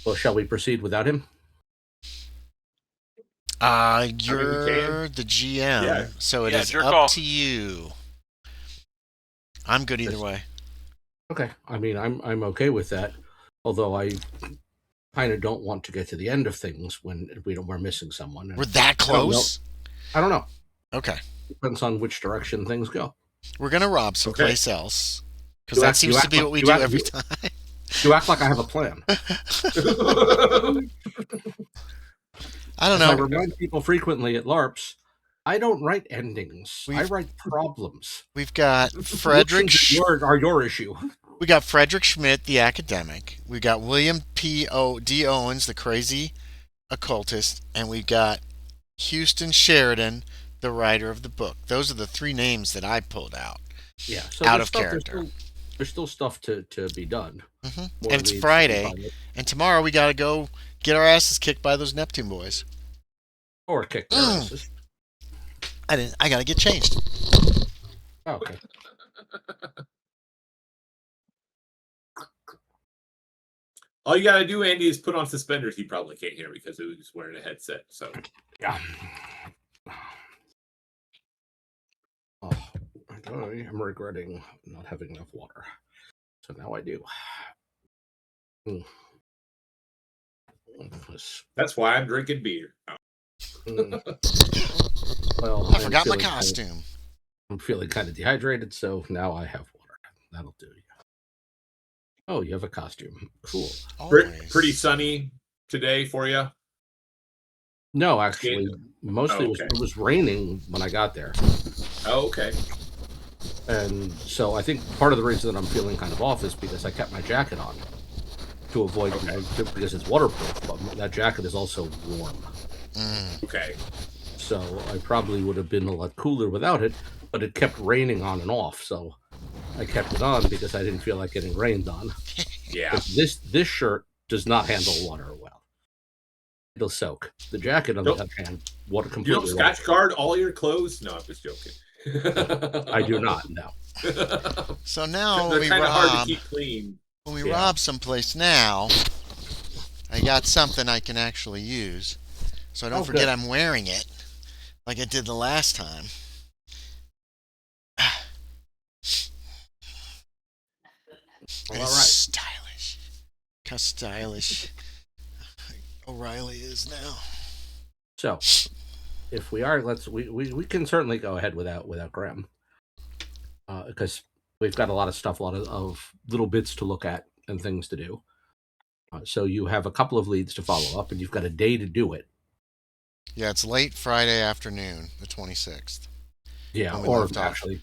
Well, shall we proceed without him? You're the GM, Yeah. so it Yeah, is jerk up off. to you. I'm good either way. Okay. I mean, I'm okay with that. Although I kind of don't want to get to the end of things when we're missing someone. We're that close? I don't know. Okay. Depends on which direction things go. We're going to rob someplace else. Because You that act- seems you to act be like- what we you do act- every you- time. You act like I have a plan. I don't As I know. remind people frequently at LARPs, I don't write endings. I write problems. We've got Frederick. Solutions are your issue. We got Frederick Schmidt, the academic. We got William D. Owens, the crazy occultist, and we got Houston Sheridan, the writer of the book. Those are the three names that I pulled out. Yeah, so out of character. There's still stuff to be done. Mm-hmm. And it's Friday, and tomorrow we got to go get our asses kicked by those Neptune boys. Or kick their asses. I got to get changed. Oh, okay. All you gotta do, Andy, is put on suspenders. He probably can't hear because he was wearing a headset. So yeah. Oh, I'm regretting not having enough water. So now I do. That's why I'm drinking beer. Well, I forgot my costume. I'm feeling kind of dehydrated, so now I have water. That'll do you. Oh, you have a costume. Cool. Pretty sunny today for you? No, actually, mostly it was raining when I got there. Oh, okay. And so I think part of the reason that I'm feeling kind of off is because I kept my jacket on to avoid, because it's waterproof, but that jacket is also warm. Okay. So I probably would have been a lot cooler without it, but it kept raining on and off, so I kept it on because I didn't feel like getting rained on. Yeah. But this shirt does not handle water well. It'll soak. The jacket, on the other hand, water completely. You don't scotch guard all your clothes? No, I'm just joking. I do not. No. So now they're kind of hard to keep clean. When we rob someplace now, I got something I can actually use, so I don't forget I'm wearing it, like I did the last time. Well, all right. Stylish. How stylish O'Reilly is now. So, if we are, we can certainly go ahead without Graham, because we've got a lot of stuff, a lot of little bits to look at and things to do. So you have a couple of leads to follow up, and you've got a day to do it. Yeah, it's late Friday afternoon, the 26th. Yeah, or actually,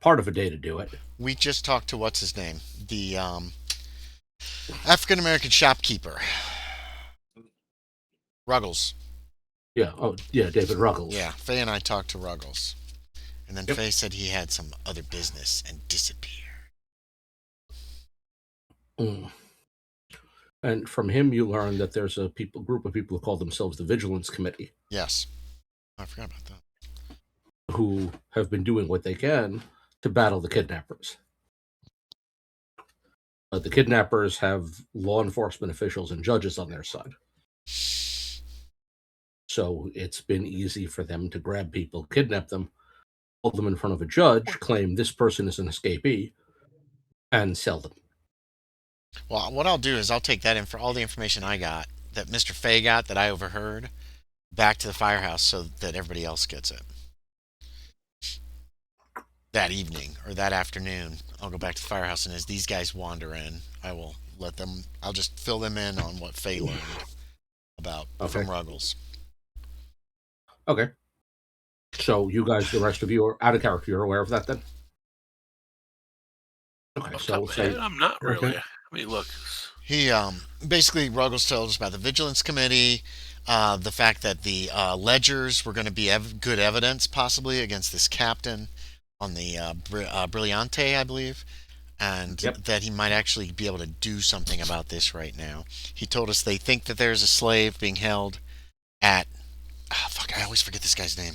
part of a day to do it. We just talked to what's his name, the African American shopkeeper, Ruggles. Yeah. Oh, yeah, David Ruggles. Yeah, Faye and I talked to Ruggles, and then Faye said he had some other business and disappeared. And from him, you learn that there's a group of people who call themselves the Vigilance Committee. Yes, I forgot about that. Who have been doing what they can to battle the kidnappers. The kidnappers have law enforcement officials and judges on their side. So it's been easy for them to grab people, kidnap them, hold them in front of a judge, claim this person is an escapee, and sell them. Well, what I'll do is I'll take that all the information I got, that Mr. Faye got, that I overheard, back to the firehouse so that everybody else gets it. That evening or that afternoon, I'll go back to the firehouse, and as these guys wander in, I'll just fill them in on what Faye learned about from Ruggles. Okay. So you guys, the rest of you are out of character. You're aware of that then? Okay, so I'm not really. Okay. I mean, look. He basically, Ruggles told us about the Vigilance Committee, the fact that the ledgers were going to be good evidence possibly against this captain on the Brillante, I believe, and that he might actually be able to do something about this right now. He told us they think that there's a slave being held at I always forget this guy's name.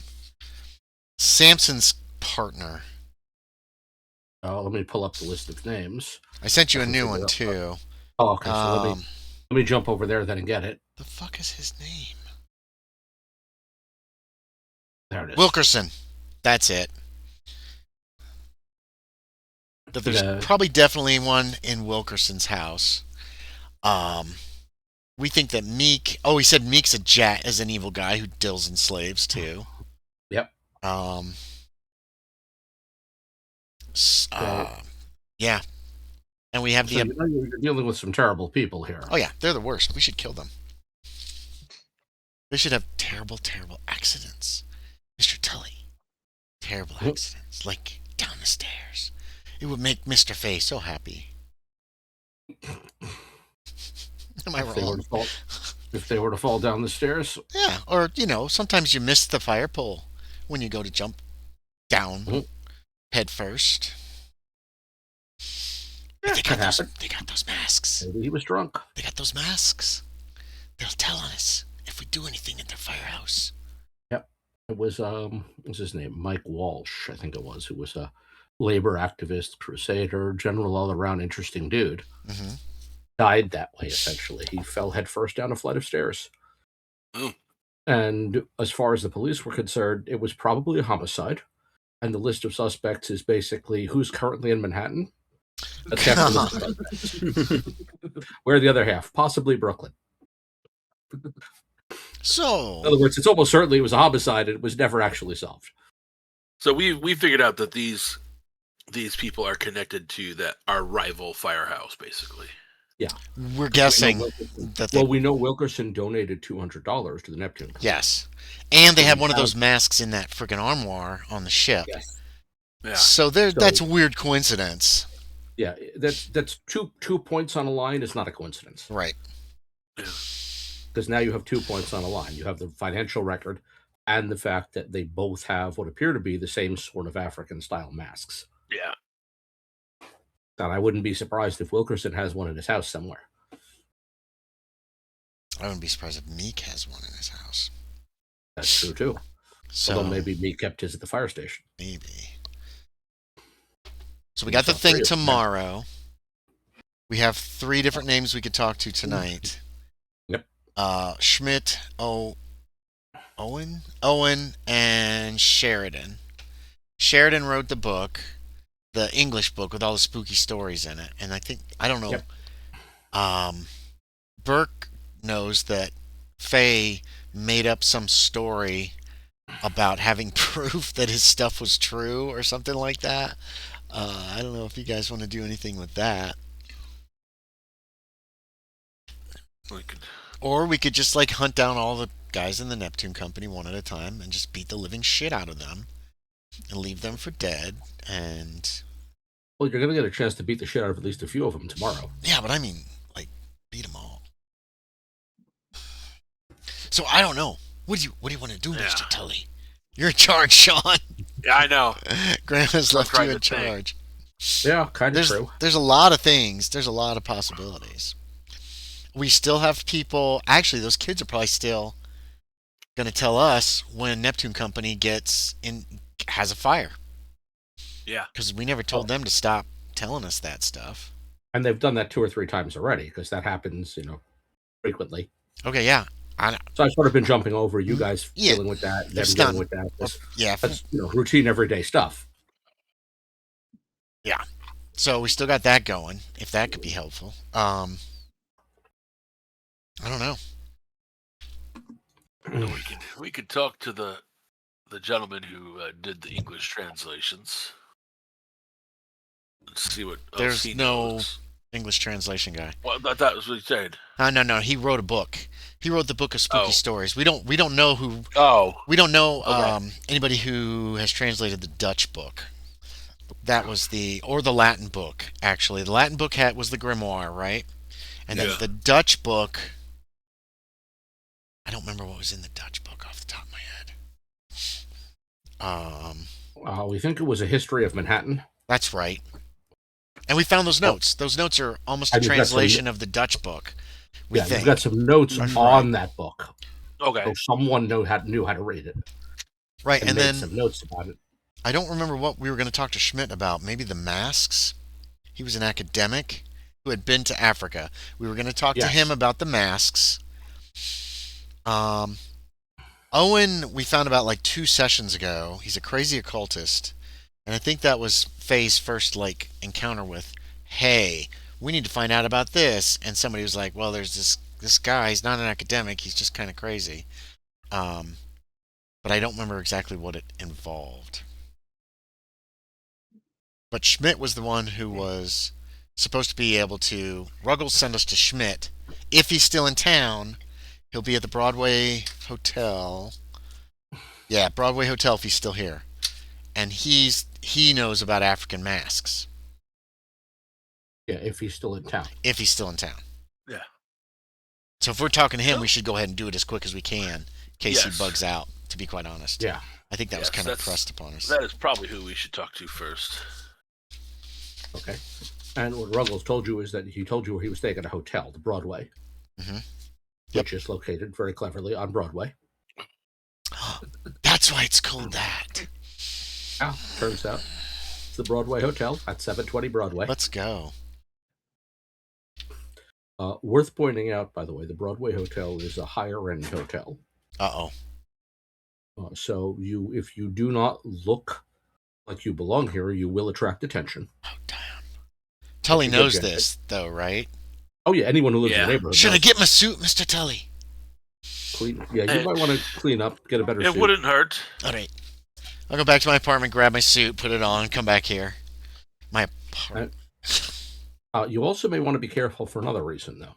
Samson's partner. Let me pull up the list of names. I sent you a new one too. Oh, okay. So Let me jump over there then and get it. The fuck is his name? There it is. Wilkerson. That's it. But there's Yeah. probably definitely one in Wilkerson's house. We think that Meek. Oh, he said Meek's is an evil guy who deals in slaves too. Yep. Yeah. And we have So you're dealing with some terrible people here. Oh yeah, they're the worst. We should kill them. They should have terrible, terrible accidents, Mr. Tully. Terrible accidents, like down the stairs. It would make Mr. Fay so happy. Am I wrong? If they were to fall down the stairs. Yeah, or sometimes you miss the fire pole when you go to jump down head first. Yeah, they got those masks. Maybe he was drunk. They got those masks. They'll tell on us if we do anything in their firehouse. Yep. It was what's his name? Mike Walsh, I think it was, who was a labor activist, crusader, general all around interesting dude. Mm-hmm. Died that way, essentially. He fell headfirst down a flight of stairs. Oh. And as far as the police were concerned, it was probably a homicide. And the list of suspects is basically who's currently in Manhattan. That's half the list of suspects. Where the other half? Possibly Brooklyn. So, in other words, it's almost certainly it was a homicide and it was never actually solved. So we figured out that these people are connected to our rival firehouse, basically. Yeah. We're guessing that we know Wilkerson donated $200 to the Neptune Company. Yes. And they have one of those masks in that freaking armoire on the ship. Yes. Yeah. So that's a weird coincidence. Yeah, that's two points on a line is not a coincidence. Right. Because now you have 2 points on a line. You have the financial record and the fact that they both have what appear to be the same sort of African-style masks. Yeah. And I wouldn't be surprised if Wilkerson has one in his house somewhere. I wouldn't be surprised if Meek has one in his house. That's true, too. So, although maybe Meek kept his at the fire station. Maybe. So we got the thing tomorrow. We have 3 different names we could talk to tonight. Yep. Schmidt, Owen, and Sheridan. Sheridan wrote the book, the English book with all the spooky stories in it. And I don't know. Yep. Burke knows that Faye made up some story about having proof that his stuff was true or something like that. I don't know if you guys want to do anything with that. Or we could just hunt down all the guys in the Neptune Company one at a time and just beat the living shit out of them and leave them for dead. And well, you're gonna get a chance to beat the shit out of at least a few of them tomorrow. Yeah, but I mean, beat them all. So I don't know. What do you want to do, Mr. Tully? You're in charge, Sean. Yeah, I know. Grandma's left you in charge. Yeah, kind of true. There's a lot of things. There's a lot of possibilities. We still have people. Actually, those kids are probably still going to tell us when Neptune Company has a fire. Yeah. Because we never told them to stop telling us that stuff. And they've done that 2 or 3 times already, because that happens, frequently. Okay, yeah. So I've sort of been jumping over you guys dealing with that, them dealing with that. That's routine everyday stuff. Yeah. So we still got that going, if that could be helpful. I don't know. We could talk to the gentleman who did the English translations. Let's see what there's he no knows. English translation guy. Well, that was what he said. No. He wrote a book. He wrote the book of spooky stories. We don't know who. Oh. We don't know anybody who has translated the Dutch book. That was the Latin book. Actually, the Latin book was the grimoire, right? And then the Dutch book. I don't remember what was in the Dutch book off the top of my head. We think it was a history of Manhattan. That's right. And we found those notes. Those notes are almost a translation of the Dutch book. We've got some notes on that book. Okay. So someone knew how to read it. Right, and then some notes about it. I don't remember what we were going to talk to Schmidt about. Maybe the masks. He was an academic. who had been to Africa. We were going to talk to Yes. him about the masks. Owen, we found about like 2 sessions ago. He's a crazy occultist. And I think that was Faye's first like encounter with, hey, we need to find out about this. And somebody was like, well, there's this guy. He's not an academic. He's just kind of crazy. But I don't remember exactly what it involved. But Schmidt was the one who was supposed to be able to. Ruggles sent us to Schmidt. If he's still in town, he'll be at the Broadway Hotel. Yeah, Broadway Hotel if he's still here. And he knows about African masks. Yeah, if he's still in town. If he's still in town. Yeah. So if we're talking to him, we should go ahead and do it as quick as we can, in case Yes. he bugs out, to be quite honest. Yeah. I think that was Yes, kind of that's- pressed upon us. That is probably who we should talk to first. Okay. And what Ruggles told you is that he told you where he was staying at a hotel, the Broadway, Yep. which is located very cleverly on Broadway. That's why it's called that. Yeah, turns out it's the Broadway Hotel at 720 Broadway. Let's go. Worth pointing out, by the way, the Broadway Hotel is a higher-end hotel. Uh-oh. So if you do not look like you belong here, you will attract attention. Oh, damn. Tully That's a good knows guess. this, though, right? Oh yeah, anyone who lives in Yeah. the neighborhood. Should I knows. get my suit, Mr. Tully? Clean? Yeah, you might want to clean up, get a better It suit. wouldn't hurt. All right. I'll go back to my apartment, grab my suit, put it on, come back here. My apartment. You also may want to be careful for another reason, though.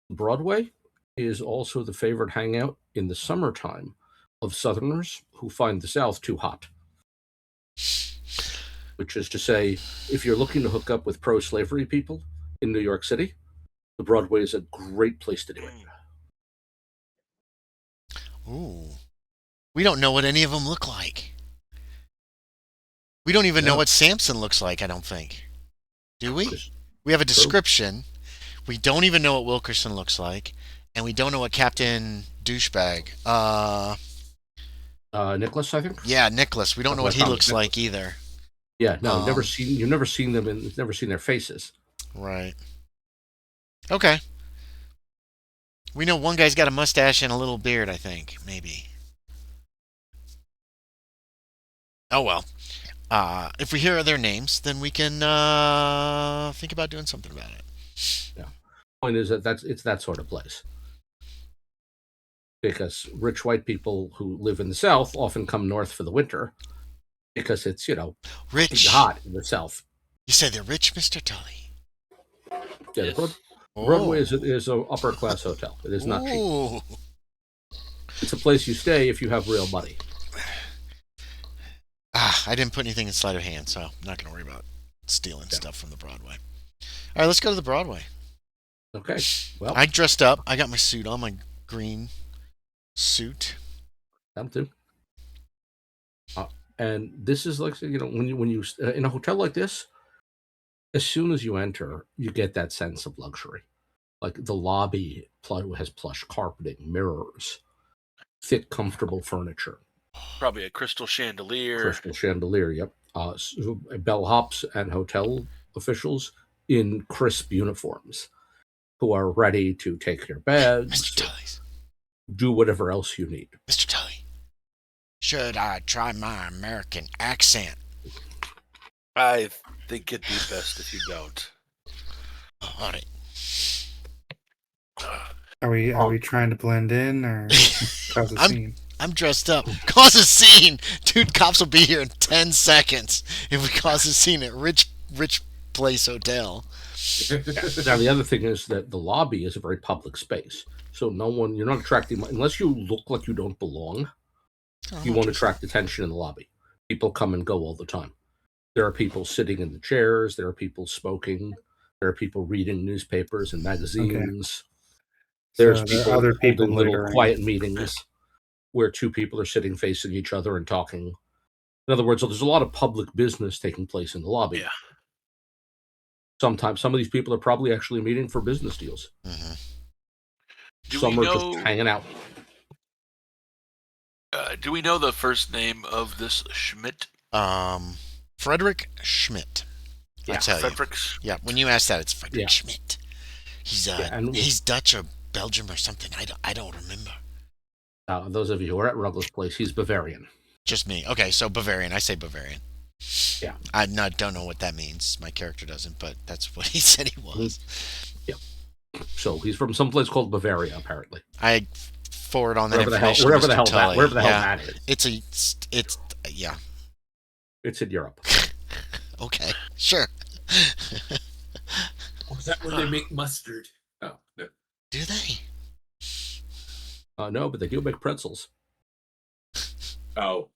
Broadway is also the favorite hangout in the summertime of Southerners who find the South too hot. Which is to say, if you're looking to hook up with pro-slavery people in New York City, the Broadway is a great place to do it. Ooh. We don't know what any of them look like. We don't even know No. what Samson looks like, I don't think. Do we? Just- We have a description. We don't even know what Wilkerson looks like. And we don't know what Captain Douchebag. Nicholas, I think. Yeah, Nicholas. We don't know what he looks Nicholas. like either. Yeah, no, you've never Um, seen them, and you've never seen their faces. Right. Okay. We know one guy's got a mustache and a little beard, I think. Maybe. Oh, well. If we hear their names, then we can think about doing something about it. Point is that it's that sort of place. Because rich white people who live in the South often come north for the winter because it's, Rich. hot in the South. You said they're rich, Mr. Tully. Yeah, Yes. Broadway is an upper class hotel. It is not cheap. Ooh. It's a place you stay if you have real money. I didn't put anything in sleight of hand, so I'm not going to worry about stealing stuff from the Broadway. All right, let's go to the Broadway. Okay. Well, I dressed up. I got my suit on, my green suit. them too. And this is like, when you in a hotel like this, as soon as you enter, you get that sense of luxury. Like the lobby has plush carpeting, mirrors, thick, comfortable furniture, Probably a crystal chandelier. crystal chandelier. Yep. Bellhops and hotel officials in crisp uniforms who are ready to take your bags, Mr. Tully. do whatever else you need. Mr. Tully. Should I try my American accent? I think it'd be best if you don't. Oh, all right. Are we trying to blend in or cause a scene? I'm dressed up. Cause a scene. Dude, cops will be here in 10 seconds if we cause a scene at Rich Place Hotel. Now, the other thing is that the lobby is a very public space. So you're not attracting, unless you look like you don't belong, you won't attract attention in the lobby. People come and go all the time. There are people sitting in the chairs. There are people smoking. There are people reading newspapers and magazines. There's So there are people other people holding little loitering. quiet meetings where two people are sitting facing each other and talking. In other words, there's a lot of public business taking place in the lobby. Yeah. Sometimes some of these people are probably actually meeting for business deals. Mm-hmm. Some are just hanging out. Do we know the first name of this Schmidt? Frederick Schmidt. I Yeah, tell you. Fredericks. Yeah, when you ask that, it's Frederick Yeah. Schmidt. He's and he's Dutch or Belgium or something. I don't remember. those of you who are at Ruggles Place, he's Bavarian. Just me. Okay, so Bavarian. I say Bavarian. Yeah. Don't know what that means. My character doesn't, but that's what he said he was. So he's from some place called Bavaria, apparently. I forward on that Wherever information. wherever the Mr. hell Tully. wherever the hell Yeah. that is. It's yeah. It's in Europe. Okay, sure. Oh, is that where they make mustard? Oh, no. Do they? No, but they do make pretzels. Oh,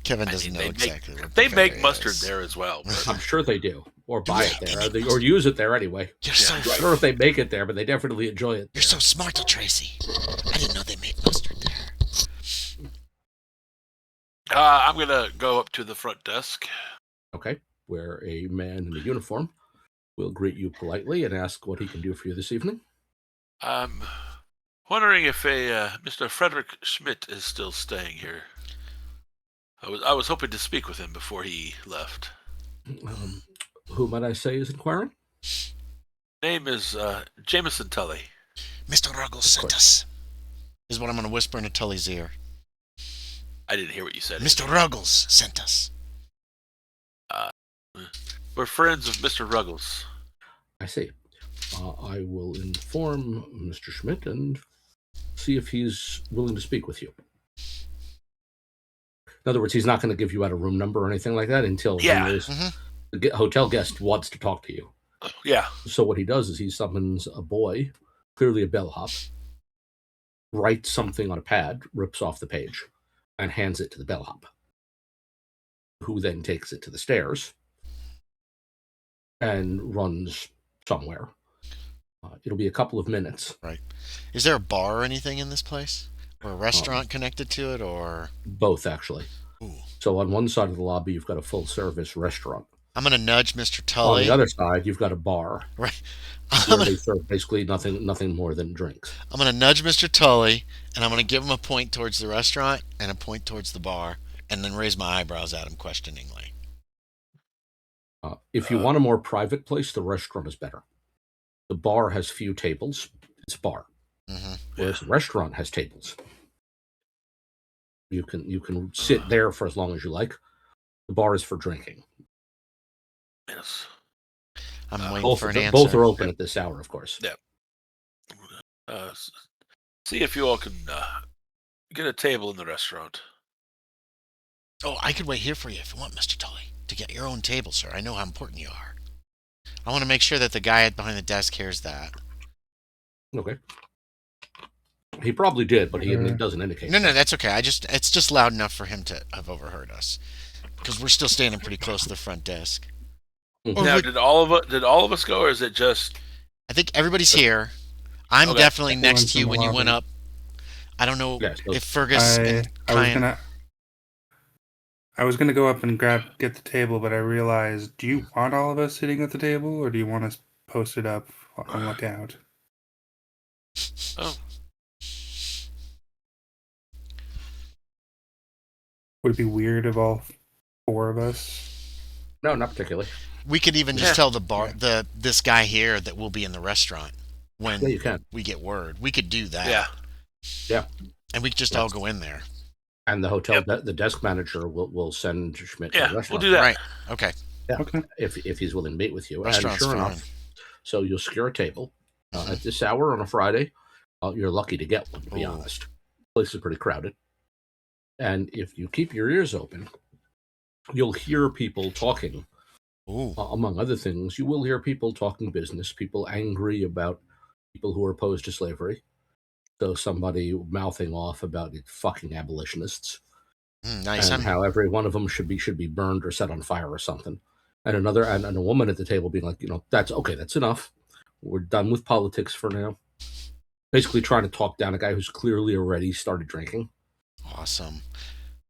Kevin I doesn't mean, know they exactly what They Bavaria make mustard is. there as well. but- I'm sure they do, or Do buy they? it They there, make or use it there anyway. You're Yeah. so I don't know if they make it there, but they definitely enjoy it. You're so smart, Tracy. I didn't know they made mustard there. I'm gonna go up to the front desk. Okay, where a man in a uniform will greet you politely and ask what he can do for you this evening. I'm wondering if a Mr. Frederick Schmidt is still staying here. I was hoping to speak with him before he left. Who might I say is inquiring? Name is Jameson Tully. Mr. Ruggles sent us. Is what I'm going to whisper into Tully's ear. I didn't hear what you said. Mr. Ruggles sent us. We're friends of Mr. Ruggles. I see. I will inform Mr. Schmidt and see if he's willing to speak with you. In other words, he's not going to give you out a room number or anything like that until Yeah. the hotel guest wants to talk to you. Yeah. So what he does is he summons a boy, clearly a bellhop, writes something on a pad, rips off the page, and hands it to the bellhop, who then takes it to the stairs and runs somewhere. It'll be a couple of minutes. Right. Is there a bar or anything in this place? Or a restaurant connected to it, or? Both, actually. Ooh. So on one side of the lobby, you've got a full-service restaurant. I'm going to nudge Mr. On Tully. the other side, you've got a bar Right. where they serve basically nothing more than drinks. I'm going to nudge Mr. Tully, and I'm going to give him a point towards the restaurant and a point towards the bar, and then raise my eyebrows at him questioningly. If you want a more private place, the restaurant is better. The bar has few tables. It's a bar. Mm-hmm. Whereas the restaurant has tables. You can sit there for as long as you like. The bar is for drinking. Yes. I'm waiting Both, for an answer. both are open at this hour, of course. Yeah. See if you all can get a table in the restaurant. Oh, I could wait here for you if you want, Mr. Tully, to get your own table, sir. I know how important you are. I want to make sure that the guy behind the desk hears that. Okay. He probably did, but he doesn't indicate. No, that's okay. It's just loud enough for him to have overheard us, because we're still standing pretty close to the front desk. Mhm. Now, did all of us go, or is it just? I think everybody's here. I'm Okay. definitely next Everyone's to you in the when you went lobby. up. I don't know Yeah, so if Fergus and I was gonna go up and get the table, but I realized, do you want all of us sitting at the table, or do you want us posted up on lookout? Oh, Would it be weird if all four of us? No, not particularly. we could even just Yeah. tell this guy here that we'll be in the restaurant when Yeah, you can. we get word. We could do that. yeah. Yeah. And we could just all go in there. And the hotel, Yep. the desk manager will send Schmidt to Yeah, the we'll restaurant. do that. Right. Okay. Okay. If he's willing to meet with you. Restaurant's and sure fine. enough, so you'll secure a table at this hour on a Friday. You're lucky to get one, to be Ooh. honest. The place is pretty crowded. And if you keep your ears open, you'll hear people talking. Ooh. Among other things, you will hear people talking business, people angry about people who are opposed to slavery. So somebody mouthing off about it, fucking abolitionists. Nice. And how every one of them should be burned or set on fire or something. And a woman at the table being like, that's okay, that's enough. We're done with politics for now. Basically trying to talk down a guy who's clearly already started drinking. Awesome.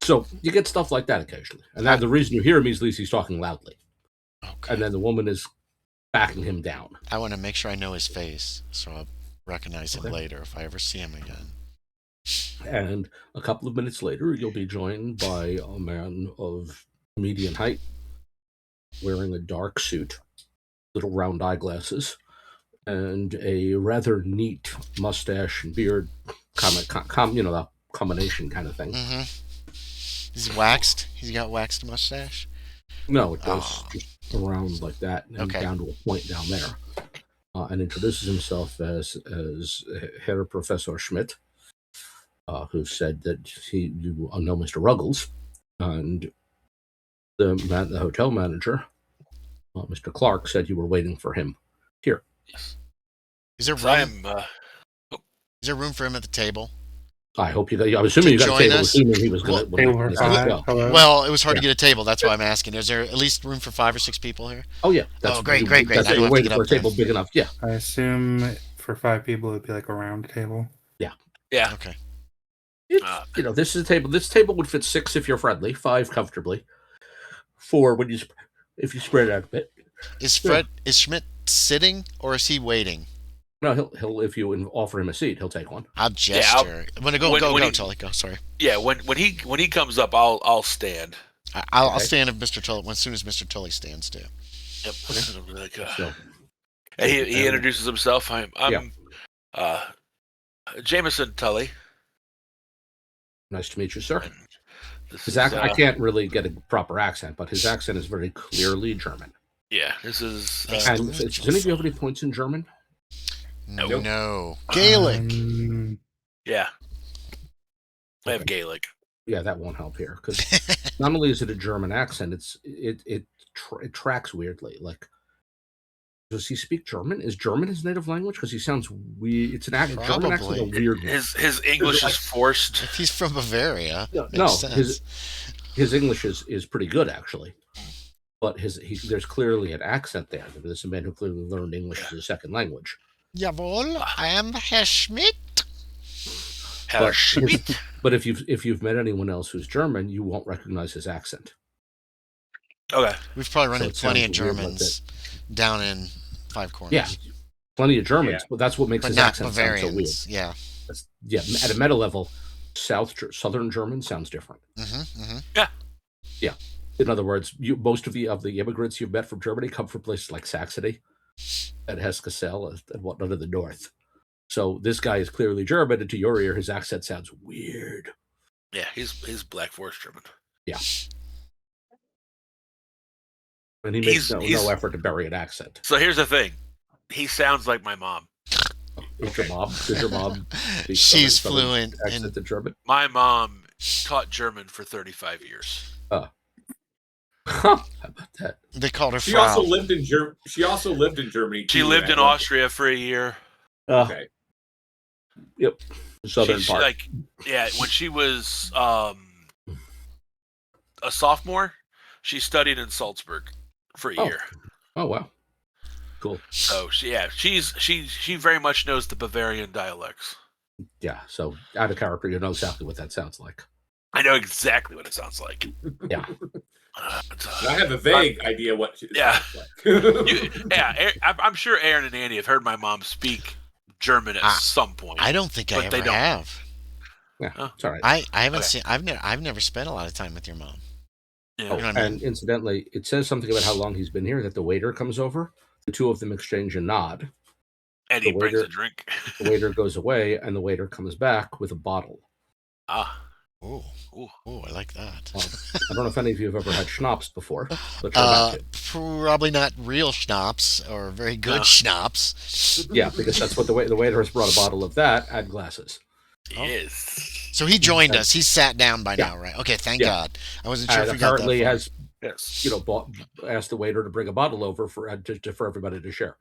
So you get stuff like that occasionally. And the reason you hear him is at least he's talking loudly. Okay. And then the woman is backing him down. I want to make sure I know his face, so I'll recognize him Okay. later if I ever see him again. And a couple of minutes later, you'll be joined by a man of median height, wearing a dark suit, little round eyeglasses, and a rather neat mustache and beard, the combination kind of thing. Mm-hmm. He's waxed. He's got waxed mustache. No, it goes Oh. just around like that and Okay. down to a point down there, and introduces himself as Herr Professor Schmidt, who said that you know Mr. Ruggles, and the hotel manager, Mr. Clark, said you were waiting for him here. Yes. Is there So I room? am. Is there room for him at the table? I hope you got. I'm assuming you got a join table. us? Assuming he was going Table for to five. go. Hello? Well, it was hard to Yeah. get a table. That's why I'm asking. Is there at least room for 5 or 6 people here? Oh yeah. Great. That's I don't you're have to waiting get for up a there. table big enough. Yeah. I assume for 5 people it'd be like a round table. Yeah. Okay. It's, this is a table. This table would fit 6 if you're friendly, 5 comfortably, 4 if you spread it out a bit. Is Schmidt sitting or is he waiting? No, he'll if you offer him a seat, he'll take one. I'll gesture. Go, Tully. Go. Sorry. Yeah. When he comes up, I'll stand. I'll Okay. stand if Mr. Tully. As soon as Mr. Tully stands too. Yep. I'll be like, So and he introduces himself. I'm Jameson Tully. nice to meet you, sir. And this His is, I can't really get a proper accent, but his accent is very clearly German. Yeah. This is. And does any of you have any points in German? Nope. No. Gaelic. Yeah. I have Okay. Gaelic. Yeah, that won't help here because not only is it a German accent, it tracks weirdly. Like, does he speak German? Is German his native language? Because he sounds weird. It's an German accent, Probably. a weird one. His English is forced. If he's from Bavaria, No, makes sense. his English is pretty good actually, but there's clearly an accent there. There's a man who clearly learned English as a second language. Jawohl, I am Herr Schmidt. Herr Schmidt. But if you've met anyone else who's German, you won't recognize his accent. Okay. We've probably run So into it plenty of sounds weird like Germans down in Five Corners. Yeah, plenty of Germans, Yeah. but that's what makes But his not accent sound so weird. Bavarians. Yeah. Yeah, at a meta level, Southern German sounds different. Mm-hmm. In other words, most of the immigrants you've met from Germany come from places like Saxony and Hesse-Kassel and whatnot in the north. So this guy is clearly German, and to your ear, his accent sounds weird. Yeah, he's Black Forest German. And he makes He's- no effort to bury an accent. So here's the thing. He sounds like my mom. Does your mom speak She's Southern fluent accent in German? My mom taught German for 35 years. How about that? They called her She Frau. also lived in Germany. She also lived in Germany. She too, lived at in one point. Austria for a year. Okay. Yep, the southern She, part. when she was a sophomore, she studied in Salzburg for a Oh. year. Oh wow, cool. So she very much knows the Bavarian dialects. Yeah, so out of character, you know exactly what that sounds like. I know exactly what it sounds like. Yeah. I have a vague idea what she Yeah. sounds like. I'm sure Aaron and Andy have heard my mom speak German at some point. I don't think I But they ever don't. have. Yeah, Huh. it's all right. I haven't Okay. seen. I've never spent a lot of time with your mom. Yeah. Oh, You know what I mean? and incidentally, it says something about how long he's been here. That the waiter comes over, the two of them exchange a nod. And he the brings waiter- a drink. The waiter goes away, and the waiter comes back with a bottle. Oh, Ooh. I like that. I don't know if any of you have ever had schnapps before, but try not to. Probably not real schnapps or very good No. schnapps. Yeah, because that's what the waiter has brought a bottle of that and glasses. Yes. So he joined us. He's sat down by Yeah. now, right? Okay, thank Yeah. God. I wasn't sure And if we got that apparently far. has Yes. asked the waiter to bring a bottle over for everybody to share.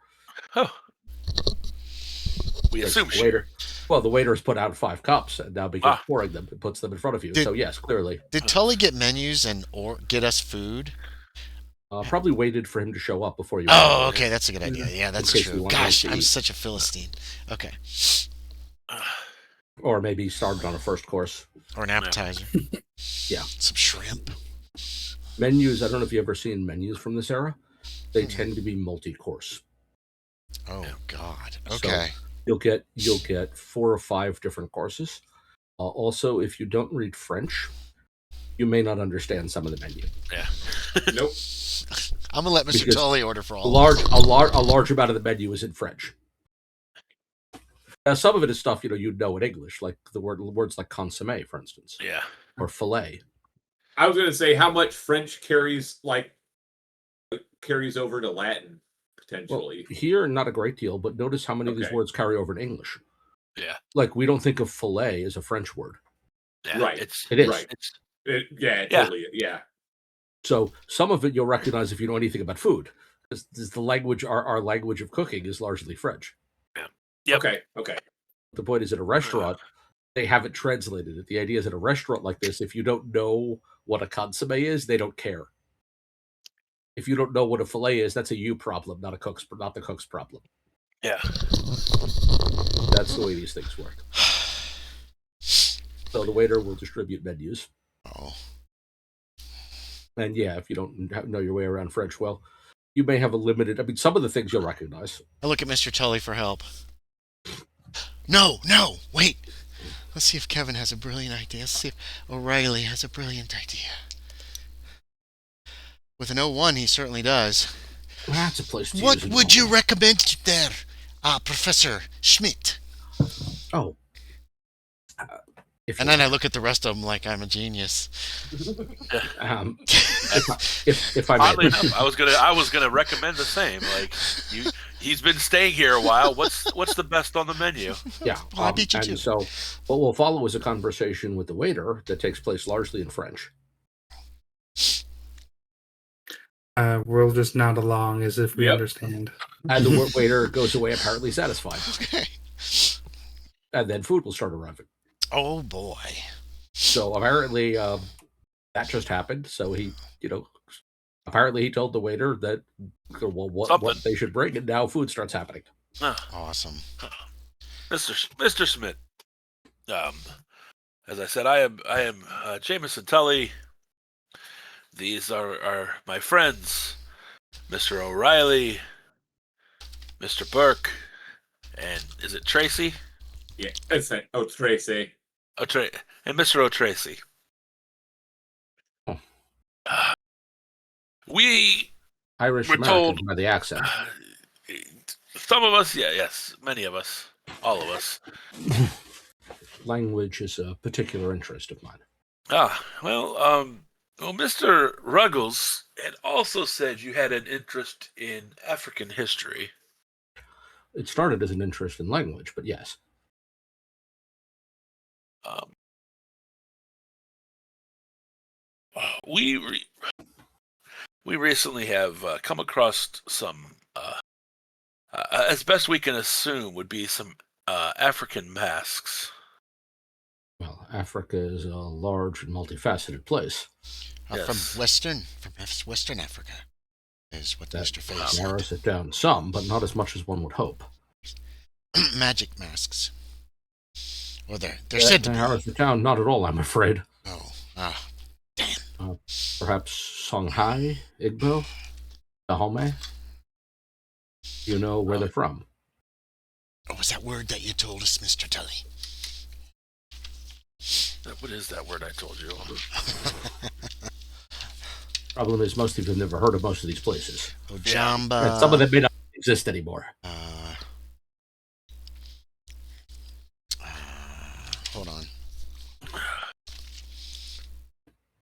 Oh. We Because assume the she. waiter. Well, the waiter has put out 5 cups and now begins Ah. pouring them and puts them in front of you. Did- So yes, clearly, Did Tully get menus or get us food? probably waited for him to show up before you. Oh, okay, that's a good idea. Yeah, that's case we true. wanted Gosh, to I'm eat. such a Philistine. Okay. Or maybe started on a first course. Or an appetizer. Yeah. Some shrimp. Menus. I don't know if you've ever seen menus from this era. They tend to be multi-course. Oh God. So- Okay. You'll get 4 or 5 different courses. Also, if you don't read French, you may not understand some of the menu. Yeah. Nope. I'm gonna let Mr. Because Tully order for A all. of us. large amount of the menu is in French. Now, some of it is stuff you'd know in English, like words like consommé, for instance, Yeah. or filet. I was gonna say how much French carries over to Latin Well, potentially. here, not a great deal, but notice how many of these Okay. words carry over in English. Yeah. Like, we don't think of filet as a French word. Yeah. Right. It is. Right. It's Yeah, Yeah. totally. Yeah. So some of it you'll recognize if you know anything about food. Because the language, our language of cooking is largely French. Yep. Okay. The point is, at a restaurant, they haven't translated it. The idea is, at a restaurant like this, if you don't know what a consomme is, they don't care. If you don't know what a filet is, that's a you problem, not the cook's problem. Yeah. That's the way these things work. So the waiter will distribute menus. Oh. And yeah, if you don't know your way around French well, you may have a limited. I mean, some of the things you'll recognize. I look at Mr. Tully for help. No, wait. Let's see if Kevin has a brilliant idea. Let's see if O'Reilly has a brilliant idea. With an 01, he certainly does. That's a place to What use would you recommend there, Professor Schmidt? Oh. And then I look at the rest of them like I'm a genius. If I may. Oddly enough, I was gonna recommend the same. Like he's been staying here a while. What's the best on the menu? Yeah. Well, I beat you and too. So what will follow is a conversation with the waiter that takes place largely in French. We'll just nod along as if we Yep. understand. And the waiter goes away apparently satisfied. Okay. And then food will start arriving. Oh boy. So apparently that just happened. So he, apparently he told the waiter that what they should bring, and now food starts happening. Awesome. Mr. Smith. As I said, I am Jameson Tully. These are my friends, Mr. O'Reilly, Mr. Burke, and is it Tracy? Yeah. It's O'Treasaigh. And Mr. O'Treasaigh. Oh. We Irish were American told by the accent. Some of us, yes, many of us, all of us. Language is a particular interest of mine. Well, Mr. Ruggles had also said you had an interest in African history. It started as an interest in language, but yes. We recently have come across some, as best we can assume, would be some African masks. Well, Africa is a large and multifaceted place. Yes. From Western Africa is what That Mr. Face said. narrows it down some, but not as much as one would hope. Magic masks. Well, they're That said to be. narrows it down not at all, I'm afraid. Oh, damn. Perhaps Songhai, Igbo, Dahomey. You know where they're from. What was that word that you told us, Mr. Tully? What is that word I told you? Problem is, most of you have never heard of most of these places. Ojamba. And some of them may not exist anymore. Hold on.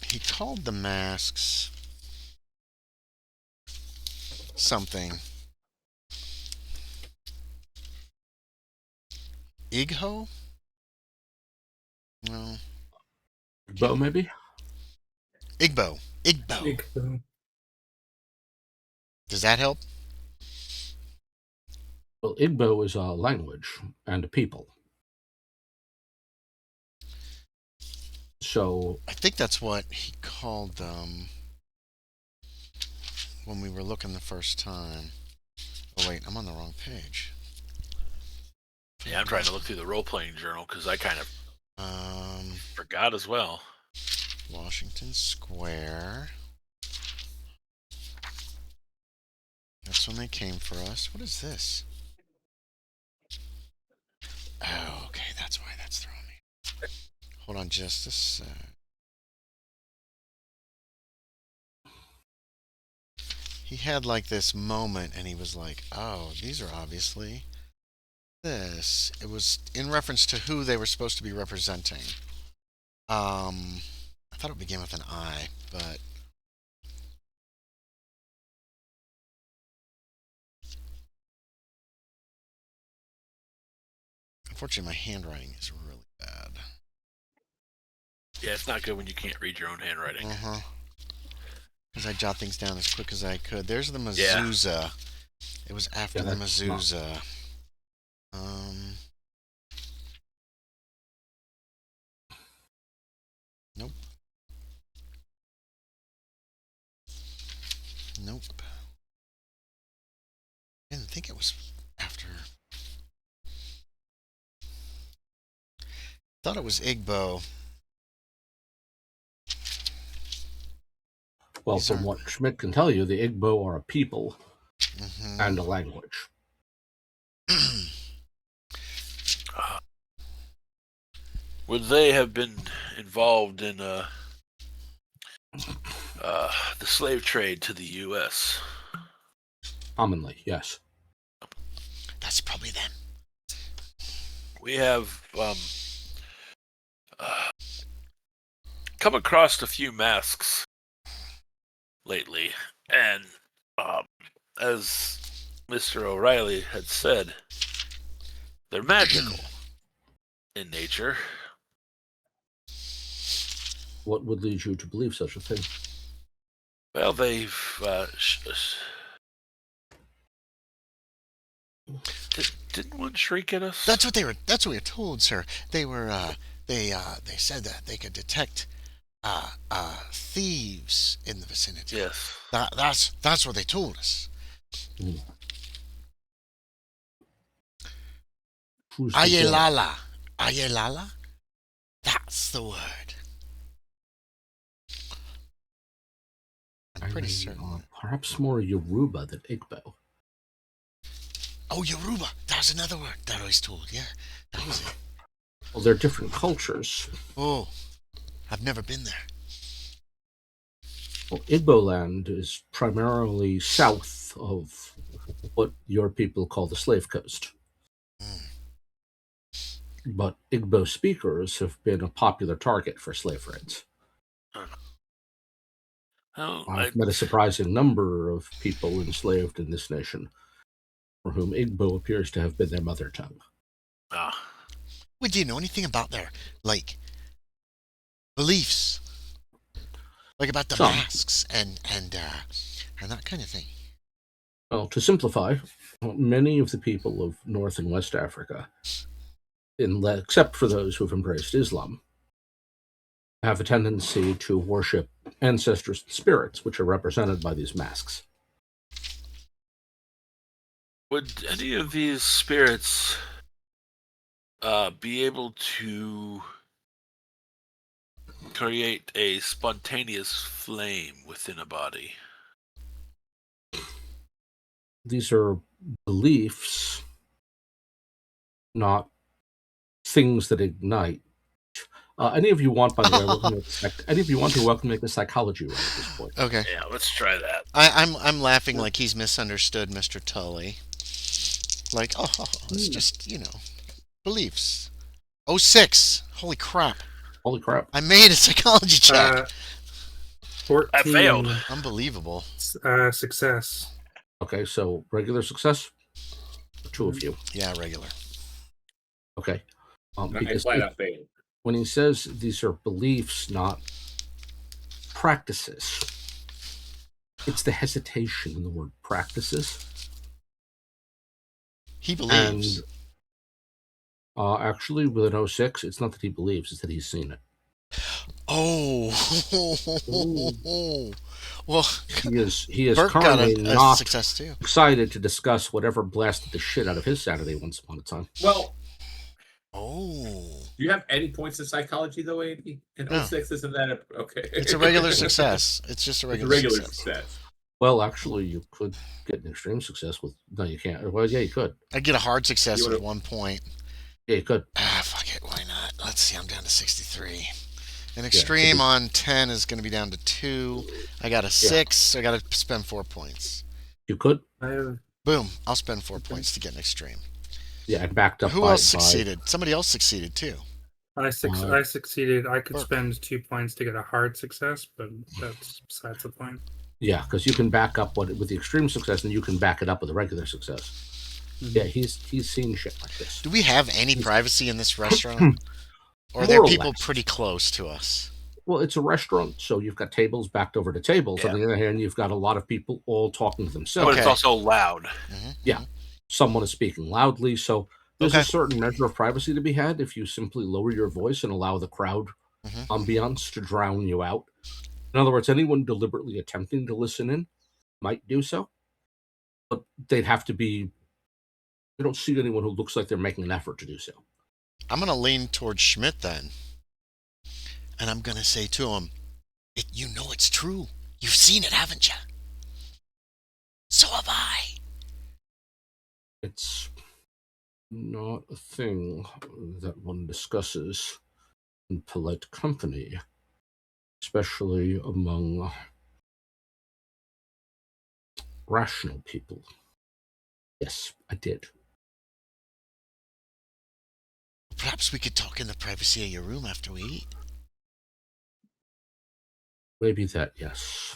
He called the masks something. Igho? No. Igbo, maybe? Igbo. Does that help? Well, Igbo is a language and a people. So I think that's what he called them when we were looking the first time. Oh wait, I'm on the wrong page. Yeah, I'm trying to look through the role-playing journal because I kind of forgot as well. Washington Square. That's when they came for us. What is this? Oh, okay, that's why that's throwing me. Hold on just a sec. he had like this moment, and he was like, "Oh, these are obviously this." It was in reference to who they were supposed to be representing. I thought it began with an I, but unfortunately, my handwriting is really bad. Yeah, it's not good when you can't read your own handwriting. Because I jot things down as quick as I could. There's the Yeah. mezuzah. It was after Yeah, the that's not- mezuzah. Nope. Nope. I didn't think it was after. Thought it was Igbo. Well, These from aren't- what Schmidt can tell you, the Igbo are a people Mhm. and a language. Would they have been involved in the slave trade to the U.S.? Commonly, yes. That's probably them. We have come across a few masks lately, and as Mr. O'Reilly had said, they're magical in nature. What would lead you to believe such a thing? Well, they've didn't one shriek at us? That's what they were. That's what we were told, sir. They were. They said that they could detect thieves in the vicinity. Yes. That's what they told us. Who's the boy? Ayelala. That's the word. I'm pretty certain. Perhaps more Yoruba than Igbo. Oh, Yoruba. That was another word that I was told. Yeah, that was it. Well, they're different cultures. Oh, I've never been there. Well, Igbo land is primarily south of what your people call the Slave Coast. But Igbo speakers have been a popular target for slave raids. Oh, I've met a surprising number of people enslaved in this nation for whom Igbo appears to have been their mother tongue. Wait, do you know anything about their, like, beliefs? Like about the Some. masks and that kind of thing? Well, to simplify, many of the people of North and West Africa, except for those who have embraced Islam, have a tendency to worship ancestors and spirits, which are represented by these masks. Would any of these spirits be able to create a spontaneous flame within a body? These are beliefs, not things that ignite. Any of you want, by the way, any of you want to welcome make a psychology roll at this point? Okay. Yeah, let's try that. I'm laughing like he's misunderstood Mr. Tully. Like, it's just, beliefs. 06. Holy crap. Holy crap. I made a psychology check. 14. I failed. Unbelievable. Success. Okay, so regular success? The two of you. Yeah, regular. Okay. I Because flat out failed. when he says these are beliefs, not practices, it's the hesitation in the word practices. He believes. And actually, with an 06, it's not that he believes, it's that he's seen it. Oh. Well, He is Burke got currently a not success too. excited to discuss whatever blasted the shit out of his sanity once upon a time. Well, Oh. do you have any points in psychology though, Andy? And No. 06 isn't that okay? It's a regular success. It's just a It's a regular, regular success. success. Well, actually, you could get an extreme success with... No, you can't. Well, yeah, you could. I'd get a hard success You with wanna- 1 point. Yeah, you could. Fuck it. Why not? Let's see. I'm down to 63. An extreme on 10 is going to be down to 2. I got a 6. So I got to spend 4 points. You could. I have Boom. I'll spend 4 points to get an extreme. Yeah, and backed up. Who else succeeded? Somebody else succeeded too. I succeeded. I could Oh. spend 2 points to get a hard success, but that's besides the point. Yeah, because you can back up with the extreme success, and you can back it up with a regular success. Mhm. Yeah, he's seen shit like this. Do we have any privacy in this restaurant? Or are More there or people less. pretty close to us? Well, it's a restaurant, so you've got tables backed over to tables. On the other hand, you've got a lot of people all talking to But themselves. it's also loud. Mm-hmm. Someone is speaking loudly, so there's Okay. a certain measure of privacy to be had if you simply lower your voice and allow the crowd Mhm. ambiance to drown you out. In other words, anyone deliberately attempting to listen in might do so, but they'd have to be. I don't see anyone who looks like they're making an effort to do so. I'm going to lean towards Schmidt then. And I'm going to say to him, you know it's true. You've seen it, haven't you? So have I. It's not a thing that one discusses in polite company, especially among rational people. Yes, I did. Perhaps we could talk in the privacy of your room after we eat. Maybe that, yes.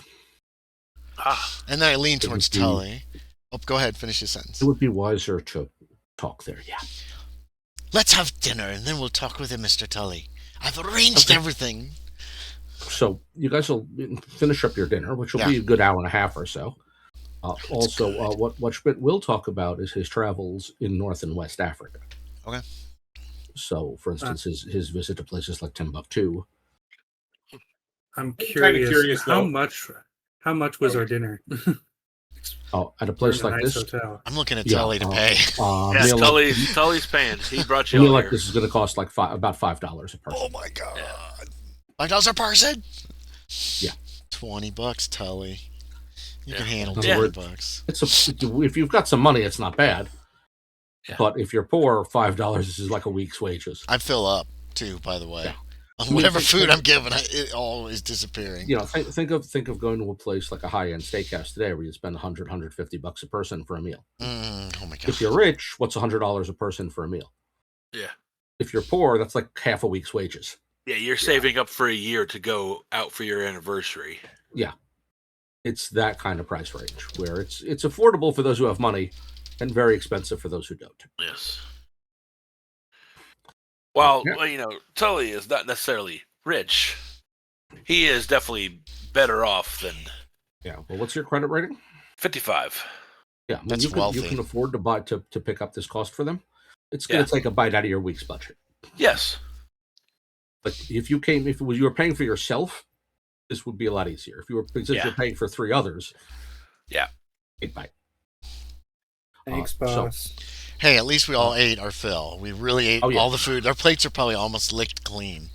Ah, And then I lean It towards would be- Tully. Oh, go ahead, finish your sentence. It would be wiser to talk there, yeah. Let's have dinner and then we'll talk with him, Mr. Tully. I've arranged Okay. everything. So you guys will finish up your dinner, which will Yeah. be a good hour and a half or so. What Schmidt will talk about is his travels in North and West Africa. Okay. So, for instance, his visit to places like Timbuktu. I'm kinda curious. curious, How though. much was our dinner? At a We're place in a like nice this, hotel. I'm looking at Yeah, Tully to pay. yes, meal Tully's paying. He brought a you meal out like here. this is going to cost like about $5 a person. Oh my god. $5 a person? Yeah. $20, Tully. You Yeah. can handle Yeah. $20. If you've got some money, it's not bad. Yeah. But if you're poor, $5 is like a week's wages. I fill up too, by the way. Yeah. On mean, whatever think- food I'm given, it all is disappearing. You know, think of going to a place like a high-end steakhouse today where you spend $150 a person for a meal. Oh my god. If you're rich, what's $100 a person for a meal? Yeah. If you're poor, that's like half a week's wages. Yeah, you're saving up for a year to go out for your anniversary. It's that kind of price range where it's affordable for those who have money and very expensive for those who don't. Yes. Well, Yeah. well, you know, Tully is not necessarily rich. He is definitely better off than Yeah. Well, what's your credit rating? 55. Yeah, I mean, That's you wealthy. can afford to buy to pick up this cost for them. It's going to take a bite out of your week's budget. Yes. But if you were paying for yourself, this would be a lot easier. If you were since you're paying for 3 others, Yeah. big bite. Thanks, so- boss. Hey, at least we all ate our fill. We really ate Oh, yeah. all the food. Our plates are probably almost licked clean.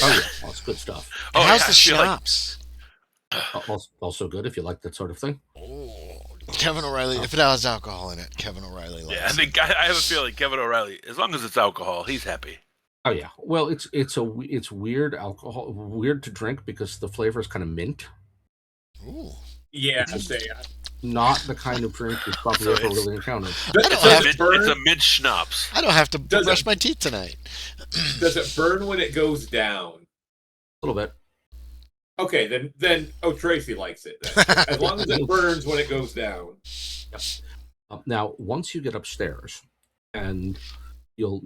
Oh yeah, well, it's good stuff. Oh, How's yeah, the I feel like- schnapps? Also good if you like that sort of thing. Oh, Kevin O'Reilly. If it has alcohol in it, Kevin O'Reilly likes Yeah, I think I have a feeling Kevin O'Reilly, as long as it's alcohol, he's happy. Oh yeah. Well, it's weird alcohol, weird to drink because the flavor is kind of mint. it. Ooh. Yeah, I say. Not the kind of drink you've probably So ever it's- really encountered. Does, don't does have it It's burn? a mid schnapps. I don't have to Does brush it- my teeth tonight. Does it burn when it goes down? A little bit. Okay, then O'Treasaigh likes it. Then. As long as it burns when it goes down. Now, once you get upstairs, and you'll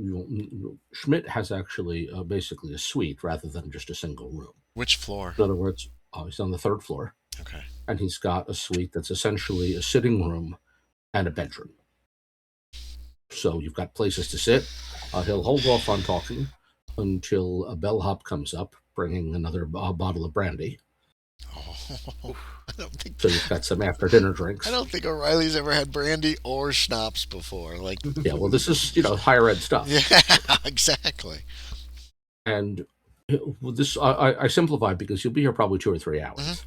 Schmidt has actually basically a suite rather than just a single room. Which floor? In other words, he's on the 3rd floor, Okay. and he's got a suite that's essentially a sitting room and a bedroom. So you've got places to sit. He'll hold off on talking until a bellhop comes up, bringing another bottle of brandy. Oh, So you've got some after-dinner drinks. I don't think O'Reilly's ever had brandy or schnapps before. Like, Yeah, well, this is higher ed stuff. yeah, exactly. And this I simplify because you'll be here probably 2 or 3 hours. Mhm.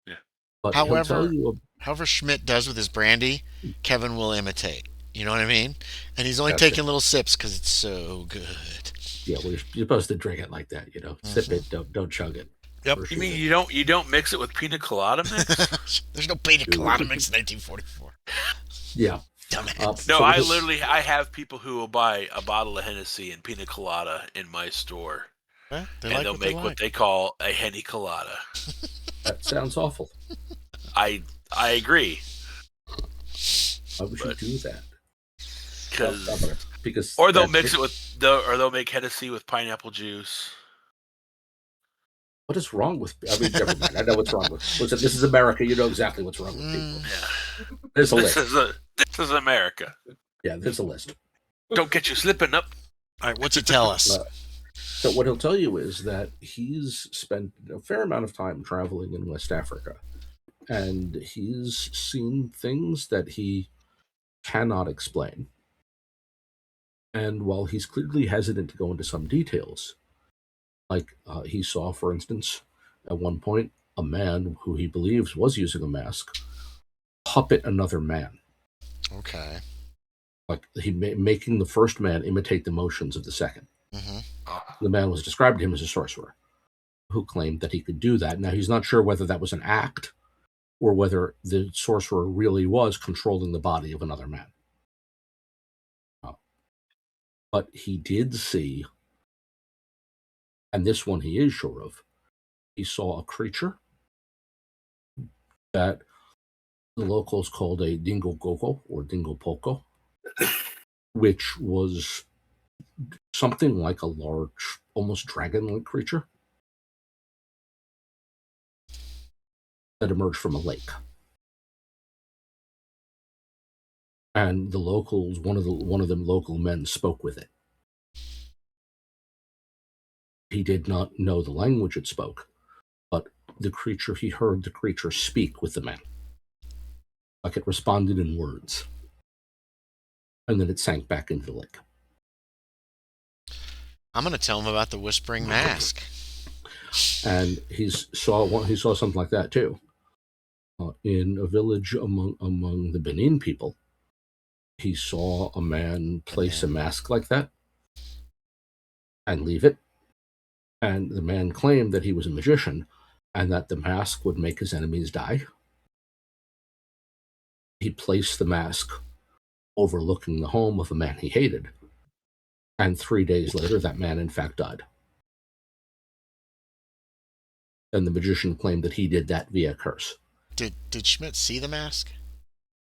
Yeah. But he'll However- tell you However Schmidt does with his brandy, Kevin will imitate. You know what I mean? And he's only Gotcha. taking little sips because it's so good. Yeah, well, you're supposed to drink it like that, Sip it, don't chug it. Yep. Or You shoot mean it. you don't mix it with pina colada mix? There's no pina colada mix in 1944. Yeah. Dumbass. No, So I this- literally have people who will buy a bottle of Hennessy and pina colada in my store, Well, they and like they'll what make they what like. they call a Henny colada. That sounds awful. I agree, Why would you But- do that? Because or they'll that- mix it with they'll make Hennessy with pineapple juice. What is wrong with? I mean, never mind. I know what's wrong with. Listen, this is America. You know exactly what's wrong with people. Yeah, There's a this list. is America. Yeah, there's a list. Don't get you slipping up. All right, what's he tell us? So what he'll tell you is that he's spent a fair amount of time traveling in West Africa, and he's seen things that he cannot explain. And while he's clearly hesitant to go into some details, like he saw, for instance, at one point, a man who he believes was using a mask puppet another man, Okay. like he making the first man imitate the motions of the second. Mm-hmm. The man was described to him as a sorcerer who claimed that he could do that. Now, he's not sure whether that was an act or whether the sorcerer really was controlling the body of another man. But he did see, and this one he is sure of, he saw a creature that the locals called a dingo-gogo or dingo-poco, which was something like a large, almost dragon-like creature that emerged from a lake. And the locals, one of the local men spoke with it. He did not know the language it spoke, but he heard the creature speak with the man. Like it responded in words. And then it sank back into the lake. I'm going to tell him about the whispering mask. And he saw something like that too. In a village among the Benin people, he saw a man place a mask like that and leave it. And the man claimed that he was a magician and that the mask would make his enemies die. He placed the mask overlooking the home of a man he hated. And 3 days later, that man, in fact, died. And the magician claimed that he did that via curse. Did Schmidt see the mask?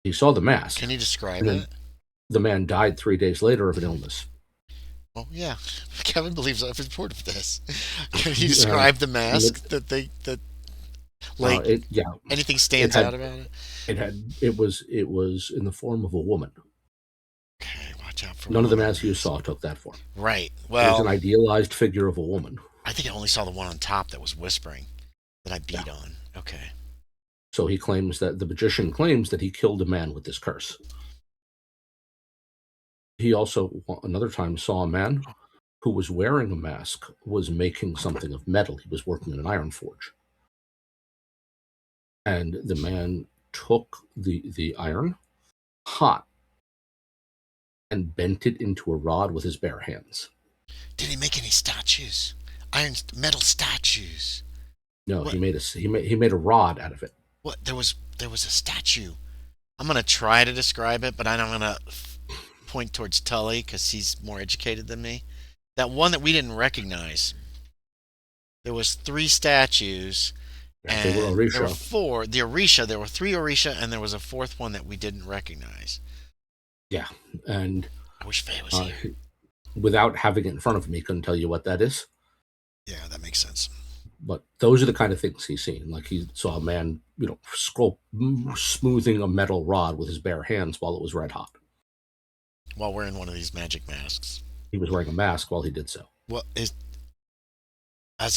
He saw the mask. Can you describe And then it? the man died 3 days later of an illness. Oh yeah, Kevin believes I've reported this. Can you describe the mask anything stands out about it? It was in the form of a woman. Okay, watch out for None of the women. masks you saw took that form. Right. It was Well, an idealized figure of a woman. I think I only saw the one on top that was whispering that I beat on. Okay. So the magician claims that he killed a man with this curse. He also, another time, saw a man who was wearing a mask, was making something of metal. He was working in an iron forge. And the man took the iron, hot, and bent it into a rod with his bare hands. Did he make any statues? Metal statues? No, What? he made a rod out of it. What? There was a statue. I'm gonna try to describe it, but I'm gonna point towards Tully because he's more educated than me. That one that we didn't recognize. There was 3 statues, Yeah, they were and Orisha. there were 4. The Orisha. There were 3 Orisha, and there was a 4th one that we didn't recognize. Yeah, and I wish Faye was here. without having it in front of me, couldn't tell you what that is. Yeah, that makes sense. But those are the kind of things he's seen. Like he saw a man, smoothing a metal rod with his bare hands while it was red hot. While wearing one of these magic masks. He was wearing a mask while he did so. Well, is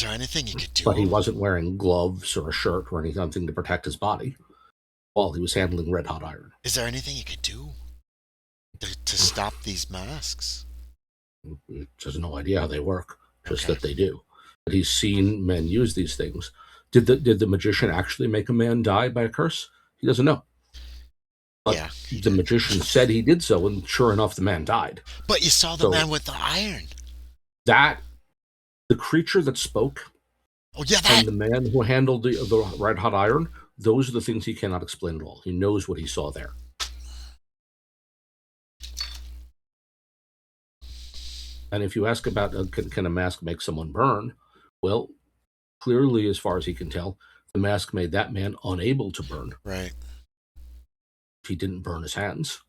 there anything you could do? But he wasn't wearing gloves or a shirt or anything to protect his body while he was handling red hot iron. Is there anything you could do to stop these masks? He has no idea how they work, just Okay. that they do. But he's seen men use these things. Did the magician actually make a man die by a curse? He doesn't know. But Yeah. the magician said he did so, and sure enough, the man died. But you saw the So- man with the iron. That the creature that spoke Oh yeah, and that. the man who handled the red hot iron, those are the things he cannot explain at all. He knows what he saw there. And if you ask about can a mask make someone burn, well, clearly, as far as he can tell, the mask made that man unable to burn. Right. He didn't burn his hands.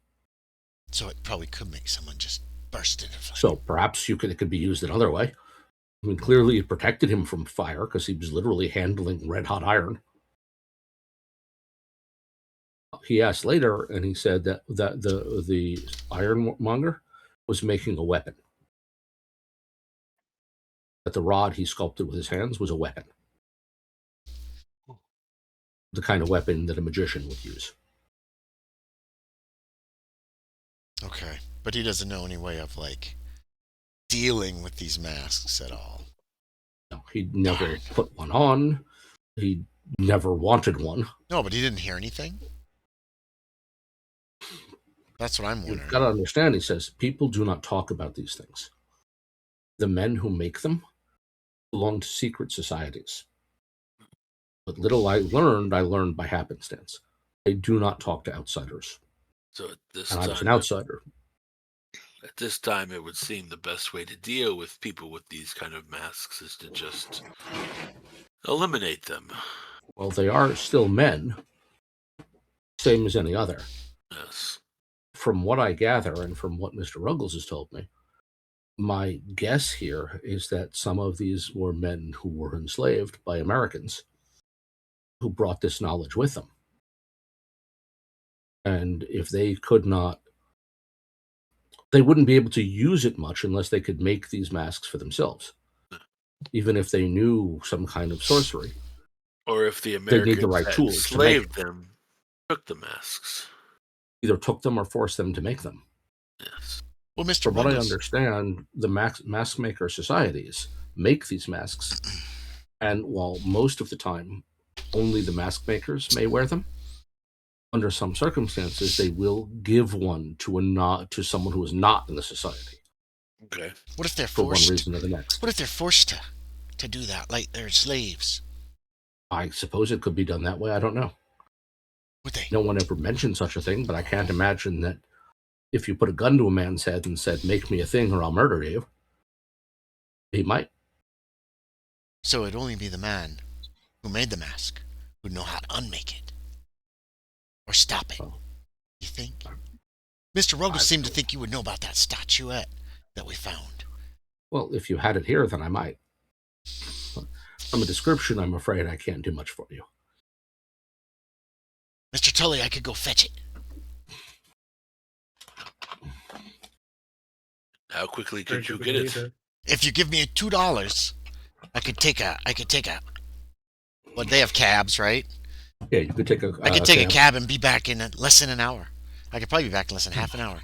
So it probably could make someone just burst into fire. So perhaps it could be used another way. I mean, clearly it protected him from fire because he was literally handling red hot iron. He asked later, and he said that the ironmonger was making a weapon. That the rod he sculpted with his hands was a weapon. The kind of weapon that a magician would use. Okay. But he doesn't know any way of, like, dealing with these masks at all. No, he never put one on. He never wanted one. No, but he didn't hear anything? That's what I'm wondering. You've got to understand, he says, people do not talk about these things. The men who make them belong to secret societies. What little I learned by happenstance. They do not talk to outsiders. So at this And I was an time, outsider. at this time, it would seem the best way to deal with people with these kind of masks is to just eliminate them. Well, they are still men, same as any other. Yes. From what I gather and from what Mr. Ruggles has told me, my guess here is that some of these were men who were enslaved by Americans who brought this knowledge with them. And if they could not, they wouldn't be able to use it much unless they could make these masks for themselves, even if they knew some kind of sorcery. Or if the They Americans need the right that tools to make enslaved them took the masks. Either took them or forced them to make them. Yes. Well, Mr. From what I Ruggles, understand, the mask maker societies make these masks, and while most of the time only the mask makers may wear them, under some circumstances they will give one to someone who is not in the society Okay. what if they're for one forced? reason or the next. What if they're forced to do that, like they're slaves? I suppose it could be done that way. I don't know. Would they? No one ever mentioned such a thing, but I can't imagine that if you put a gun to a man's head and said, "Make me a thing or I'll murder you," he might. So it'd only be the man who made the mask who'd know how to unmake it or stop it. Oh. You think? Mr. Ruggles seemed to think you would know about that statuette that we found. Well, if you had it here, then I might. From a description, I'm afraid I can't do much for you. Mr. Tully, I could go fetch it. How quickly Very could you good get it? leader. If you give me $2, I could take a. Well, they have cabs, right? Yeah, you could take a. I could take a cab and be back in less than an hour. I could probably be back in less than half an hour.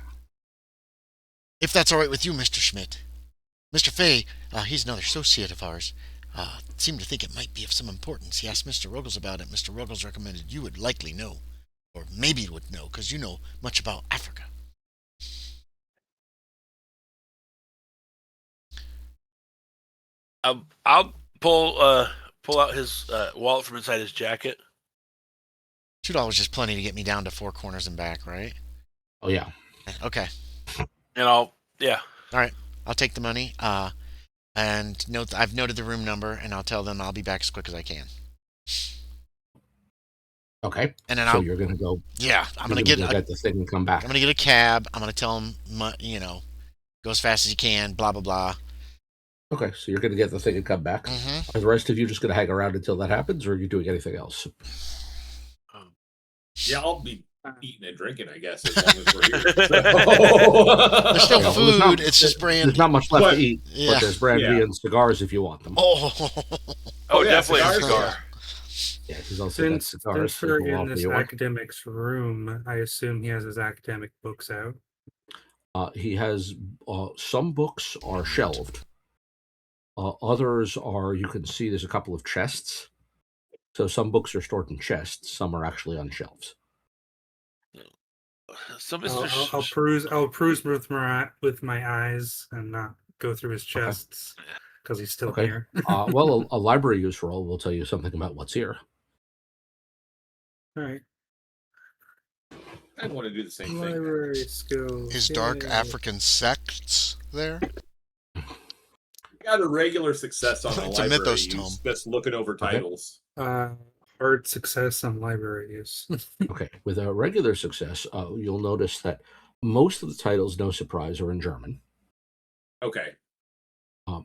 If that's all right with you, Mr. Schmidt. Mr. Fay, he's another associate of ours, seemed to think it might be of some importance. He asked Mr. Ruggles about it. Mr. Ruggles recommended you would likely know, or maybe would know, because you know much about Africa. I'll pull out his wallet from inside his jacket. $2 is plenty to get me down to four corners and back, right? Oh yeah. Okay. And I'll take the money. And I've noted the room number, and I'll tell them I'll be back as quick as I can. Okay. And then So you're gonna go. yeah, I'm gonna get get the thing and come back. I'm gonna get a cab. I'm gonna tell them, go as fast as you can. Blah blah blah. Okay, so you're gonna get the thing and come back. Mm-hmm. Are the rest of you just gonna hang around until that happens, or are you doing anything else? Yeah, I'll be eating and drinking, I guess, as long as we're here. There's still Yeah, well, food. It's just brandy. There's not much left But- to eat, Yeah. but there's brandy Yeah. and cigars if you want them. Oh, Oh, yeah, definitely a cigars, cigar. Yeah, he's also got Since cigars. we're to go in off this the order. academic's room, I assume he has his academic books out. He has some books are shelved. Others are, you can see there's a couple of chests. So some books are stored in chests. Some are actually on shelves. So, I'll peruse with my eyes and not go through his chests because he's still Okay. here. Well, a library use roll will tell you something about what's here. All right. I'd want to do the same thing. Library skills. Is dark yay. African sects there? Got a regular success on the It's a library mythos use, tome. just looking over titles. Hard success on library use. Okay. With a regular success, you'll notice that most of the titles, no surprise, are in German. Okay.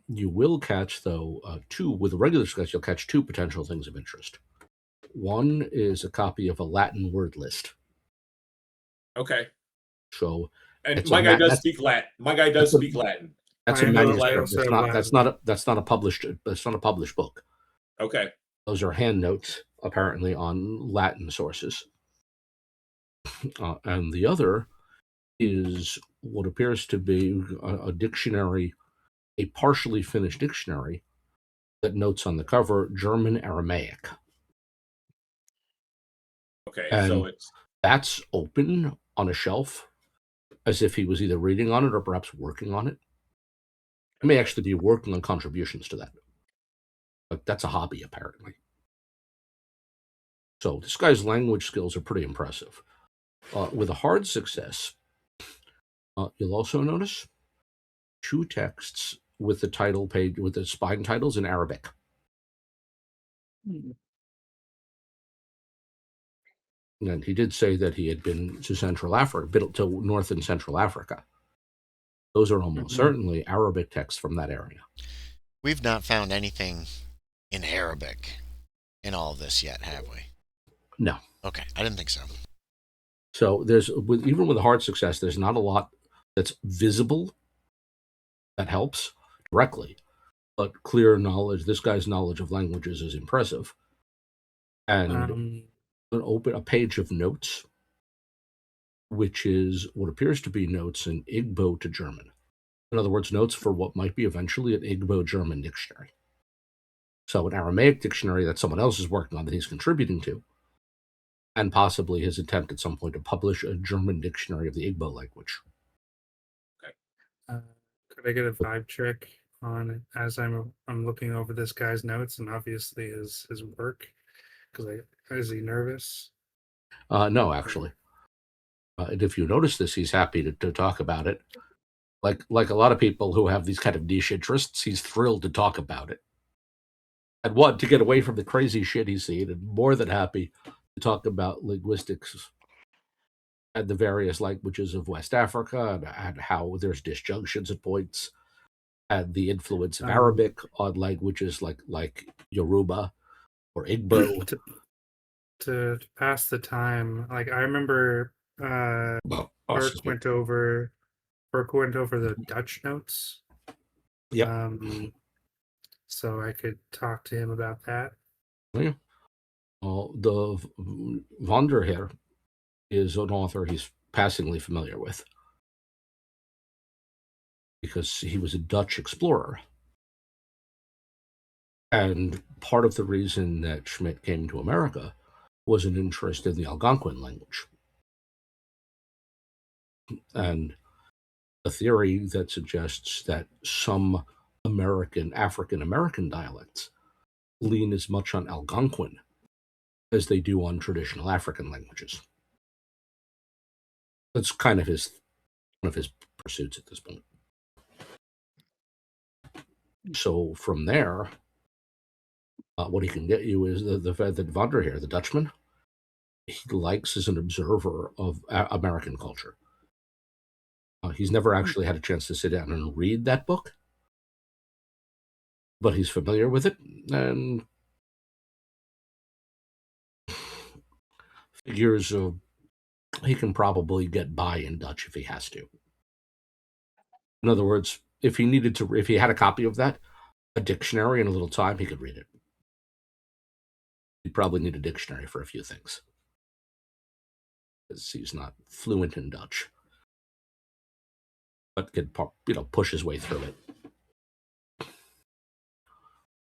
You will catch, though, two, with a regular success, you'll catch two potential things of interest. One is a copy of a Latin word list. Okay. So And it's my a guy ma- does that's- speak Latin. My guy does that's a- speak Latin. that's I a know, I manuscript. also It's have not. Latin. That's not a published. That's not a published book. Okay. Those are hand notes, apparently, on Latin sources. And the other is what appears to be a dictionary, a partially finished dictionary that notes on the cover German Aramaic. Okay. And So it's that's open on a shelf as if he was either reading on it or perhaps working on it. He may actually be working on contributions to that. But that's a hobby, apparently. So this guy's language skills are pretty impressive. With a hard success, you'll also notice two texts with the title page, with the spine titles in Arabic. And he did say that he had been to Central Africa, to North and Central Africa. Those are almost certainly Arabic texts from that area. We've not found anything in Arabic in all of this yet, have we? No. Okay, I didn't think so. So even with a hard success, there's not a lot that's visible that helps directly, but clear knowledge. This guy's knowledge of languages is impressive. And open a page of notes, which is what appears to be notes in Igbo to German. In other words, notes for what might be eventually an Igbo German dictionary. So an Aramaic dictionary that someone else is working on that he's contributing to, and possibly his attempt at some point to publish a German dictionary of the Igbo language. Could I get a vibe check on it as I'm looking over this guy's notes and obviously his work? Because is he nervous? No, actually. And if you notice this, he's happy to talk about it. Like a lot of people who have these kind of niche interests, he's thrilled to talk about it. And want to get away from the crazy shit he's seen, and more than happy to talk about linguistics and the various languages of West Africa and how there's disjunctions at points, and the influence of Arabic on languages like Yoruba or Igbo. To pass the time, like I remember Burke went over the Dutch notes. Yep. So I could talk to him about that. Yeah. The Vonderheer is an author he's passingly familiar with because he was a Dutch explorer. And part of the reason that Schmidt came to America was an interest in the Algonquin language. And a theory that suggests that some African American dialects lean as much on Algonquin as they do on traditional African languages. That's kind of one of his pursuits at this point. So from there, what he can get you is the fact that Vonderheer, the Dutchman, he likes as an observer of American culture. He's never actually had a chance to sit down and read that book, but he's familiar with it and figures he can probably get by in Dutch if he has to. In other words, if he had a copy of that, a dictionary in a little time, he could read it. He'd probably need a dictionary for a few things, because he's not fluent in Dutch, but could push his way through it.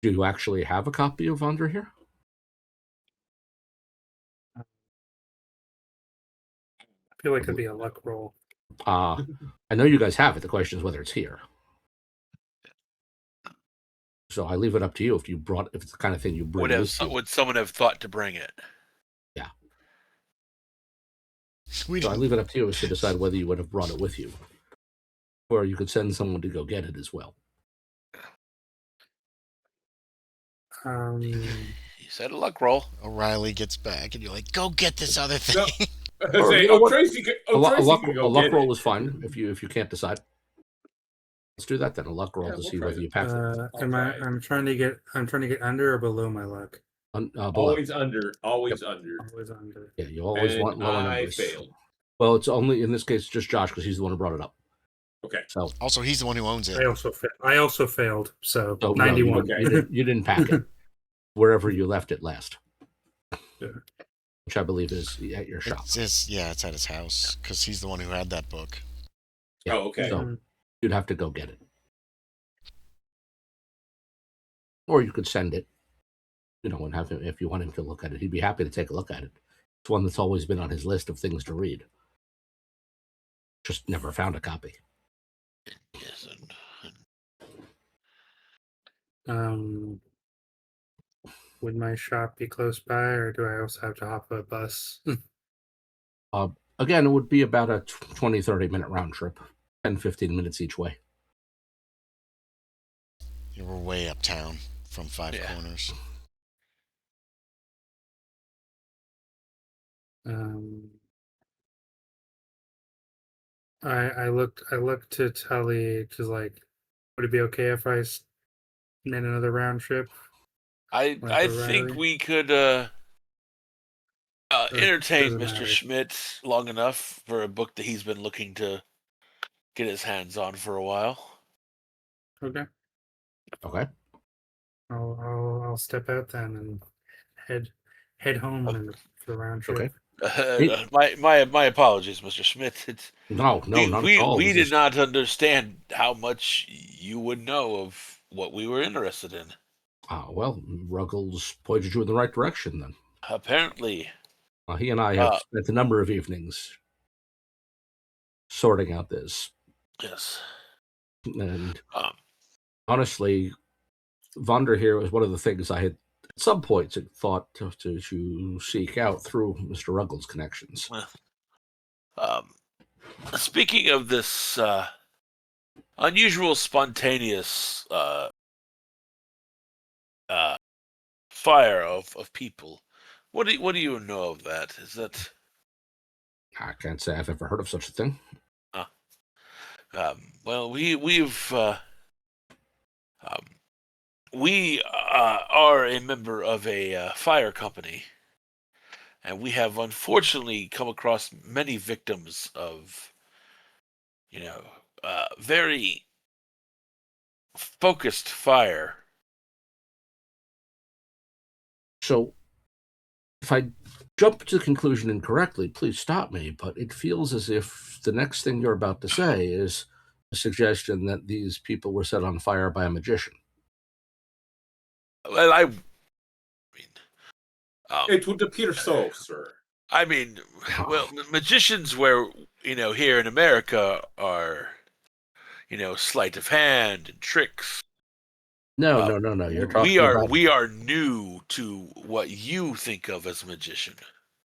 Do you actually have a copy of Vonderheer? I feel like it'd be a luck roll. I know you guys have it. The question is whether it's here. So I leave it up to you if it's the kind of thing you bring with you. Would someone have thought to bring it? Yeah. We So I didn't. leave it up to you as to decide whether you would have brought it with you, or you could send someone to go get it as well. You said a luck roll. O'Reilly gets back, and you're like, "Go get this other thing." No. Or, Say, you know what? Tracy can A luck go roll get is fine if you can't decide. Let's do that then. A luck roll Yeah, to we'll see try whether it. you pass it. I'm trying to get under or below my luck. Below. Always under. Always Yep. under. Always under. Yeah, you always And want lower I numbers. failed. Well, it's only in this case just Josh because he's the one who brought it up. Okay. So Also, he's the one who owns it. I also failed. So no, 91. you didn't pack it wherever you left it last. Yeah. Which I believe is at your shop. It's at his house because he's the one who had that book. Yeah. Oh, okay. So you'd have to go get it. Or you could send it, and have him, if you want him to look at it, he'd be happy to take a look at it. It's one that's always been on his list of things to read. Just never found a copy. Yes. Would my shop be close by, or do I also have to hop a bus? Again, it would be about a 20, 30-minute round trip, 10, 15 minutes each way. You were way uptown from Five Corners. I looked to Tully because, like, would it be okay if I made another round trip? I think we could entertain doesn't Mr. matter. Schmidt long enough for a book that he's been looking to get his hands on for a while. Okay. Okay. I'll step out then and head home for the round trip. Okay. My apologies, Mr. Schmidt. No, not at all. We did not understand how much you would know of what we were interested in. Well, Ruggles pointed you in the right direction then. Apparently. He and I have spent a number of evenings sorting out this. Yes. And honestly, Vonder here was one of the things I had at some points had thought to seek out through Mr. Ruggles' connections. Speaking of this unusual, spontaneous fire of people, what do you know of that? Is that? I can't say I've ever heard of such a thing. Well, we are a member of a fire company, and we have unfortunately come across many victims of, very focused fire. So, if I jump to the conclusion incorrectly, please stop me, but it feels as if the next thing you're about to say is a suggestion that these people were set on fire by a magician. Well, I mean, it would appear so, sir. I mean, well, magicians here in America are, sleight of hand and tricks. No. You're talking we are new to what you think of as a magician.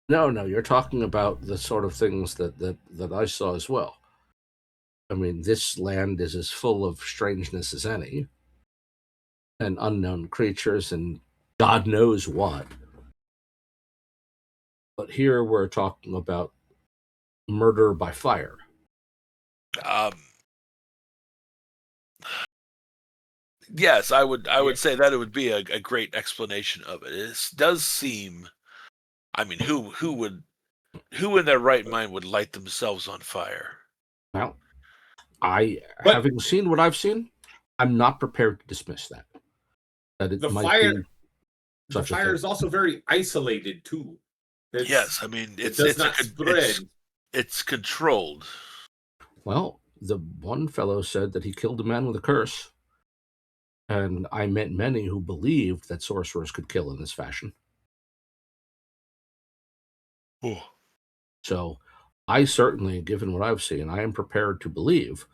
No, you're talking about the sort of things that I saw as well. I mean, this land is as full of strangeness as any, and unknown creatures, and God knows what. But here we're talking about murder by fire. Yes, I would say that it would be a great explanation of it. It does seem, I mean, who in their right mind would light themselves on fire? Well, having seen what I've seen, I'm not prepared to dismiss that. That it The might fire, be the fire is also very isolated too. Yes, I mean it does not spread. It's controlled. Well, the one fellow said that he killed a man with a curse, and I met many who believed that sorcerers could kill in this fashion. Oh. So, I certainly, given what I've seen, I am prepared to believe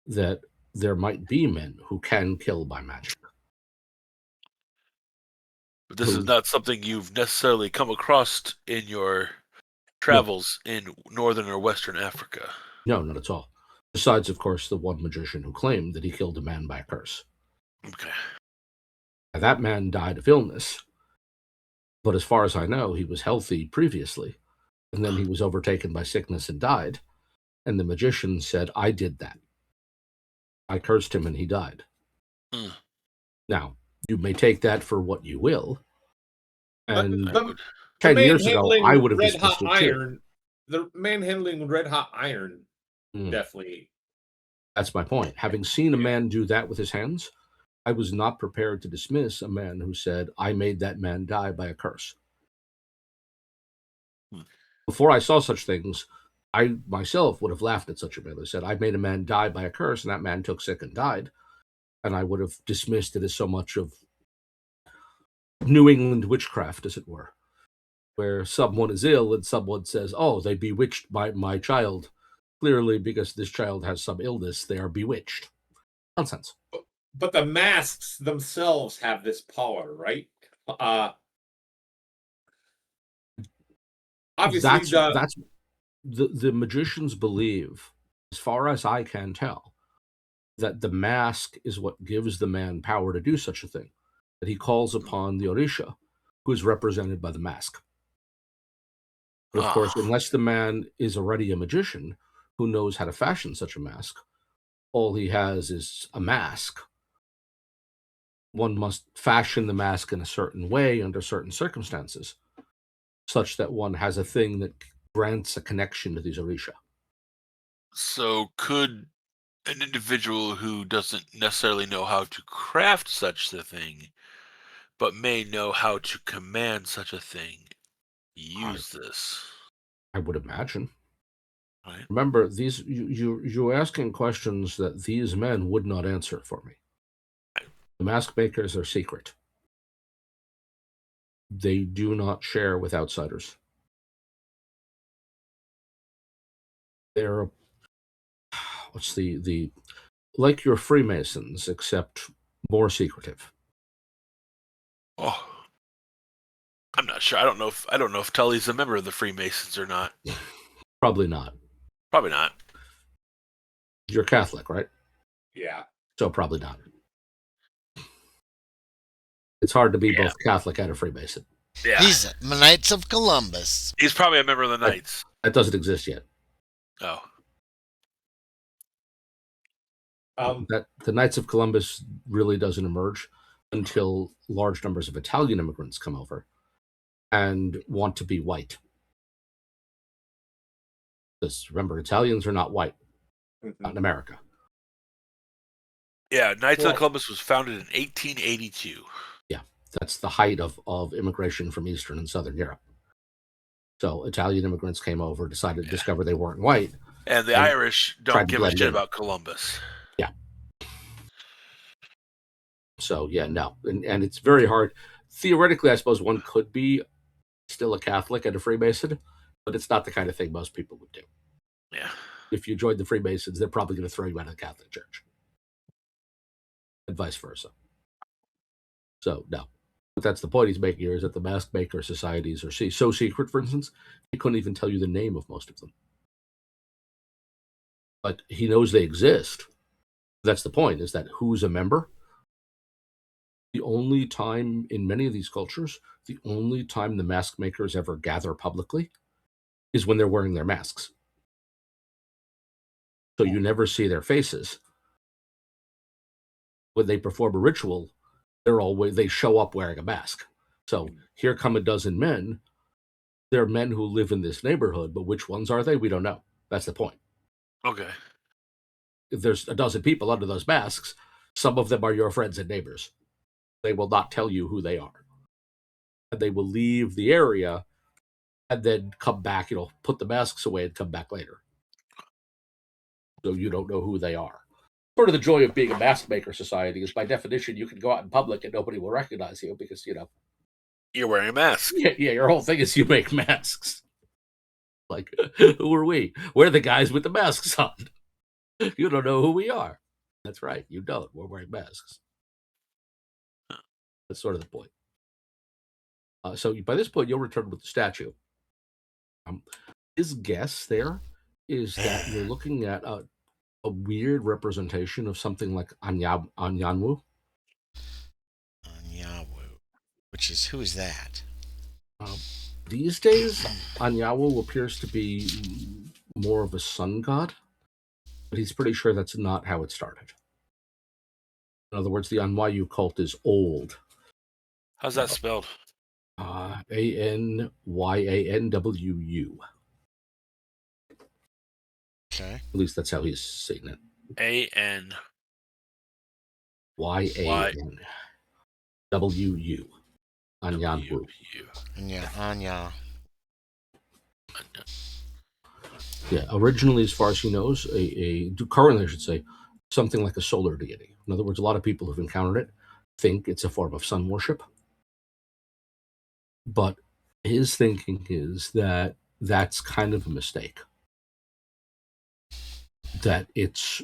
that there might be men who can kill by magic. But this is not something you've necessarily come across in your travels in northern or western Africa. No, not at all. Besides, of course, the one magician who claimed that he killed a man by a curse. Okay. Now, that man died of illness, but as far as I know, he was healthy previously, and then he was overtaken by sickness and died, and the magician said, I did that. I cursed him and he died. Hmm. Now, you may take that for what you will, and The 10 man years ago, handling I would have red dismissed hot it too. iron. The man handling red hot iron Mm. definitely. That's my point. Having seen a man do that with his hands, I was not prepared to dismiss a man who said, I made that man die by a curse. Hmm. Before I saw such things, I myself would have laughed at such a man. I said, I made a man die by a curse, and that man took sick and died. And I would have dismissed it as so much of New England witchcraft, as it were, where someone is ill and someone says, oh, they bewitched my child. Clearly, because this child has some illness, they are bewitched. Nonsense. But the masks themselves have this power, right? Obviously, That's the magicians believe, as far as I can tell, that the mask is what gives the man power to do such a thing. That he calls upon the Orisha, who is represented by the mask. But of course, unless the man is already a magician who knows how to fashion such a mask, all he has is a mask. One must fashion the mask in a certain way under certain circumstances, such that one has a thing that grants a connection to these Orisha. So could an individual who doesn't necessarily know how to craft such a thing, but may know how to command such a thing, use this? I would imagine. Right. Remember, you're asking questions that these men would not answer for me. The mask makers are secret. They do not share with outsiders. They're like your Freemasons, except more secretive. Oh, I'm not sure. I don't know if Tully's a member of the Freemasons or not. Probably not. Probably not. You're Catholic, right? yeah. So probably not. It's hard to be both Catholic and a Freemason. Yeah. He's a Knights of Columbus. He's probably a member of the Knights. That doesn't exist yet. Oh. That the Knights of Columbus really doesn't emerge until large numbers of Italian immigrants come over and want to be white. Because remember, Italians are not white, not in America. Yeah, Knights of Columbus was founded in 1882. Yeah, that's the height of immigration from Eastern and Southern Europe. So Italian immigrants came over, decided to discover they weren't white. And the Irish don't give a shit about Columbus. Yeah. So, yeah, no. And it's very hard. Theoretically, I suppose one could be still a Catholic and a Freemason, but it's not the kind of thing most people would do. Yeah. If you join the Freemasons, they're probably going to throw you out of the Catholic Church. And vice versa. So, no. But that's the point he's making here, is that the mask maker societies are so secret, for instance, he couldn't even tell you the name of most of them. But he knows they exist. That's the point, is that who's a member? The only time in many of these cultures, the only time the mask makers ever gather publicly is when they're wearing their masks. So you never see their faces. When they perform a ritual, they show up wearing a mask. So here come a dozen men. They're men who live in this neighborhood, but which ones are they? We don't know. That's the point. Okay. If there's a dozen people under those masks, some of them are your friends and neighbors. They will not tell you who they are. And they will leave the area and then come back, put the masks away and come back later. So you don't know who they are. Part of the joy of being a mask maker society is, by definition, you can go out in public and nobody will recognize you because, you're wearing a mask. Yeah, your whole thing is you make masks. Like, who are we? We're the guys with the masks on. You don't know who we are. That's right. You don't. We're wearing masks. That's sort of the point. So by this point, you'll return with the statue. His guess there is that you're looking at a weird representation of something like Anyanwu. Anyanwu. Who is that? These days, Anyanwu appears to be more of a sun god, but he's pretty sure that's not how it started. In other words, the Anyanwu cult is old. How's that spelled? Anyanwu. Okay. At least that's how he's saying it. ANYANWU. Anyanwu. Anya. Yeah, originally, as far as he knows, currently, I should say, something like a solar deity. In other words, a lot of people who've encountered it think it's a form of sun worship. But his thinking is that that's kind of a mistake. That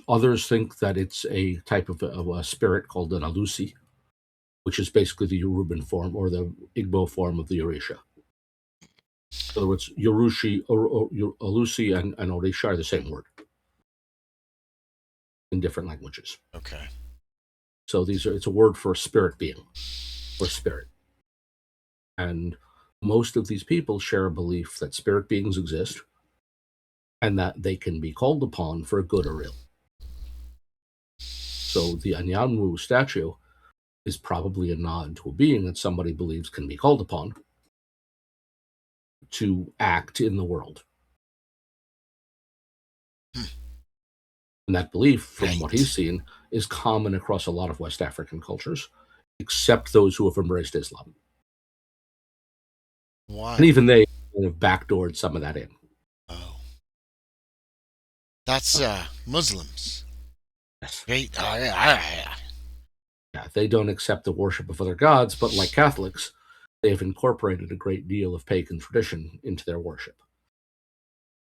others think that it's a type of a spirit called an Alusi, which is basically the Yoruban form or the Igbo form of the Orisha. In other words, Alusi and Orisha are the same word in different languages. Okay. So it's a word for a spirit being or spirit. And most of these people share a belief that spirit beings exist and that they can be called upon for good or ill. So the Anyanwu statue is probably a nod to a being that somebody believes can be called upon to act in the world. And that belief, from what he's seen, is common across a lot of West African cultures, except those who have embraced Islam. Why? And even they have backdoored some of that in. Oh. That's Muslims. Yes. Great. Yeah, they don't accept the worship of other gods, but like Catholics, they've incorporated a great deal of pagan tradition into their worship.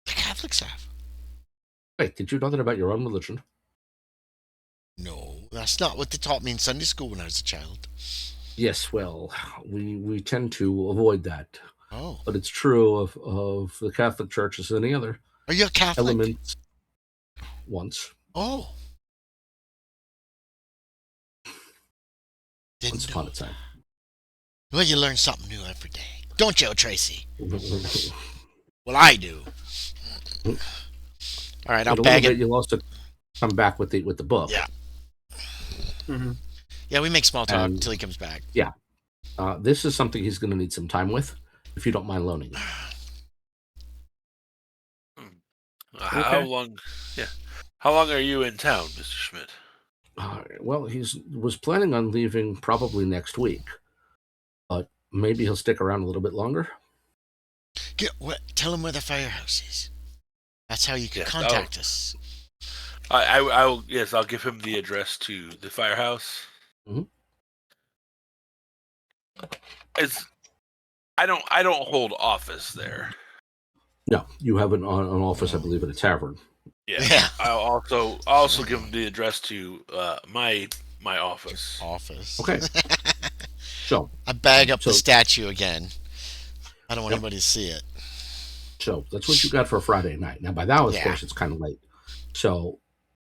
The Catholics have. Wait, did you know that about your own religion? No, that's not what they taught me in Sunday school when I was a child. Yes, well, we tend to avoid that. Oh. But it's true of the Catholic Church as any other. Are you a Catholic? Elements once. Oh. Once upon a time. Well, you learn something new every day. Don't you, Tracy? Well, I do. All right, I'll bag it. You'll also come back with the book. Yeah. Mm-hmm. Yeah, we make small talk until he comes back. Yeah. This is something he's going to need some time with, if you don't mind loaning it. How long? Yeah. How long are you in town, Mr. Schmidt? Well, was planning on leaving probably next week, but maybe he'll stick around a little bit longer. Tell him where the firehouse is. That's how you can contact us. I'll give him the address to the firehouse. Mm-hmm. I don't hold office there. No, you have an office, I believe, at a tavern. Yeah. I'll also give him the address to my office. Okay. So I bag up the statue again. I don't want anybody to see it. So that's what you got for a Friday night. Now, by now, of course, it's kind of late. So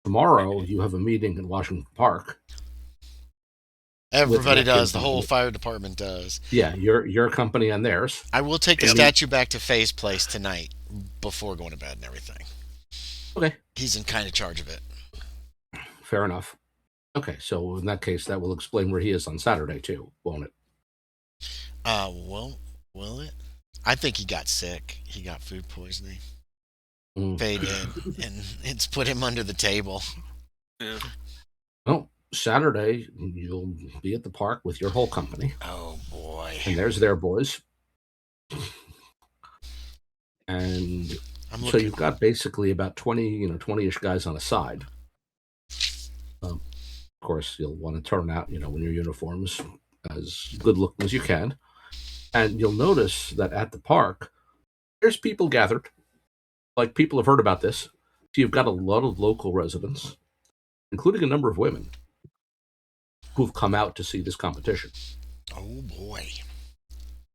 tomorrow you have a meeting in Washington Park. Everybody does. The whole fire department does. Yeah, your company and theirs. I will take the statue back to Faye's place tonight before going to bed and everything. Okay. He's in kind of charge of it. Fair enough. Okay, so in that case, that will explain where he is on Saturday too, won't it? Well, will it? I think he got sick. He got food poisoning. Faye did, and it's put him under the table. Yeah. Well, Saturday you'll be at the park with your whole company. Oh boy! And there's their boys. And so you've got basically about 20-ish guys on a side. Of course, you'll want to turn out, in your uniforms as good looking as you can. And you'll notice that at the park, there's people gathered. Like, people have heard about this. So you've got a lot of local residents, including a number of women, who've come out to see this competition. Oh boy!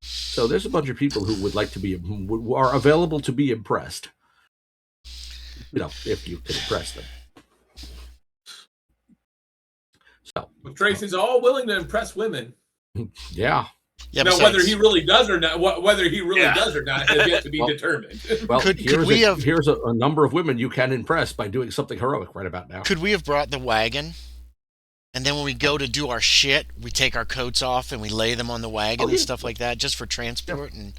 So there's a bunch of people who would like to be, who are available to be impressed. You know, if you can impress them. So Tracy's all willing to impress women. yeah. Yeah, now, besides- whether he really does or not, whether he really Yeah. does or not, has yet to be determined. Well, Could here's, we a, have- here's a number of women you can impress by doing something heroic right about now. Could we have brought the wagon? And then when we go to do our shit, we take our coats off and we lay them on the wagon and yeah. stuff like that, just for transport and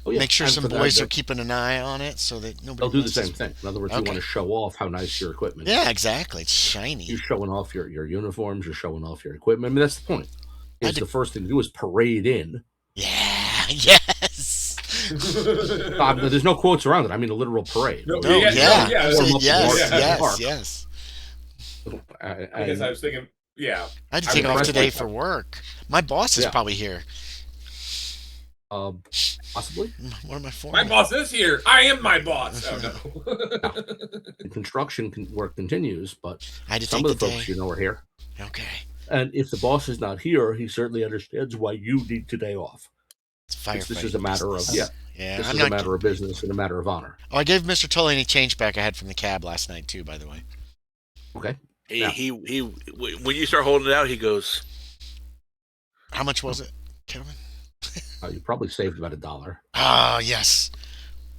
Oh, yeah. make sure And some for that, boys are keeping an eye on it so that nobody. They'll do the messes same with thing. it. In other words, Okay. you want to show off how nice your equipment is. Yeah, exactly. It's shiny. You're showing off your uniforms. You're showing off your equipment. I mean, that's the point. I Is did- the first thing to do is parade in. Yeah. Yes. There's no quotes around it. I mean, a literal parade. No, Yeah, yeah. yeah, I warm said up the yes, bar- yes, bar. yes. I guess I was thinking, yeah. I had to I take would off press today my- for work. My boss is Yeah. probably here. Possibly. What am I for? My boss is here. I am my boss. Oh, no. The construction work continues, but I had to some take of the the folks day. you know are here. Okay. And if the boss is not here, he certainly understands why you need today off. It's This firefighting. is a matter of business. yeah. Yeah, This I'm is not. a matter of business and a matter of honor. Oh, I gave Mr. Tully any change back I had from the cab last night too. By the way. Okay. He when you start holding it out, he goes, How much was it, Kevin? You probably saved about $1. Ah, yes.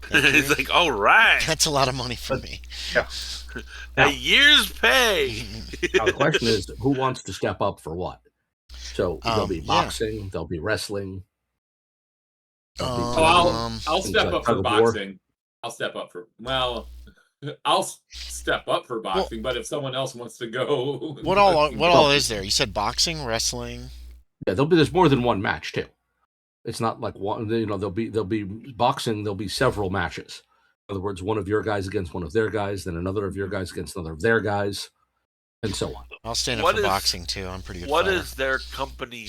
Thank he's you. like, all right, That's a lot of money for me. a year's pay. Now the question is, who wants to step up for what? So there'll be Yeah. boxing, there'll be wrestling. there'll be- Oh, I'll things step like up for tug of war. boxing. I'll step up for step up for boxing. But if someone else wants to go, What all is there? You said boxing, wrestling. Yeah, there's more than one match too. It's not like one. You know, there'll be boxing. There'll be several matches. In other words, one of your guys against one of their guys, then another of your guys against another of their guys, and so on. I'll stand up What for is- boxing too. I'm a pretty good. What fighter. is their company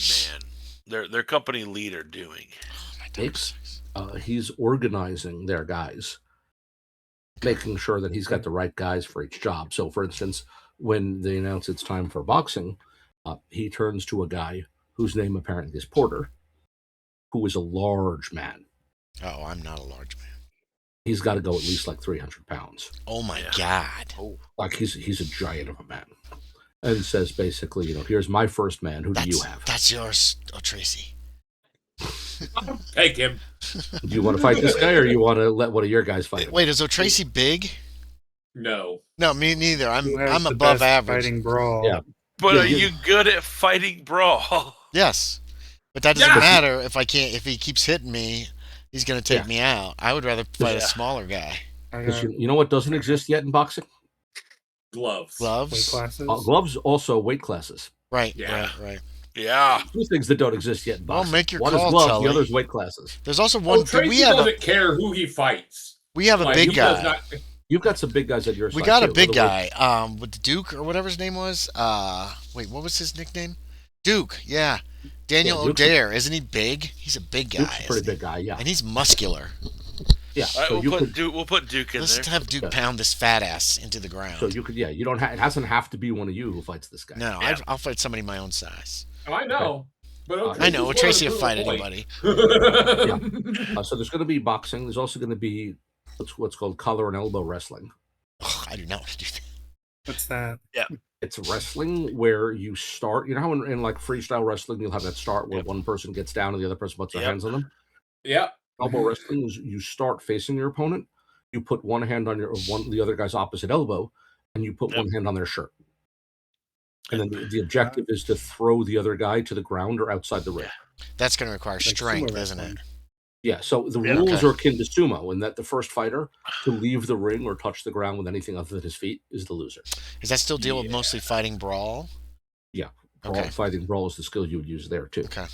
their company leader doing? Oh, my Takes- dog's- He's organizing their guys, making sure that he's got the right guys for each job. So, for instance, when they announce it's time for boxing, he turns to a guy whose name apparently is Porter, who is a large man. Oh, I'm not a large man. He's got to go at least like 300 pounds. Oh my Yeah. God. Oh, Like he's a giant of a man, and says basically, you know, here's my first man. Who do you have? That's yours, O'Treasaigh. take him. Do you want to fight this guy, or you want to let one of your guys fight him? Wait, is O'Treasaigh big? No. No, me neither. Who has I'm the above best average. Fighting brawl. Yeah. but Yeah, are you- you good at fighting brawl? Yes, but that doesn't Yeah. matter if I can't. If he keeps hitting me, he's gonna take Yeah. me out. I would rather fight a Yeah. smaller guy. I 'Cause got you know what doesn't exist yet in boxing? Gloves. weight Gloves. classes. Gloves, also weight classes. Right. Yeah. Right. Yeah. Two things that don't exist yet in Well, boxing. make your one call, is gloves, Tully. the other is weight classes. There's also one. Well, Tracy we have doesn't care who he fights. a Like, big he does guy. not- You've got some big guys at your side. We got a too. big In other words, guy. With the Duke or whatever his name was. Wait, what was his nickname? Duke. Yeah. Daniel Yeah, Duke's O'Dare. Isn't he big? He's a big guy. Duke's a pretty isn't he? big guy, yeah. And he's muscular. Yeah. All right, So you could, we'll put Duke in Let's there. have Duke Yeah. pound this fat ass into the ground. so you could, yeah. You don't. It doesn't have to be one of you who fights this guy. No, Yeah. I'll fight somebody my own size. Oh, I know. But I know. O'Tracy's O'Treasaigh will fight willing to anybody. prove a point. So there's going to be boxing. There's also going to be what's called collar and elbow wrestling. Ugh, I do not want to do that. What's that? It's wrestling where you start. You know how in like freestyle wrestling you'll have that start where Yep. one person gets down and the other person puts their Yep. hands on them. Yeah. Elbow wrestling is you start facing your opponent. You put one hand on the other guy's opposite elbow, and you put Yep. one hand on their shirt. And then the objective is to throw the other guy to the ground or outside the ring. That's going to require Like strength, sumo isn't it? wrestling. Yeah, so the Yeah, rules okay. are akin to sumo in that the first fighter to leave the ring or touch the ground with anything other than his feet is the loser. Does that still deal with Yeah. mostly fighting brawl? Okay. Fighting brawl is the skill you would use there too. Okay.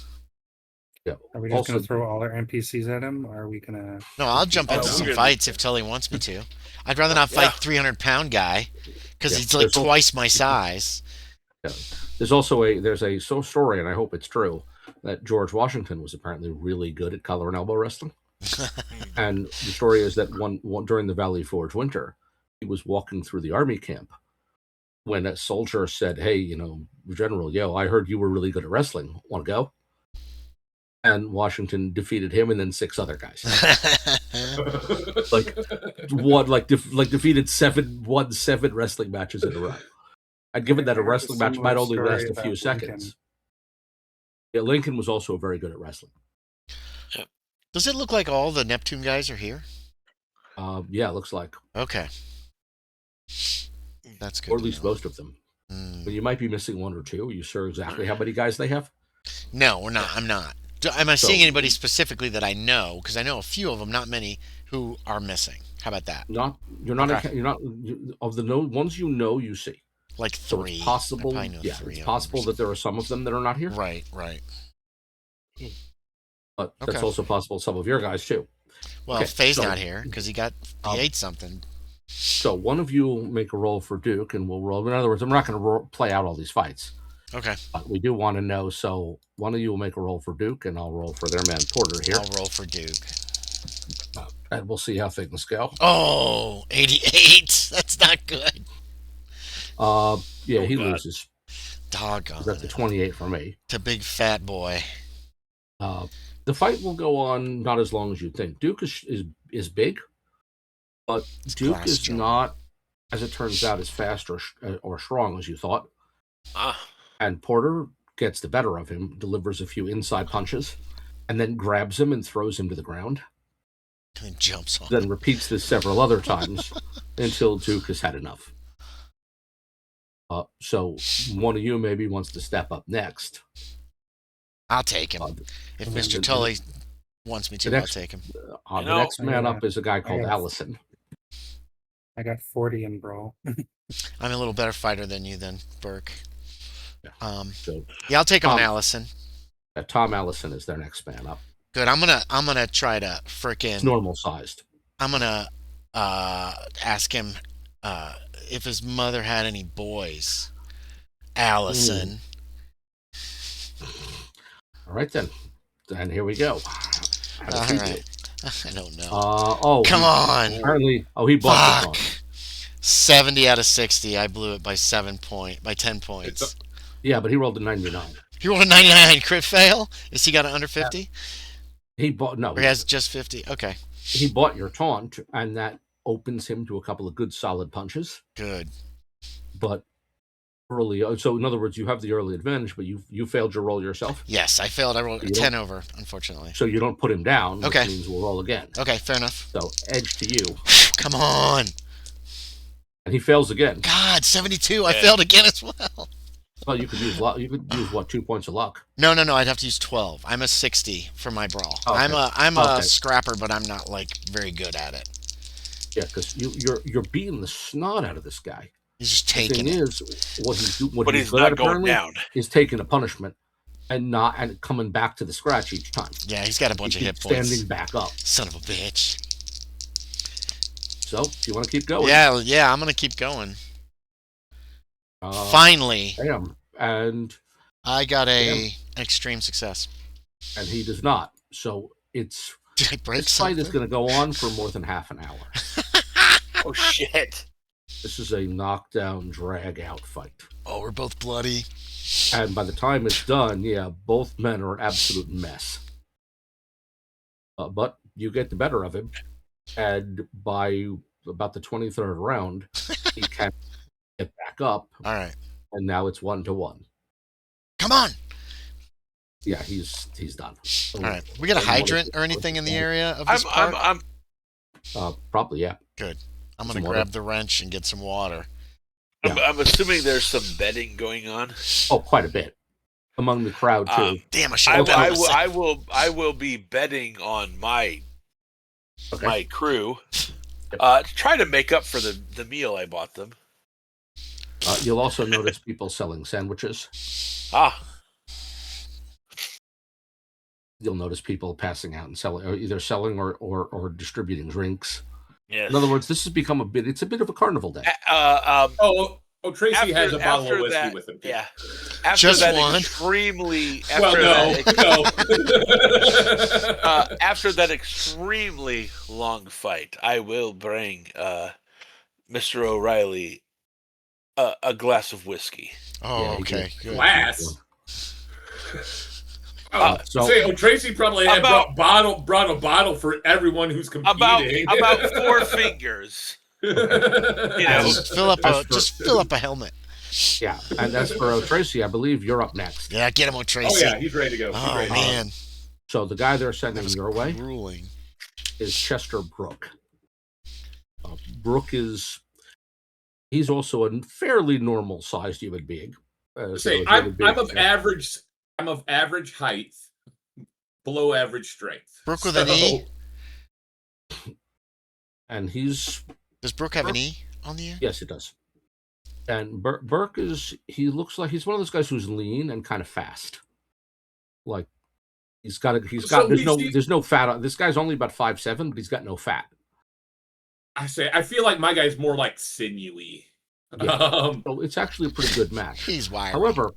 Yeah. Are we just Also, going to throw all our NPCs at him? Or are we going to... No, I'll jump into Oh, some good. fights if Tully wants me to. I'd rather not fight Yeah. 300-pound guy because Yeah, he's like there's al- twice my size. there's also a story, and I hope it's true, that George Washington was apparently really good at collar and elbow wrestling. And the story is that one during the Valley Forge winter, he was walking through the army camp when a soldier said, "Hey, General, I heard you were really good at wrestling. Want to go?" and Washington defeated him and then 6 other guys. Defeated 7 wrestling matches in a row. And given that a I heard wrestling match might only similar last story a few about seconds. Yeah, Lincoln was also very good at wrestling. Does it look like all the Neptune guys are here? Yeah, it looks like. Okay. That's good. Or at least most of them. Mm. But you might be missing 1 or 2. Are you sure exactly how many guys they have? No, we're not. I'm not. Am I seeing anybody specifically that I know? Because I know a few of them, not many, who are missing. How about that? You're not of the ones you know you see. Like 3. So it's possible. I know 3 it's of possible them. that there are some of them that are not here. Right. But Okay. that's also possible some of your guys too. Well, Okay, Faye's so- not here because he ate something. So one of you will make a roll for Duke, and we'll roll. In other words, I'm not going to play out all these fights. Okay. But we do want to know. So one of you will make a roll for Duke, and I'll roll for their man Porter here, I'll roll for Duke. and we'll see how things go. Oh, 88. That's not good. Yeah, he God. loses. Doggone That's the it. 28 for me. To big fat boy. The fight will go on not as long as you think. Duke is big, but It's Duke glass is jaw. not, as it turns out, as fast or strong as you thought. Ah, And Porter gets the better of him, delivers a few inside punches, and then grabs him and throws him to the ground. And jumps on. Then repeats this several other times until Duke has had enough. So one of you maybe wants to step up next. I'll take him. If and Mr. the- Tully wants me to, the I'll next- take him. You The know, next man I up is a guy called got- Allison. I got 40 in brawl. I'm a little better fighter than you, then, Burke. Yeah. So Yeah, I'll take on Tom. Allison. Tom Allison is their next man up. Good. I'm gonna try to It's frickin'. normal sized. I'm gonna ask him if his mother had any boys. Allison. All right then. And here we go. How does he All do? right. I don't know. Come on. Apparently, he bought Fuck. the phone. 70 out of 60. I blew it by 10 points. It's Yeah, but he rolled a 99. He rolled a 99 crit fail. Is he got an under 50? He bought Or he has just 50? Okay. he bought your taunt, and that opens him to a couple of good solid punches. Good. But early, so in other words, you have the early advantage, but you failed your roll yourself, Yes, I failed. I rolled a You 10 over, unfortunately. so you don't put him down. Which Okay. means we'll roll again. Okay, fair enough. So edge to you, Come on. and he fails again. God, 72. I Yeah. failed again as well. Well, you could use luck. You could use what, 2 points of luck. No. I'd have to use 12. I'm a 60 for my brawl. Okay. I'm a Okay. scrapper, but I'm not like very good at it. Yeah, because you're beating the snot out of this guy. He's just The taking thing it. is, what but he's he's good at not going apparently down. is taking a punishment and coming back to the scratch each time. Yeah, he's got a bunch He of hit keeps points. standing back up. Son of a bitch. So, do you want to keep going? Yeah, I'm gonna keep going. Uh, Finally, Damn. And I got an extreme success. he does not. So it's Did I break this fight something? is going to go on for more than half an hour. Oh shit! This is a knockdown, drag out fight. Oh, we're both bloody. And by the time it's done, yeah, both men are an absolute mess. But you get the better of him, and by about the 23rd round, he can get back up, All right. and now it's 1-1. Come on. Yeah, he's done. All right. We got a hydrant or anything in the area of this park? Probably, yeah. I'm Some gonna water. grab the wrench and get some water. I'm assuming there's some betting going on. Oh, quite a bit among the crowd too. Damn, I should I, have I, bet will, I will. I will be betting on my Okay. my crew. Yep. To try to make up for the meal I bought them. You'll also notice people selling sandwiches. Ah, You'll notice people passing out and selling, or either selling or distributing drinks. yes. In other words, this has become it's a bit of a carnival day. Tracy has a bottle of after whiskey that, with him. Yeah. After Just that one? extremely. Well, no. After that extremely long fight, I will bring Mr. O'Reilly a glass of whiskey. Oh, Yeah, he okay. did. Good. Glass. Say, O'Treasaigh probably had brought a bottle for everyone who's competing. About 4 fingers. You know, Just fill up a helmet. Yeah, and as for O'Treasaigh, I believe you're up next. Yeah, get him, O'Treasaigh. Oh yeah, he's ready to go. Oh man, so the guy they're sending your way grueling. is Chester Brooke. Brooke he's also a fairly normal sized human being. I'm of average height, below average strength. Brooke with an E. And does Brooke have an E on the end? Yes, it does. And Burke he looks like he's one of those guys who's lean and kind of fast. Like there's no fat on this guy's only about 5'7", but he's got no fat. I feel like my guy's more like sinewy. Yeah. So it's actually a pretty good match. He's wiry. However,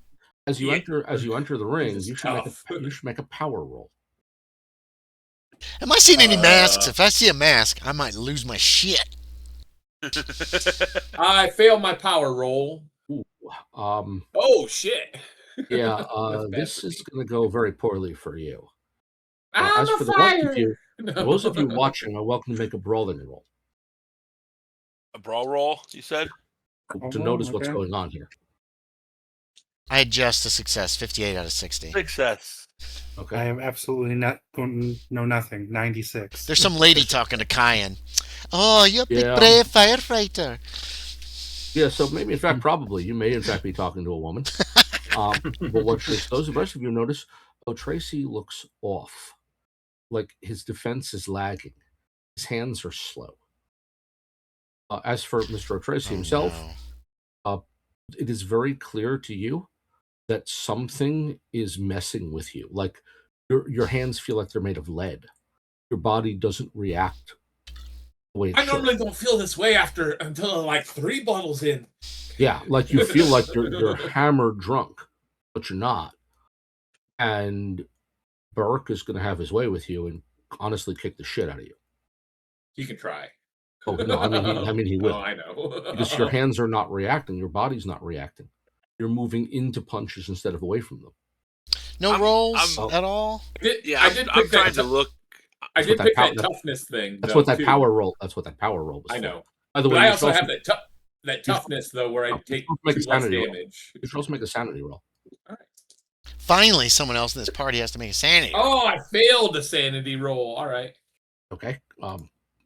as you enter the ring, you should make a power roll. Am I seeing any masks? If I see a mask, I might lose my shit. I failed my power roll. Ooh, oh shit. Yeah, this is going to go very poorly for you. As for those of you watching are welcome to make a brawling roll. A brawl roll, you said? To notice what's going on here. I had just a success, 58 out of 60. Success. Okay. I am absolutely not going to know nothing. 96. There's some lady talking to Kyan. Oh, you're a big brave firefighter. Yeah, so maybe, in fact, probably, you may, in fact, be talking to a woman. But what those of the rest of you notice, O'Treasaigh looks off. Like his defense is lagging. His hands are slow. As for Mr. O'Treasaigh himself, it is very clear to you that something is messing with you. Like your hands feel like they're made of lead. Your body doesn't react the way it should. Normally don't feel this way until like 3 bottles in. Yeah, like you feel like you're hammered drunk, but you're not. And Burke is going to have his way with you and honestly kick the shit out of you. He can try. Oh no, I mean he will. Oh, I know. Because your hands are not reacting, your body's not reacting. You're moving into punches instead of away from them. No rolls at all? I'm trying to look. I did pick that toughness thing. That's what that power roll. That's what that power roll was. I know. By the way, I also have that toughness though, where I take less damage. You should also make a sanity roll. All right. Finally, someone else in this party has to make a sanity roll. Oh, I failed the sanity roll. All right. Okay.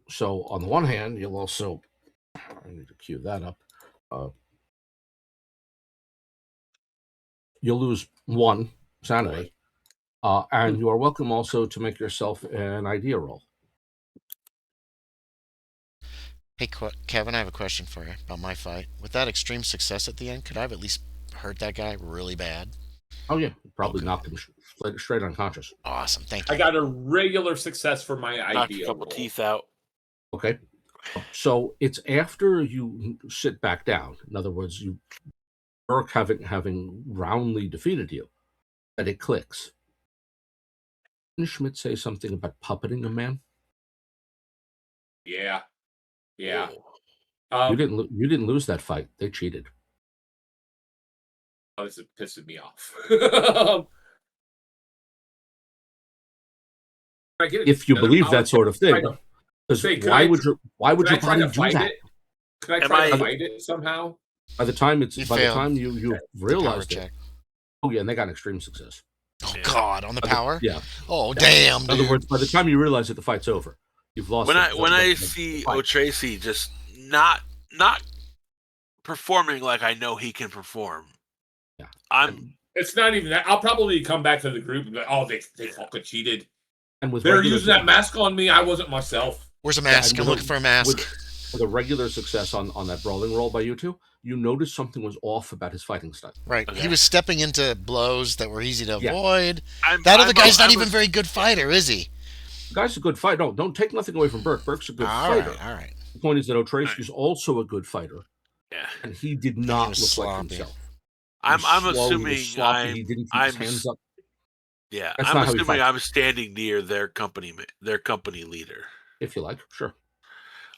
So on the one hand, you'll also, I need to cue that up. You'll lose 1 sanity, and you are welcome also to make yourself an idea roll. Hey, Kevin, I have a question for you about my fight. With that extreme success at the end, could I have at least hurt that guy really bad? Oh yeah, probably knocked him straight unconscious. Awesome, thank you. I got a regular success for my idea. Knocked a couple teeth out. Okay, so it's after you sit back down. In other words, Burke having roundly defeated you, that it clicks. Didn't Schmidt say something about puppeting a man? Yeah. Yeah. You didn't lose that fight. They cheated. Oh, this is pissing me off. If you believe that sort of thing, why would your body do that? Could I try to fight it somehow? By the time you realized it, check. oh yeah, and they got an extreme success. Oh God, on the power? Yeah. Oh damn. In other words, by the time you realize that the fight's over, you've lost. When I see O'Treasaigh just not performing like I know he can perform, yeah, It's not even that. I'll probably come back to the group and be like, oh, they fucking cheated. And with they're using that mask on me. I wasn't myself. Where's a mask? I'm looking for a mask. With a regular success on that brawling roll by you two, you noticed something was off about his fighting style. Right. Okay. He was stepping into blows that were easy to Yeah. avoid. That other guy's not even very good fighter, is he? The guy's a good fighter. No, don't take nothing away from Burke. Burke's a good fighter. All right. The point is that O'Treasaigh is also a good fighter. Yeah. And he did not look sloppy. like himself. I'm He assuming he didn't keep his hands up. Yeah, That's I'm not how he assuming fights. I'm standing near their company leader. If you like, sure.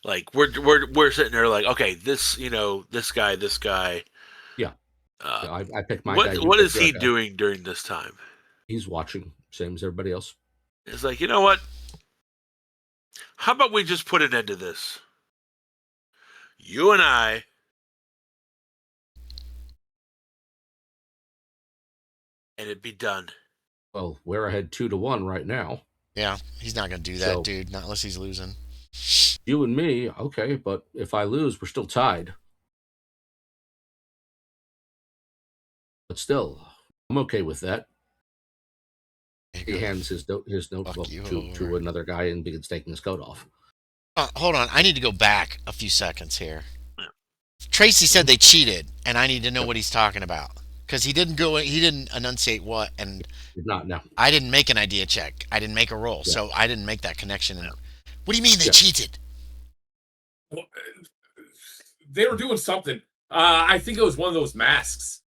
Like we're sitting there like, okay, this guy. Yeah. I picked my what guy. What is he doing during this time? He's watching, same as everybody else. It's like, you know what? How about we just put an end to this? You and I. And it'd be done. Well, we're ahead 2-1 right now. Yeah, he's not going to do that, So- dude. Not unless he's losing. You and me, okay, but if I lose, we're still tied. But still, I'm okay with that. There you He go. hands his notebook you to over. another guy and begins taking his coat off. Hold on. I need to go back a few seconds here. Yeah. Tracy said they cheated, and I need to know Yep. what he's talking about. Because he didn't enunciate what, and Did not now. I didn't make an idea check. I didn't make a roll, Yeah. so I didn't make that connection. And what do you mean they Yeah. cheated? Well, they were doing something. I think it was one of those masks.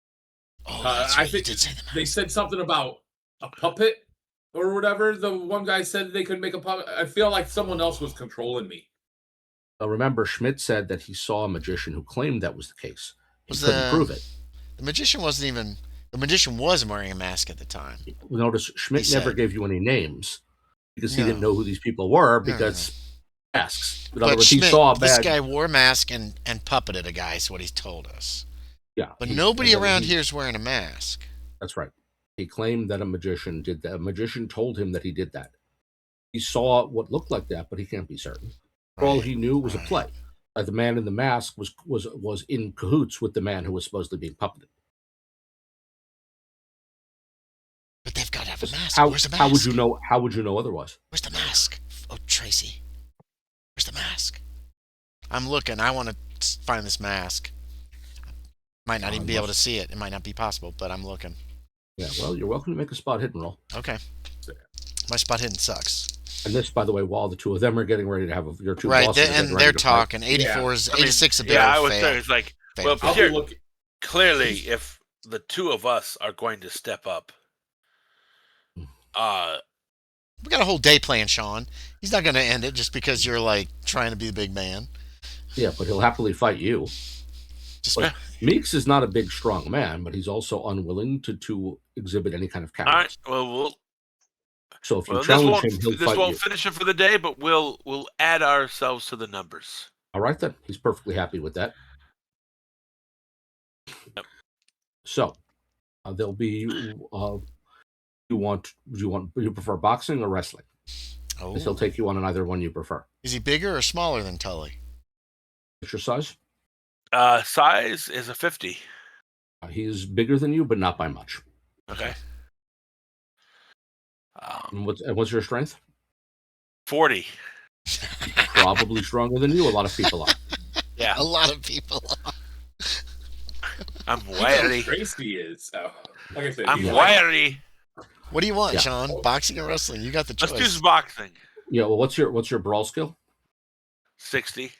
Oh, that's I right. You think did say the they mask. said something about a puppet or whatever. The one guy said they could make a puppet. I feel like someone else was controlling me. Remember, Schmidt said that he saw a magician who claimed that was the case. He Was couldn't the- prove it. The magician wasn't even. The magician was wearing a mask at the time. Notice Schmidt He never said- gave you any names because he No. didn't know who these people were No, because masks. In other But words, Schmidt, he saw a this bad. guy wore a mask and puppeted a guy. Is what he told us. Yeah, But he- nobody and then around he- here is wearing a mask. That's right. He claimed that a magician did that. A magician told him that he did that. He saw what looked like that, but he can't be certain. All Right, he knew was a right. play. The man in the mask was in cahoots with the man who was supposedly being puppeted. But they've got to have a mask. How, Where's the mask? how would you know? How would you know otherwise? Where's the mask? Oh, Tracy. Where's the mask? I'm looking. I want to find this mask. Might not even be able to see it. It might not be possible, but I'm looking. Yeah. Well, you're welcome to make a spot hidden roll. Okay. My spot hidden sucks. And this, by the way, while the two of them are getting ready to have your two Right, bosses are getting and ready they're to fight. talking. 84 is I mean, 86 a bit yeah, of I would fail. say it's like, Fail. well, I'll here, be looking. clearly, if the two of us are going to step up, We got a whole day planned, Sean. He's not going to end it just because you're like trying to be the big man. Yeah, but he'll happily fight you. Just But Meeks is not a big, strong man, but he's also unwilling to exhibit any kind of all right. cowardice. Well, So if you this challenge him, he'll fight won't you. finish it for the day, but we'll add ourselves to the numbers. All right, then. He's perfectly happy with that. Yep. So there'll be. Do you prefer boxing or wrestling? oh. He'll take you on either one you prefer. Is he bigger or smaller than Tully? What's your size? Size is a 50. He's bigger than you, but not by much. Okay. And what's your strength? 40. Probably stronger than you. A lot of people are. Yeah, A lot of people. I'm You know wiry. Tracy is. Like I said, I'm he's wiry. What do you want, Yeah. Sean? Boxing or wrestling? You got the choice. Let's do some boxing. Yeah. Well, what's your brawl skill? 60.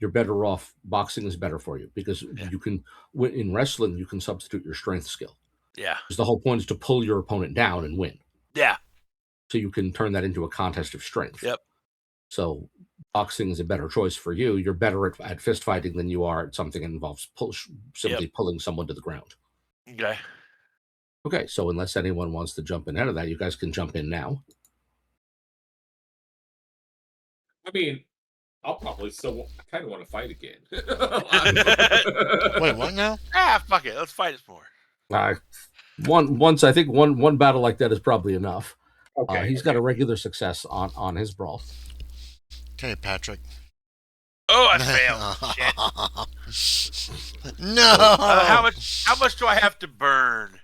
You're better off. Boxing is better for you because Yeah. you can. In wrestling, you can substitute your strength skill. Yeah. Because the whole point is to pull your opponent down and win. Yeah. So you can turn that into a contest of strength. Yep. So boxing is a better choice for you. You're better at fist fighting than you are at something that involves simply pulling someone to the ground. Okay. Okay, so unless anyone wants to jump in ahead of that, you guys can jump in now. I mean, I'll probably still kind of want to fight again. Wait, what now? Fuck it. Let's fight some more. I think one battle like that is probably enough. Okay. He's got a regular success on his brawl. Okay, Patrick. Oh, I failed. Shit. No. How much do I have to burn?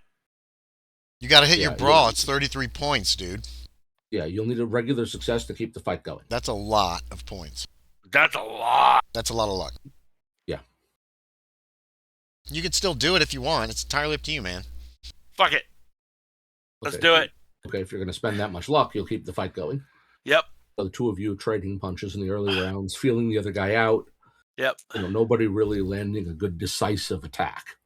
You got to hit your Yeah, brawl. yeah. It's 33 points, dude. Yeah, you'll need a regular success to keep the fight going. That's a lot of points. That's a lot. That's a lot of luck. Yeah. You can still do it if you want. It's entirely up to you, man. Fuck it. Let's Okay, do it. Okay, if you're going to spend that much luck, you'll keep the fight going. Yep. So the two of you trading punches in the early rounds, feeling the other guy out. Yep. Nobody really landing a good decisive attack.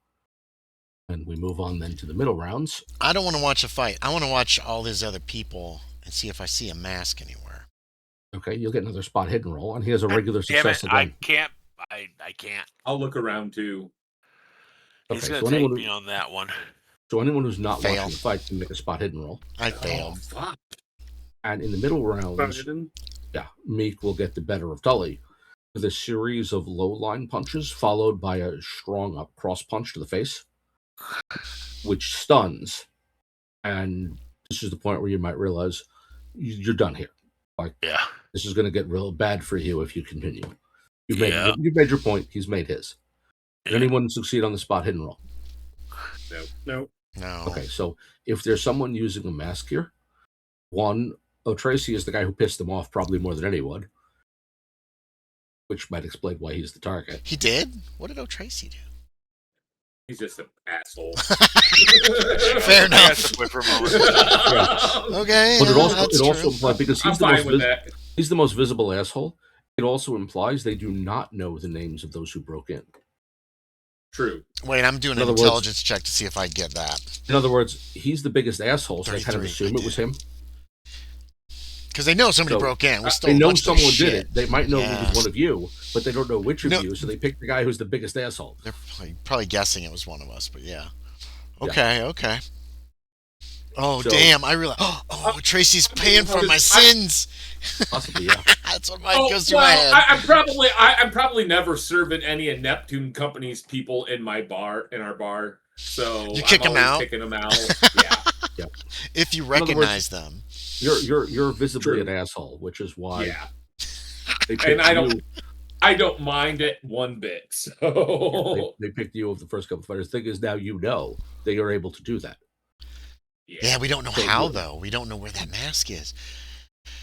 And we move on then to the middle rounds. I don't want to watch a fight. I want to watch all these other people and see if I see a mask anywhere. Okay, you'll get another spot hidden roll, and he has a regular Damn success it. again. I can't. I'll look around too. He's Okay, going so to take anyone, me on that one. So anyone who's not Fail. watching the fight can make a spot hidden roll. I Oh, failed. fuck. And in the middle rounds, Meek will get the better of Tully with a series of low line punches followed by a strong up cross punch to the face, which stuns. And this is the point where you might realize you're done here. Like, this is going to get real bad for you if you continue. You've made your point. He's made his. Did anyone succeed on the spot hidden roll? No. Okay, so if there's someone using a mask here, one, O'Treasaigh is the guy who pissed them off probably more than anyone, which might explain why he's the target. He did? What did O'Treasaigh do? He's just an asshole. Fair enough. That's for a moment. Okay, But it that's also true. implies, because I'm fine with that. he's the most visible asshole, it also implies they do not know the names of those who broke in. True. Wait, I'm doing In an other intelligence check to see if I get that. In other words, he's the biggest asshole, so they kind of 33, assume I it was him. Because they know somebody So, broke in. We stole They a know bunch of their someone shit. did it. They might know Yeah. it was one of you, but they don't know which of No. you, so they pick the guy who's the biggest asshole. They're probably guessing it was one of us, but yeah. Okay. Oh, So- damn. I realize. Oh, Tracy's paying for my sins. Possibly, yeah. That's what Oh, goes through my head. I'm probably never serving any of Neptune Company's people in our bar. So You kick I'm them always out? kicking them out. Yeah. If you other words, recognize them. You're visibly True. an asshole, which is why Yeah. they picked And you. I don't mind it one bit. So They picked you over the first couple fighters. The thing is, now you know they are able to do that. Yeah, we don't know So how, good. though. We don't know where that mask is.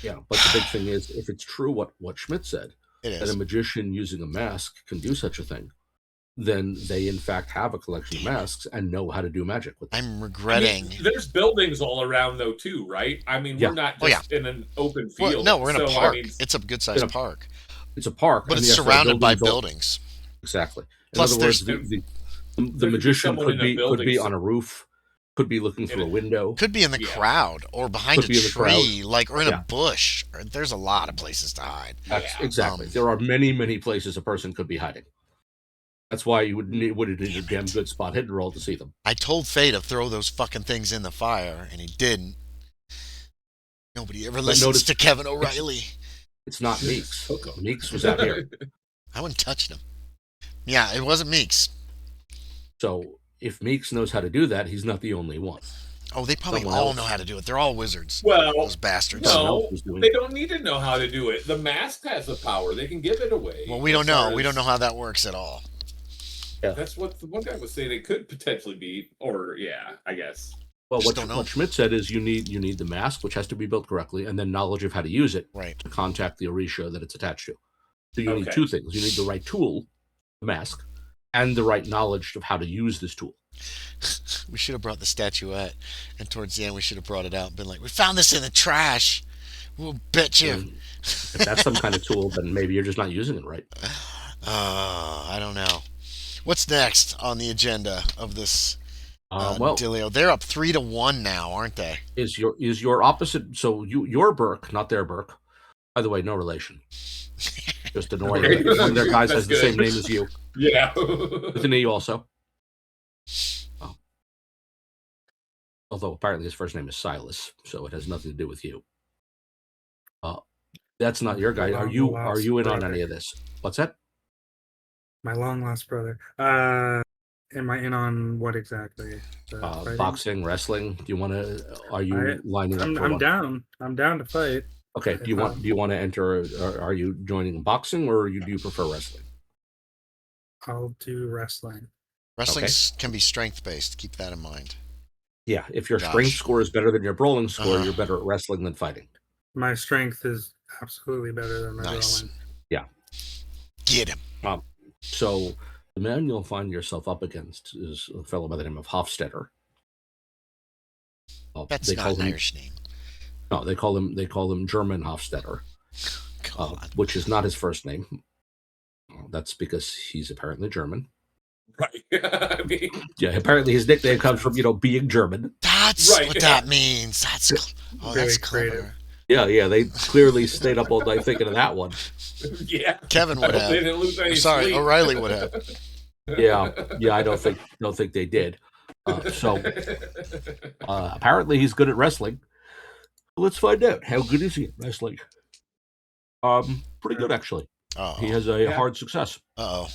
Yeah, but the big thing is, if it's true what Schmidt said, It that is. a magician using a mask can do such a thing, then they in fact have a collection of masks and know how to do magic with them. I'm regretting. there's buildings all around though too, right? I mean, Yeah. we're not Oh, just in an open Well, field. no, we're in a so, park. I mean, It's a good-sized In a- park. It's a park, But and it's yes, there are surrounded by all- buildings. Exactly. In Plus other words, there's- the could be magician someone could in a be building, so- on a roof, could be looking through a window. Could be in the Yeah. crowd or behind Could a be in the crowd. tree, or in Yeah. a bush. There's a lot of places to hide. Exactly. Um, There are many places a person could be hiding. That's why you would need a damn good spot hidden roll to see them. I told Faye to throw those fucking things in the fire, and he didn't. Nobody ever listens notice- to Kevin O'Reilly. It's not Meeks. Okay. Meeks was out here. I wouldn't touch him. Yeah, it wasn't Meeks. So if Meeks knows how to do that, he's not the only one. Oh, they probably Someone all else. know how to do it. They're all wizards. Well, Those bastards. no. Someone else was doing they it. don't need to know how to do it. The mask has the power; they can give it away. Well, we don't as far know. We as- don't know how that works at all. That's what the one guy was saying. They could potentially be, or I guess. Well, Just don't know. what Schmidt said is you need the mask, which has to be built correctly, and then knowledge of how to use it Right. to contact the Orisha that it's attached to. So you need Okay. two things. You need the right tool, the mask, and the right knowledge of how to use this tool. We should have brought the statuette, and towards the end, we should have brought it out and been like, "We found this in the trash. We'll bet you." And if that's some kind of tool, then maybe you're just not using it right. I don't know. What's next on the agenda of this Well, dealio? They're up 3-1 now, aren't they? is your opposite? So your Burke, not their Burke. By the way, no relation. Just annoying. Okay. that one of their guys has the That's same good. name as you. Yeah. With an E also. Oh. Although apparently his first name is Silas, so it has nothing to do with you. That's not your guy. Are you in on any of this? What's that? My long lost brother. Am I in on what exactly? Fighting? Boxing, wrestling. Do you want to? Are you lining up? for I'm one? down. I'm down to fight. Okay. Do you want to enter? Are you joining boxing, or do you prefer wrestling? I'll do wrestling. Wrestling can be strength based. Keep that in mind. Yeah. If your Gosh. strength score is better than your brawling score, Uh-huh. you're better at wrestling than fighting. My strength is absolutely better than my Nice. brawling. Get him. So the man you'll find yourself up against is a fellow by the name of Hofstetter. That's They not call an him- Irish name. No, they call him German Hofstetter, God. which is not his first name. That's because he's apparently German. Right. I mean, Yeah, apparently his nickname comes from being German. That's Right. what that means. That's Very clever. creative. Yeah, they clearly stayed up all night thinking of that one. yeah. Kevin would I hope they have. didn't lose any Sorry, sleep. O'Reilly would have. Yeah, I don't think they did. Apparently he's good at wrestling. Let's find out. How good is he at wrestling? Pretty good actually. Oh. He has a Yeah. hard success. Uh-oh.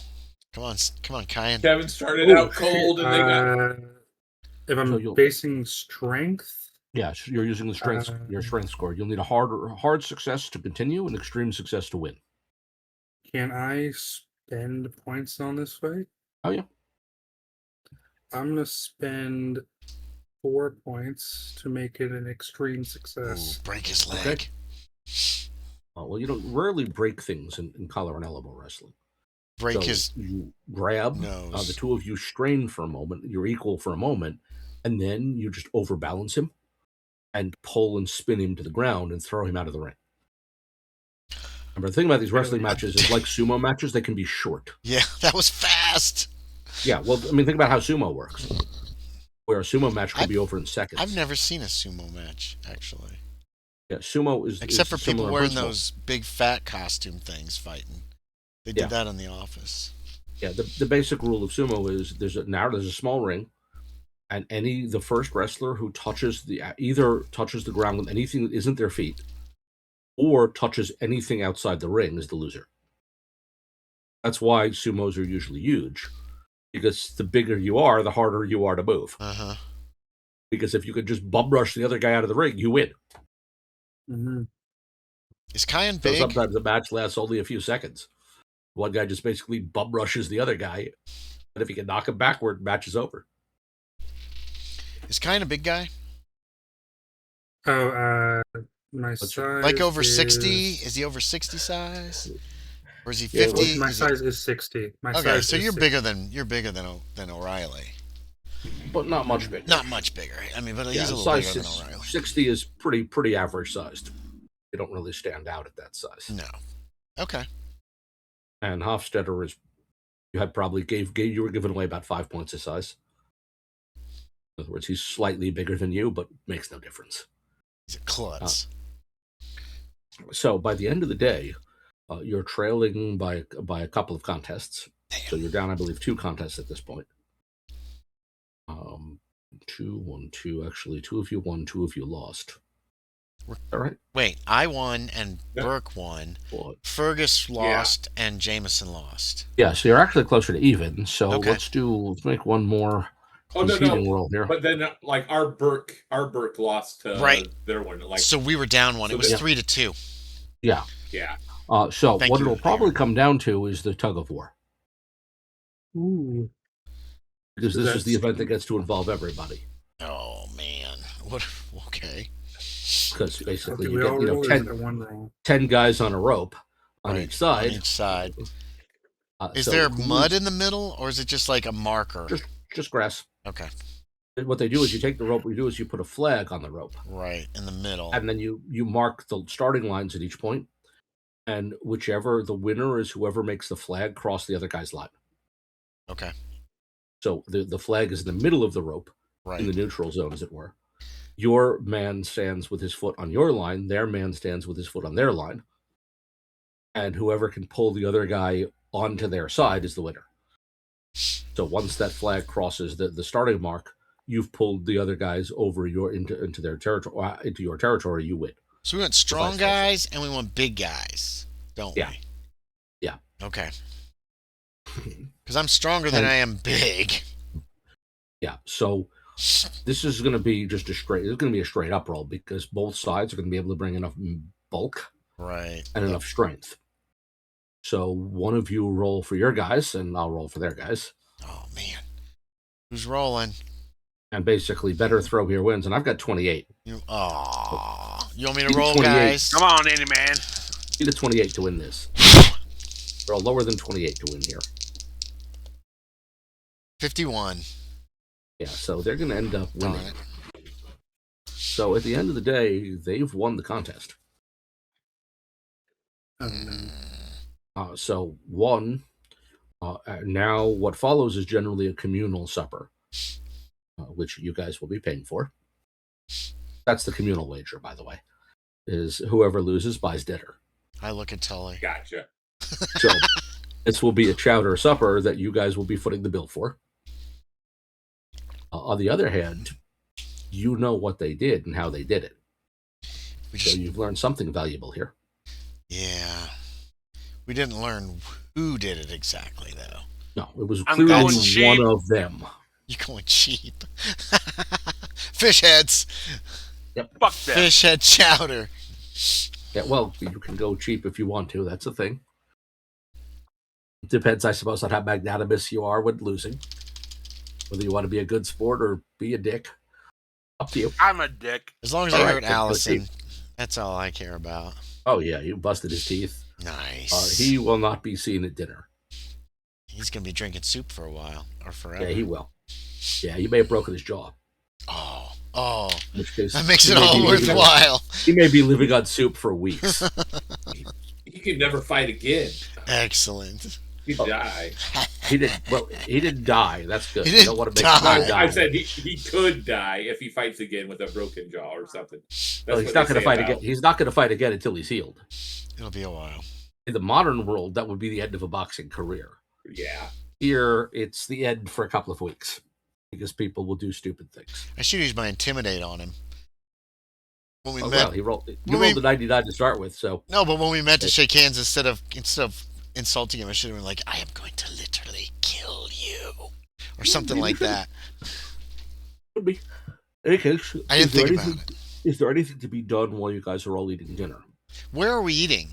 Come on, Kyan. Kevin started out cold, and they got. If I'm So you'll- basing strength, Yes, you're using the strength your strength score. You'll need a hard success to continue and extreme success to win. can I spend points on this fight? Oh yeah. I'm gonna spend 4 points to make it an extreme Ooh, success. break his leg. Okay. Well, you don't rarely break things in collar and elbow wrestling. Break So his you grab nose. the two of you strain for a moment. You're equal for a moment, and then you just overbalance him and pull and spin him to the ground and throw him out of the ring. Remember, the thing about these wrestling matches is like sumo matches; they can be short. Yeah, that was fast. Yeah, well, I mean, think about how sumo works. Where a sumo match could be over in seconds. I've never seen a sumo match, actually. Yeah, sumo is Except for is people similar wearing principle. those big fat costume things fighting. They did Yeah. that in the office. Yeah, the basic rule of sumo is there's a small ring, and the first wrestler who touches either touches the ground with anything that isn't their feet, or touches anything outside the ring is the loser. That's why sumos are usually huge, because the bigger you are, the harder you are to move. Uh-huh. Because if you could just bum rush the other guy out of the ring, you win. Mm-hmm. Is Kyan So big? sometimes the match lasts only a few seconds. One guy just basically bum rushes the other guy, and if he can knock him backward, match is over. Is Kyan a big guy? Oh, my size. Like over 60? is- Is he over 60 size? Or is he Yeah, 50? My Is he- size is 60. My Okay, size so is you're 60. bigger than O'Reilly. But not much bigger. Not much bigger. I mean, but he's a little size bigger than is- O'Reilly. 60 is pretty average sized. You don't really stand out at that size. No. Okay. And Hofstetter is, you had probably you were giving away about 5 points of size. In other words, he's slightly bigger than you, but makes no difference. He's a klutz. So by the end of the day, you're trailing by a couple of contests. Damn. So you're down, I believe, 2 contests at this point. 2, 1, 2. Actually, 2 of you won, 2 of you lost. All right. Wait, I won and Yep. Burke won. Well, Fergus lost and Jameson lost. yeah. So you're actually closer to even. So Okay. let's make one more Oh no, conceding no. roll here. But then, like our Burke lost to Right. their one. Like, So we were down one. So It was yeah. 3-2. Yeah. yeah. So Thank what you, it'll probably Aaron. come down to is the tug of war, Ooh. because So this is the that's- event that gets to involve everybody. Oh man. What? Okay. Because basically Do you we get all roll or is 10, it one roll? 10 guys on a rope on Right, each side. On each side. Is So there who- mud in the middle, or is it just like a marker? Just grass. Okay. And what they do is you take the rope. What you do is you put a flag on the rope, Right in the middle. and then you mark the starting lines at each point, and whichever the winner is, whoever makes the flag cross the other guy's line. Okay. So the flag is in the middle of the rope, in the Right. neutral zone, as it were. Your man stands with his foot on your line. Their man stands with his foot on their line. And whoever can pull the other guy onto their side is the winner. So once that flag crosses the starting mark, you've pulled the other guys over into their territory. Into your territory, you win. So we want strong vice versa. guys and we want big guys, don't Yeah. we? Yeah. Okay. Because I'm stronger than And- I am big. Yeah. So this is going to be just a straight. It's going to be a straight up roll because both sides are going to be able to bring enough bulk Right. and enough strength. So one of you roll for your guys, and I'll roll for their guys. Oh man. Who's rolling? And basically, better throw here wins. And I've got 28. You You want me to You roll, 28. guys? Come on, Andy man. Need a 28 to win this. Roll lower than 28 to win here. 51. Yeah, so they're going to end up Darn winning. it. So at the end of the day, they've won the contest. Oh, no. So one, now what follows is generally a communal supper, which you guys will be paying for. That's the communal wager, by the way, is whoever loses buys dinner. I look at Tully. Gotcha. So this will be a chowder supper that you guys will be footing the bill for. On the other hand, you know what they did and how they did it. We So just, you've learned something valuable here. yeah. We didn't learn who did it exactly, though. No, it was I'm clearly going cheap. one of them. You're going cheap. Fish heads. Fuck them. Fish head chowder. Yeah, well, you can go cheap if you want to. That's a thing. It depends, I suppose, on how magnanimous you are when losing. Whether you want to be a good sport or be a dick. Up to you. I'm a dick. As long as All I right, hurt then go Allison, cheap. that's all I care about. Oh, yeah, you busted his teeth. Nice. He will not be seen at dinner. He's going to be drinking soup for a while, or forever. Yeah, he will. Yeah, you may have broken his jaw. Oh. In which case, That makes he it may all be living on- worthwhile. He may be living on soup for weeks. He could never fight again. Excellent. He'd die. He didn't die. That's good. He You didn't don't want to make die. him die. I said he could die if he fights again with a broken jaw or something. That's Well, he's what not they going to say fight about- again. He's not going to fight again until he's healed. It'll be a while. In the modern world, that would be the end of a boxing career. Yeah. Here, it's the end for a couple of weeks because people will do stupid things. I should use my intimidate on him. When we Oh, met, well, you rolled we- a 99 to start with, so no, but when we met to shake hands, instead of insulting him, I should have been like, "I am going to literally kill you," or something like that. could be. In any case, I didn't think about it. Is there anything to be done while you guys are all eating dinner? Where are we eating?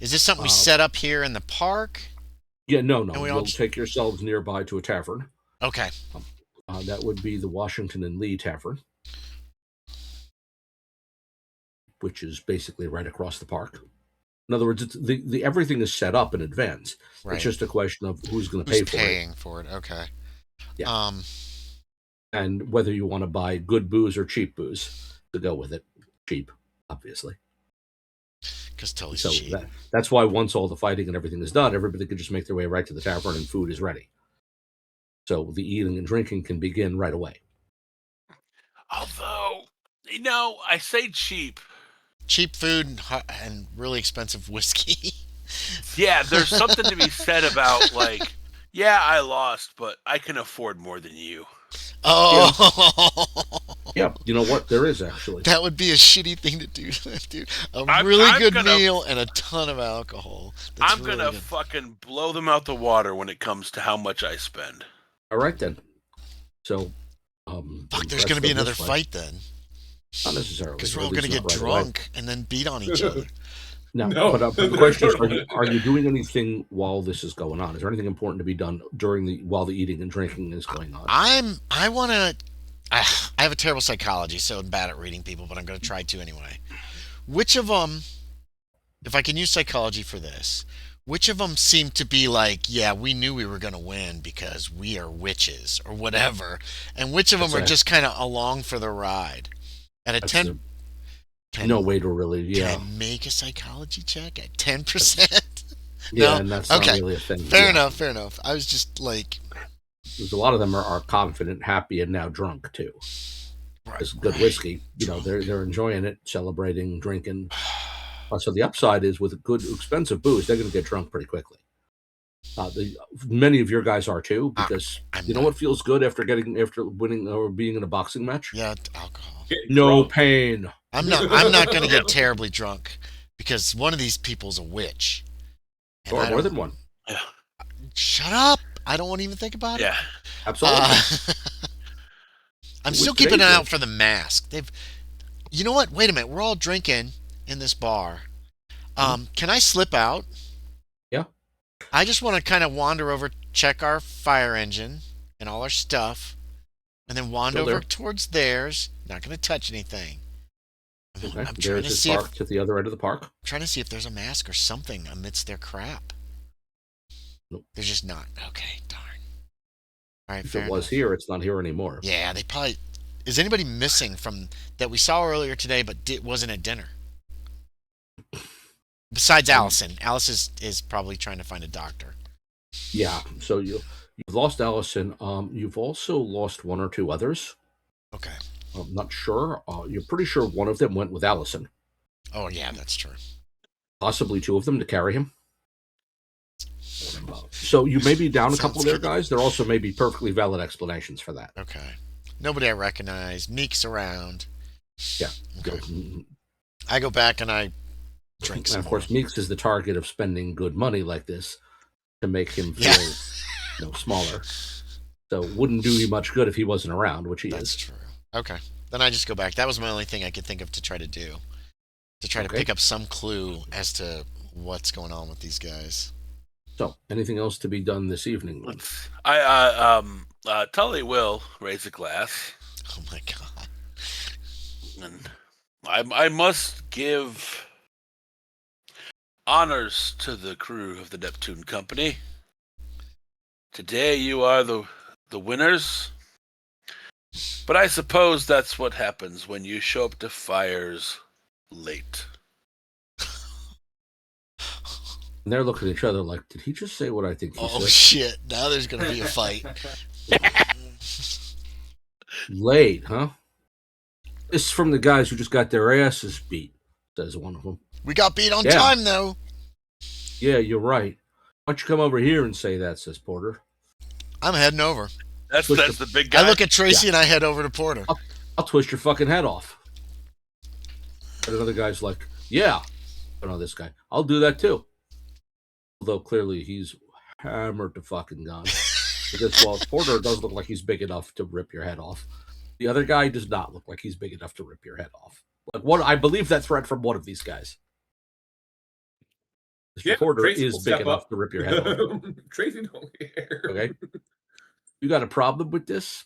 Is this something we set up here in the park? Yeah, no. And we You'll all take yourselves nearby to a tavern. Okay. That would be the Washington and Lee Tavern, which is basically right across the park. In other words, it's the everything is set up in advance. Right. It's just a question of who's going to pay Who's for paying for it? Okay. Yeah. And whether you want to buy good booze or cheap booze to go with it. Cheap, obviously. Because Tully's So cheap. that's why once all the fighting and everything is done, everybody can just make their way right to the tavern and food is ready. So the eating and drinking can begin right away. Although, I say cheap. Cheap food and really expensive whiskey. Yeah, there's something to be said about, like, yeah, I lost, but I can afford more than you. Oh. Yeah, you know what? There is actually. That would be a shitty thing to do, dude. A I'm really good gonna- meal and a ton of alcohol. That's I'm really gonna good. fucking blow them out the water when it comes to how much I spend. All right then. So, Fuck, there's gonna be another fight then. Not necessarily. Because we're or all at gonna least get not right away. drunk and then beat on each other. No, No. but the question is, are you doing anything while this is going on? Is there anything important to be done while the eating and drinking is going on? I have a terrible psychology, so I'm bad at reading people, but I'm going to try to anyway. Which of them, if I can use psychology for this, which of them seem to be like, yeah, we knew we were going to win because we are witches or whatever, and which of them are just kind of along for the ride? At a 10, no way to really, can I make a psychology check at 10%? Yeah, No? and that's Okay. not really a thing. Fair enough. I was just like, Because a lot of them are confident, happy, and now drunk too. It's good whiskey. They're enjoying it, celebrating, drinking. So the upside is with good, expensive booze, they're going to get drunk pretty quickly. Many of your guys are too, because you know what feels good after winning or being in a boxing match? yeah, alcohol. No pain. I'm not going to get terribly drunk because one of these people's a witch. And Or I more don't- than one. Shut up! I don't want to even think about it. Yeah. Absolutely. I'm With still keeping an today's eye out for the mask. You know what? Wait a minute. We're all drinking in this bar. Can I slip out? Yeah. I just want to kind of wander over, check our fire engine and all our stuff, and then wander Still over there. towards theirs. Not going to touch anything. Okay. I'm trying There's to his see if park to the other end of the park. if there's a mask or something amidst their crap. Nope. There's just not. Okay, darn. All right, If fair it was enough. here, it's not here anymore. Yeah, they probably. Is anybody missing from that we saw earlier today, but wasn't at dinner? Besides Allison. Alice is probably trying to find a doctor. Yeah. So you've lost Allison. You've also lost one or two others. Okay. I'm not sure. You're pretty sure one of them went with Allison. Oh yeah, that's true. Possibly two of them to carry him. So you may be down a couple Sounds there, good. guys. There also may be perfectly valid explanations for that. Okay. Nobody I recognize. Meek's around. Yeah. Okay. So, I go back and I drink and some of course, more. Meeks is the target of spending good money like this to make him Yeah. feel smaller. So wouldn't do you much good if he wasn't around, which he That's is. true. Okay. Then I just go back. That was my only thing I could think of to try to do. To try to Okay. pick up some clue as to what's going on with these guys. So, anything else to be done this evening? Then? Tully will raise a glass, Oh my god. and I must give honors to the crew of the Neptune Company. Today you are the winners, but I suppose that's what happens when you show up to fires late. And they're looking at each other like, did he just say what I think he Oh said? shit. Now there's gonna be a fight. Late, huh? This is from the guys who just got their asses beat, says one of them. We got beat on Yeah. time though. Yeah, you're right. Why don't you come over here and say that, says Porter. I'm heading over. That's the big guy. I look at Tracy and I head over to Porter. I'll twist your fucking head off. And another guy's like, yeah. I know this guy. I'll do that too. Although clearly he's hammered to fucking gun. Because while Porter does look like he's big enough to rip your head off, the other guy does not look like he's big enough to rip your head off. Like what? I believe that threat from one of these guys. Mr. Yeah, Porter Tracy is will big step enough up. to rip your head off. Tracy don't care. Okay. You got a problem with this?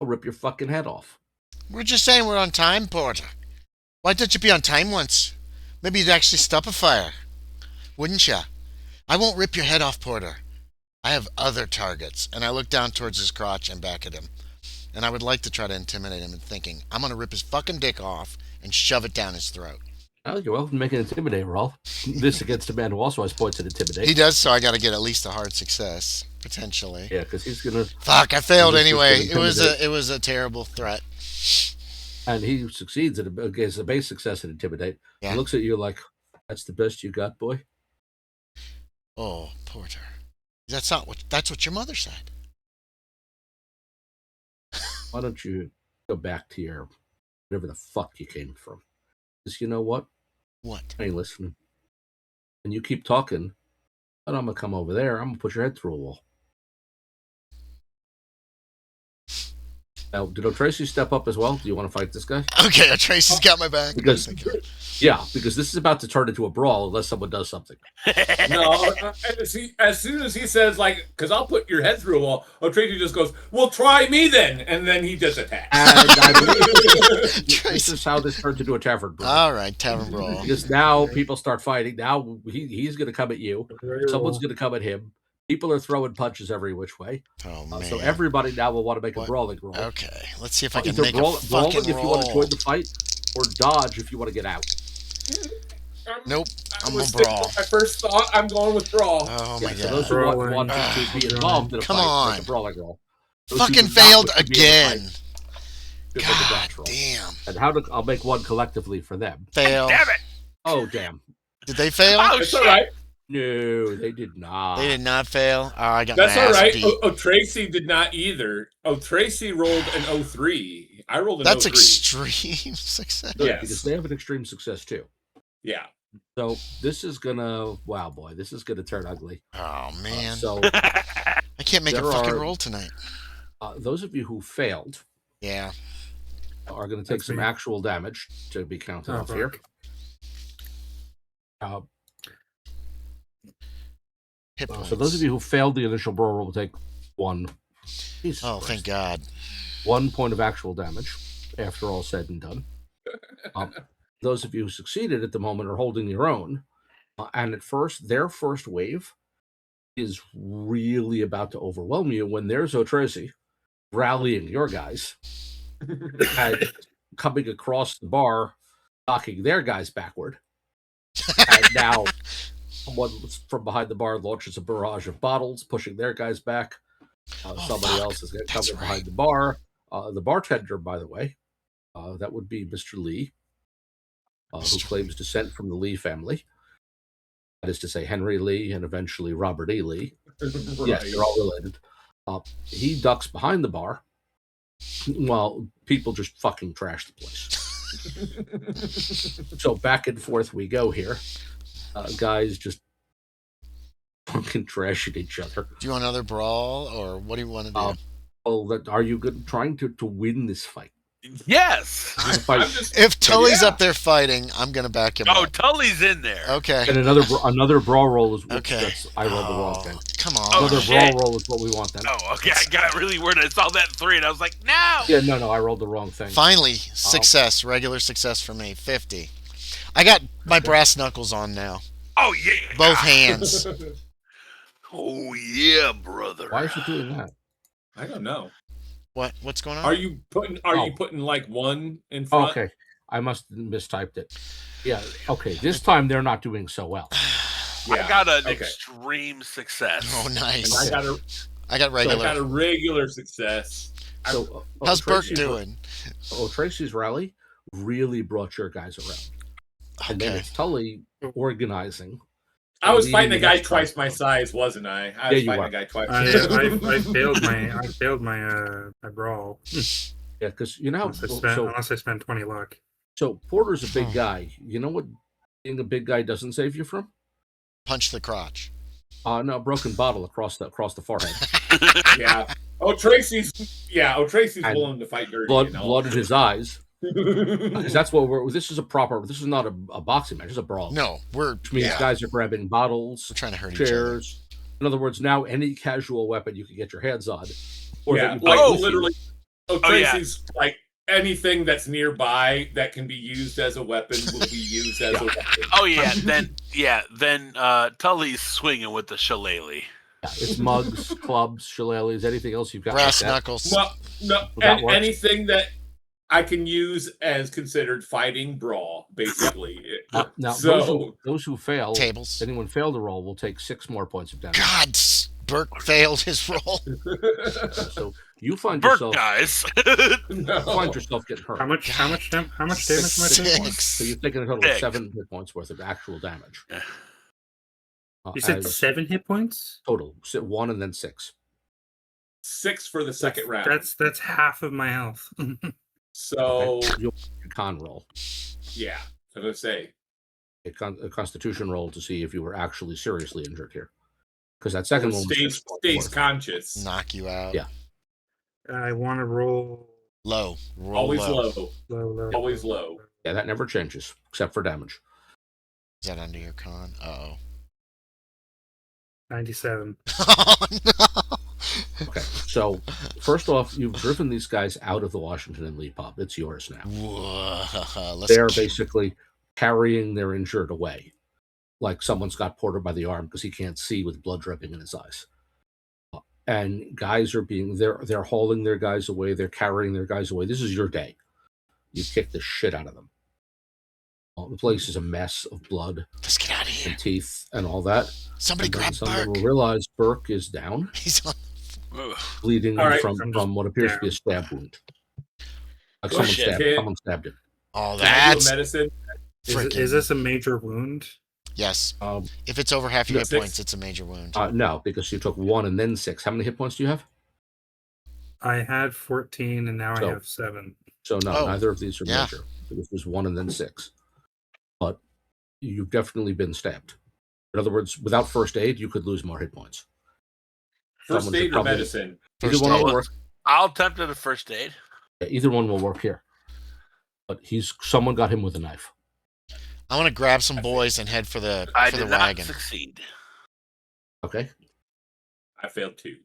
I'll rip your fucking head off. We're just saying we're on time, Porter. Why don't you be on time once? Maybe you'd actually stop a fire. Wouldn't ya? I won't rip your head off, Porter. I have other targets. And I look down towards his crotch and back at him. And I would like to try to intimidate him and thinking, I'm going to rip his fucking dick off and shove it down his throat. Well, you're welcome to make an intimidate roll. This against a man who also has points at intimidate. He does, so I got to get at least a hard success, potentially. Yeah, because he's gonna. Fuck, I failed This is anyway. gonna intimidate. It was a terrible threat. And he succeeds against a base success at intimidate. Yeah. He looks at you like, "That's the best you got, boy." Oh, Porter. That's what your mother said. Why don't you go back to your wherever the fuck you came from? Because you know what? What? I ain't listening. And you keep talking, and I'm gonna come over there. I'm gonna put your head through a wall. Now, did O'Treasaigh step up as well? Do you want to fight this guy? Okay, Tracy's got my back. Because because this is about to turn into a brawl unless someone does something. No, as soon as he says, like, because I'll put your head through a wall, O'Treasaigh just goes, well, try me then. And then he just attacks. And I believe this is how this turns into a tavern brawl. All right, tavern brawl. Because now people start fighting. Now he's going to come at you. Someone's going to come at him. People are throwing punches every which way. Oh man! So everybody now will want to make a brawling roll. Okay, let's see if I can Either make a brawling fucking if you roll. want to join the fight, or dodge if you want to get out. Nope, I'm I a was brawl. thinking, my first thought, I'm going with brawl. Oh my So those god! who Brawling. want to be involved in a Come fight, on. make a brawling roll. Those who Fucking do not failed wish to be in the again. fight, should make a God dodge roll. damn! And I'll make one collectively for them. Fail. Damn it! Oh damn! Did they fail? Oh, It's shit. all right. No, they did not. They did not fail. Oh, I got That's my all ass right. beat. O'Treasaigh did not either. O'Treasaigh rolled an 03. I rolled an That's 03. extreme success. Good, Yes. because they have an extreme success too. Yeah. So this is gonna, wow, boy, this is gonna turn ugly. Oh man, So I can't make a there fucking are- roll tonight. those of you who failed Yeah. are going to take That's some me. actual damage to be counted Oh, off here. fuck. Hit points. So those of you who failed the initial brawl will take one. Jesus Oh, Christ. thank God. 1 point of actual damage after all said and done. Those of you who succeeded at the moment are holding your own. And at first, their first wave is really about to overwhelm you when there's O'Treasaigh rallying your guys and coming across the bar, knocking their guys backward. And now someone from behind the bar launches a barrage of bottles, pushing their guys back. Somebody fuck. else is That's coming right. behind the bar. The bartender, by the way, that would be Mr. Lee, who Mr. claims descent from the Lee family. That is to say, Henry Lee and eventually Robert E. Lee. Yes, they're all related. He ducks behind the bar Well, people just fucking trash the place. So back and forth we go here. Guys just fucking trashing each other. Do you want another brawl, or what do you want to do? Are you good trying to win this fight? Yes. I'm just, If Tully's yeah. up there fighting, I'm gonna back him Oh, up. Tully's in there. Okay. And another brawl roll is Okay. I rolled the wrong thing. Come on. Oh, Another shit. brawl roll is what we want then. Oh, okay. I got really worried. I saw that 3, and I was like, no. Yeah, no, I rolled the wrong thing. Finally, success. Regular success for me. 50. I got my brass knuckles on now. Oh yeah. Both hands. Oh yeah, brother. Why is it doing that? I don't know. What's going on? Are you putting like 1 in front? Okay, I must have mistyped it. Yeah, okay. This time they're not doing so well. Yeah. I got an Okay. extreme success. Oh, And nice. I got I got a regular success. So, How's Burke Tracy's- doing? Tracy's rally really brought your guys around. And then Okay. it's Tully organizing. I was leading fighting a the guy next twice guy. my size, wasn't I? I Yeah, was you fighting were. a guy twice. I failed my brawl. Yeah, because you know how Unless I spend 20 luck. so Porter's a big guy. You know what being a big guy doesn't save you from? Punch the crotch. No, broken bottle across the forehead. Yeah. Tracy's And willing to fight dirty. Blood in his eyes. Because that's what this is not a boxing match, it's a brawl. No, Which means guys are grabbing bottles, we're trying to hurt each other. chairs. In other words, now any casual weapon you can get your hands on. Yeah, that you like buy with you. literally. Tracy's like anything that's nearby that can be used as a weapon will be used as a weapon. Oh yeah, then Tully's swinging with the shillelagh. Yeah, it's mugs, clubs, shillelaghs, anything else you've got. Brass like that. knuckles. No, That works. anything that I can use as considered fighting brawl, basically. Now, So- those who fail, Tables. if anyone failed the roll, will take 6 more points of damage. God, Burke failed his roll. So you find Burke yourself guys. getting hurt. How much damage am I taking? 6. So you're taking a total of Six. 7 hit points worth of actual damage. Yeah. You said as 7 hit points? total. 1 and then 6. 6 for the second round. That's half of my health. So Okay. You'll make a con roll, yeah, I was gonna say. a constitution roll to see if you were actually seriously injured here. Because that second one was Stays 6 points stays worth. conscious. Knock you out. Yeah. I want to roll Low. Roll Always low. low. Always low. Yeah, that never changes except for damage. Is that under your con? Uh-oh. 97. Oh, no. Okay, so first off, you've driven these guys out of the Washington and Lee pub. It's yours now. Whoa. They're basically carrying their injured away, like someone's got Porter by the arm because he can't see with blood dripping in his eyes. And guys are they're hauling their guys away. They're carrying their guys away. This is your day. You kick the shit out of them. The place is a mess of blood Let's get out of here. and teeth and all that. Somebody And then grab someone Burke. will realize Burke is down, He's on. Ugh. bleeding All right. from what appears to be a stab wound. Like Oh, someone shit. stabbed him. Oh, Can I do a that's medicine? Is this a major wound? yes. Um, If it's over half your hit 6. points, it's a major wound. no, because you took 1 and then 6. How many hit points do you have? I had 14 and now So- I have 7. So no, Oh, neither of these are yeah. major. This was 1 and then 6. But you've definitely been stabbed. In other words, without first aid, you could lose more hit points. First Someone should aid or probably- medicine? Either First one aid. will work. I'll attempt at a first aid. Yeah, either one will work here. But someone got him with a knife. I want to grab some boys and head for the I for did the not wagon. succeed. Okay. I failed 2.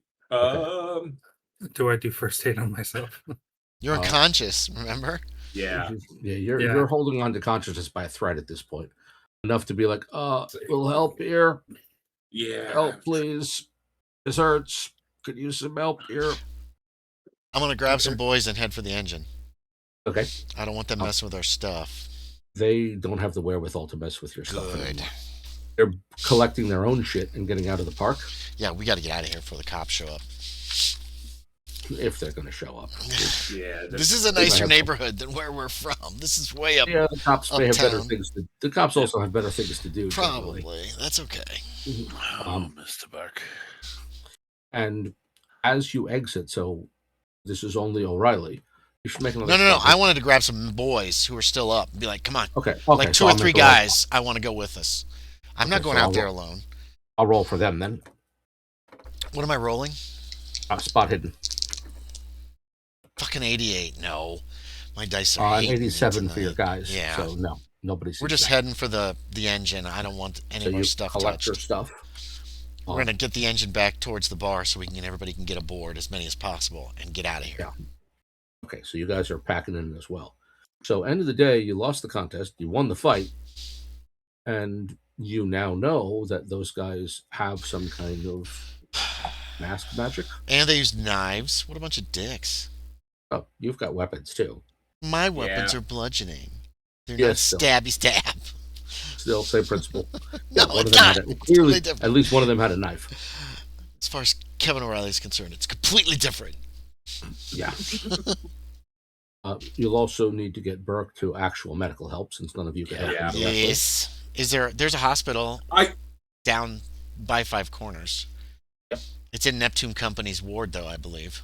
Do I do first aid on myself? You're unconscious, remember? Yeah. Yeah, you're Yeah. you're holding on to consciousness by a thread at this point. Enough to be like, we'll help here. Yeah. Help, please. This hurts. Could use some help here. I'm gonna grab some boys and head for the engine. Okay. I don't want them messing with our stuff. They don't have the wherewithal to mess with your stuff Good. anymore. They're collecting their own shit and getting out of the park Yeah, we got to get out of here before the cops show up. if they're going to show up. Yeah. This is a They might nicer have- neighborhood than where we're from. This is way up. Yeah, the cops may have better Uptown. things to. The cops also have better things to do. generally. Probably. That's okay. Oh, Mr. Burke. And as you exit, so this is only O'Reilly. You should make another. No. I wanted to grab some boys who are still up and be like, come on. Okay. Like two so or I'll three make a roll. guys, I want to go with us. I'm not Okay, going so out I'll there roll. alone. I'll roll for them then. What am I rolling? Spot hidden. Fucking 88. No. My dice are And hating me 87 for your tonight. guys. Yeah. So no, nobody's. We're just heading for the engine. I don't want any So more you stuff collect touched. your stuff. We're going to get the engine back towards the bar so everybody can get aboard, as many as possible, and get out of here. Yeah. Okay, so you guys are packing in as well. So end of the day, you lost the contest, you won the fight, and you now know that those guys have some kind of mask magic. And they use knives. What a bunch of dicks. Oh, you've got weapons too. My weapons Yeah. are bludgeoning. They're Yeah, not still. stabby stab. Still, same principle. No, one of it's them not. had a, It's clearly, totally different. at least one of them had a knife. As far as Kevin O'Reilly is concerned, it's completely different. Yeah. You'll also need to get Burke to actual medical help since none of you can help Yeah. him directly. Yes. There's a hospital down by Five Corners. Yep. It's in Neptune Company's ward, though, I believe.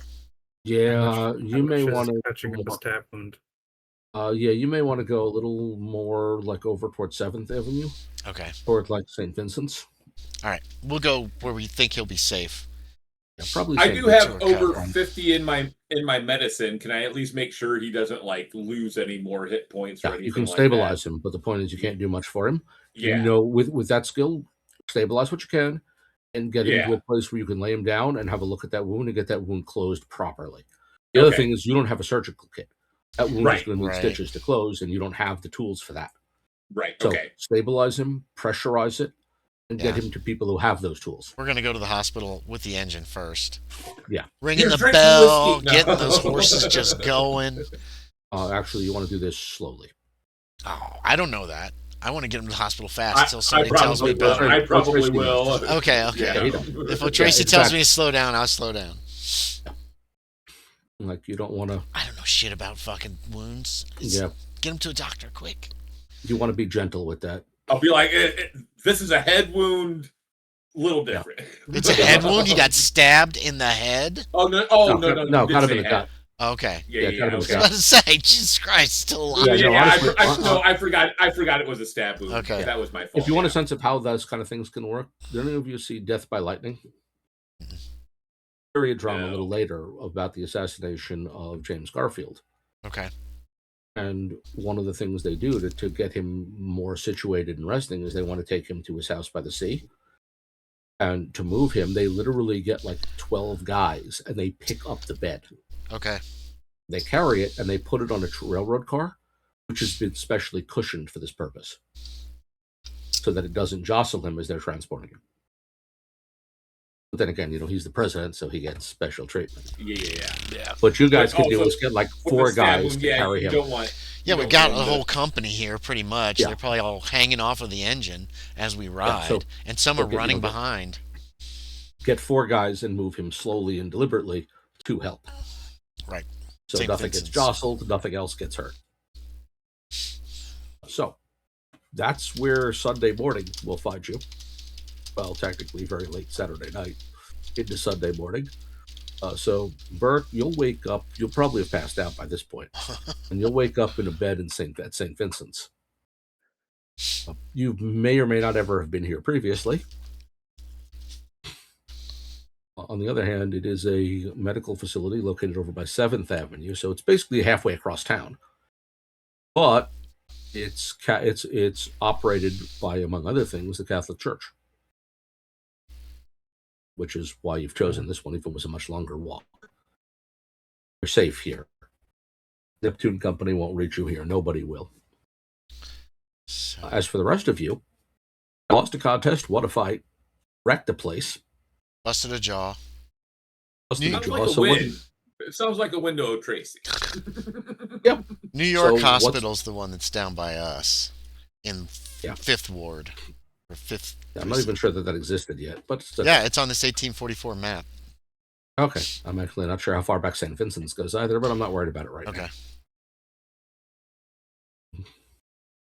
Yeah, you may want to. Touching of the stab wound. You may want to go a little more like over towards 7th Avenue, Okay. towards like St. Vincent's. All right. We'll go where we think he'll be safe. Yeah, probably. I St. do Vincent. have over 50 in my medicine. Can I at least make sure he doesn't like lose any more hit points or Yeah, anything? you can like stabilize him, but the point is you can't do much for him. that? Yeah. You know, with that skill, stabilize what you can, and get him to a place where you can lay him down and have a look at that wound and get that wound closed properly. The other thing is you don't have a surgical kit. That wound is going to need stitches to close, and you don't have the tools for that. Right. So Okay. stabilize him, pressurize it, and get him to people who have those tools. We're going to go to the hospital with the engine first. Yeah. Ringing You're the drinking bell, whiskey. No. getting those horses just going. Actually, you want to do this slowly. Oh, I don't know that. I want to get him to the hospital fast until I somebody tells me probably will. better. I probably will. Okay. Yeah. If O'Treasaigh tells me to slow down, I'll slow down. Like, you don't want to. I don't know shit about fucking wounds. Yeah. Get him to a doctor quick. You want to be gentle with that. I'll be like, this is a head wound. Little different. It's a head wound. He got stabbed in the head. Oh no! No, kind of in the gut. Okay. Yeah, kind of in I the was gut. about to say, Jesus Christ, still alive. Yeah, no, honestly, I forgot it was a stab wound. Okay. That was my fault. If you want a sense of how those kind of things can work, did any of you see Death by Lightning? Period drama a little later about the assassination of James Garfield. Okay. And one of the things they do to get him more situated and resting is they want to take him to his house by the sea. And to move him, they literally get like 12 guys and they pick up the bed. Okay. They carry it and they put it on a railroad car, which has been specially cushioned for this purpose, so that it doesn't jostle him as they're transporting him. But then again, he's the president, so he gets special treatment. Yeah. What you guys But can do also, is get like with 4 the stab guys wound, to carry you him. don't want. Yeah, you we don't got want the to- whole company here pretty much. Yeah. They're probably all hanging off of the engine as we ride, so- and some so are get- running you know, get- behind. Get 4 guys and move him slowly and deliberately to help. Right. So St. nothing gets Vincent's. jostled, nothing else gets hurt. So that's where Sunday morning will find you. Well, technically very late Saturday night into Sunday morning. So Burke, you'll wake up. You'll probably have passed out by this point, and you'll wake up in a bed at St. Vincent's. You may or may not ever have been here previously. On the other hand, it is a medical facility located over by 7th Avenue, so it's basically halfway across town. But it's operated by, among other things, the Catholic Church, which is why you've chosen this one, if it was a much longer walk. You're safe here. Neptune Company won't reach you here. Nobody will. So, As for the rest of you, lost a contest, won a fight, wrecked the place. busted a jaw. Busted a Sounds jaw. like a So win. It sounds like a window of Tracy. Yep. New York So Hospital's the one that's down by us in Yeah. 5th Ward. Or 5th. I'm not even sure that existed yet, but Yeah, it's on this 1844 map. Okay. I'm actually not sure how far back St. Vincent's goes either, but I'm not worried about it right now. Okay.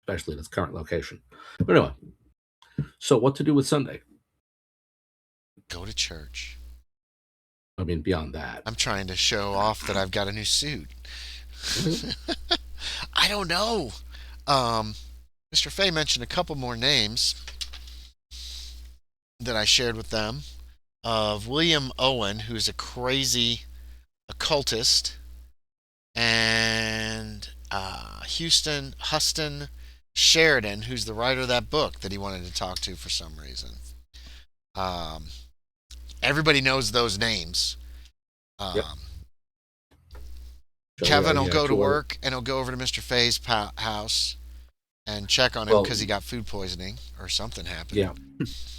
Especially in its current location. But anyway, so what to do with Sunday? Go to church. I mean, beyond that. I'm trying to show off that I've got a new suit. I don't know. Mr. Fay mentioned a couple more names that I shared with them of William Owen, who's a crazy occultist, and Huston Sheridan, who's the writer of that book that he wanted to talk to for some reason. Everybody knows those names. Yep. Kevin will go to work and he'll go over to Mr. Fay's house and check on him because he got food poisoning or something happened. Yeah.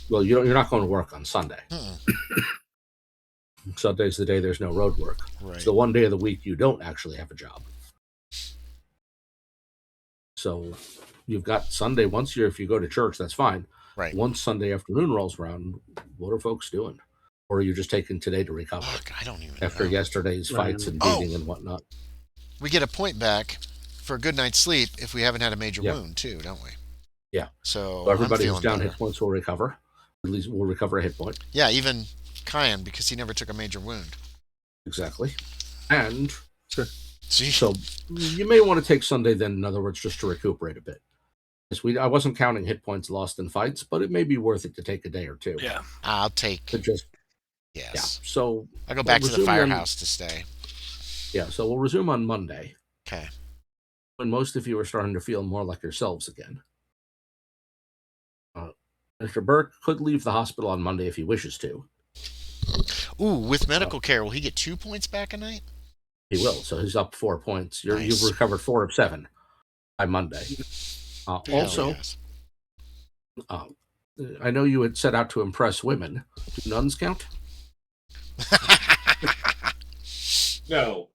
Well, you're not going to work on Sunday. Sunday's the day there's no road work. Right. It's the one day of the week you don't actually have a job. So you've got Sunday once if you go to church, that's fine. Right. Once Sunday afternoon rolls around, what are folks doing? Or are you just taking today to recover? Fuck, I don't even after know. yesterday's fights and beating and whatnot. We get a point back for a good night's sleep if we haven't had a major wound too, don't we? Yeah. So everybody who's down better. hit points will recover. At least we'll recover a hit point. Yeah, even Kyan, because he never took a major wound. Exactly. And See? So you may want to take Sunday then, in other words, just to recuperate a bit. I wasn't counting hit points lost in fights, but it may be worth it to take a day or two. Yeah. I'll take. To just, yes. Yeah. So I'll go back to the firehouse to stay. Yeah. So we'll resume on Monday. Okay. When most of you are starting to feel more like yourselves again. Mr. Burke could leave the hospital on Monday if he wishes to. Ooh, with medical care, will he get 2 points back a night? He will. So he's up 4 points. Nice. You've recovered 4 of 7 by Monday. Also, I know you had set out to impress women. Do nuns count? No.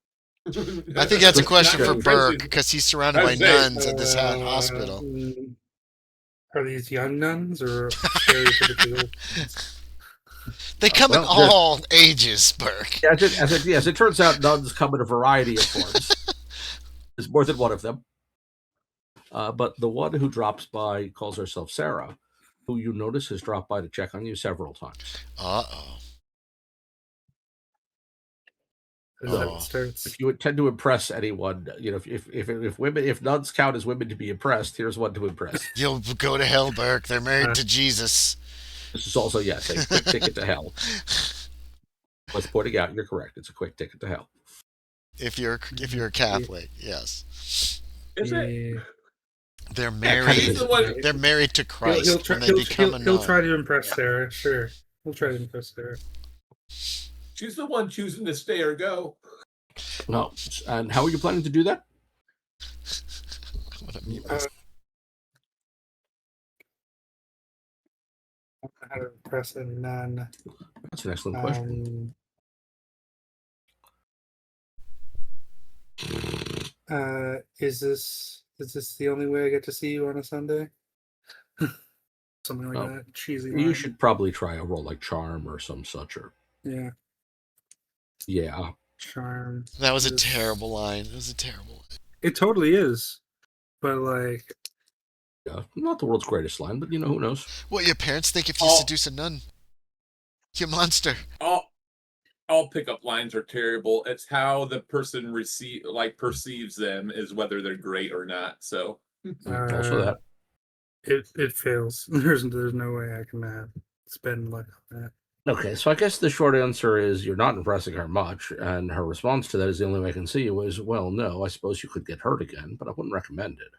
I think that's a question for Burke because he's surrounded by nuns at this hospital. Are these young nuns or stereotypical? They come in all ages, Burke. As it turns out, nuns come in a variety of forms. There's more than one of them. But the one who drops by calls herself Sarah, who you notice has dropped by to check on you several times. Uh-oh. If you intend to impress anyone, if nuns count as women to be impressed, here's one to impress. You'll go to hell, Burke. They're married to Jesus. This is also, yes, a quick ticket to hell. Worth pointing out, you're correct. It's a quick ticket to hell. If you're a Catholic, yes. Is it? They're married. They're married to Christ when they become a nun. He'll try to impress Sarah. Sure, he'll try to impress Sarah. She's the one choosing to stay or go. No, and how are you planning to do that? How to impress a nun? That's an excellent question. Is this the only way I get to see you on a Sunday? Something like that. Cheesy. You should probably try a roll like charm or some such. Yeah. Yeah. Charm. That was a terrible line. It totally is. But yeah, not the world's greatest line, but who knows? What your parents think if you seduce a nun? You monster. All pickup lines are terrible. It's how the person perceives them is whether they're great or not. So also that. It fails. There's no way I can spend luck on that. Okay, so I guess the short answer is you're not impressing her much, and her response to that is the only way I can see you is, well, no, I suppose you could get hurt again, but I wouldn't recommend it.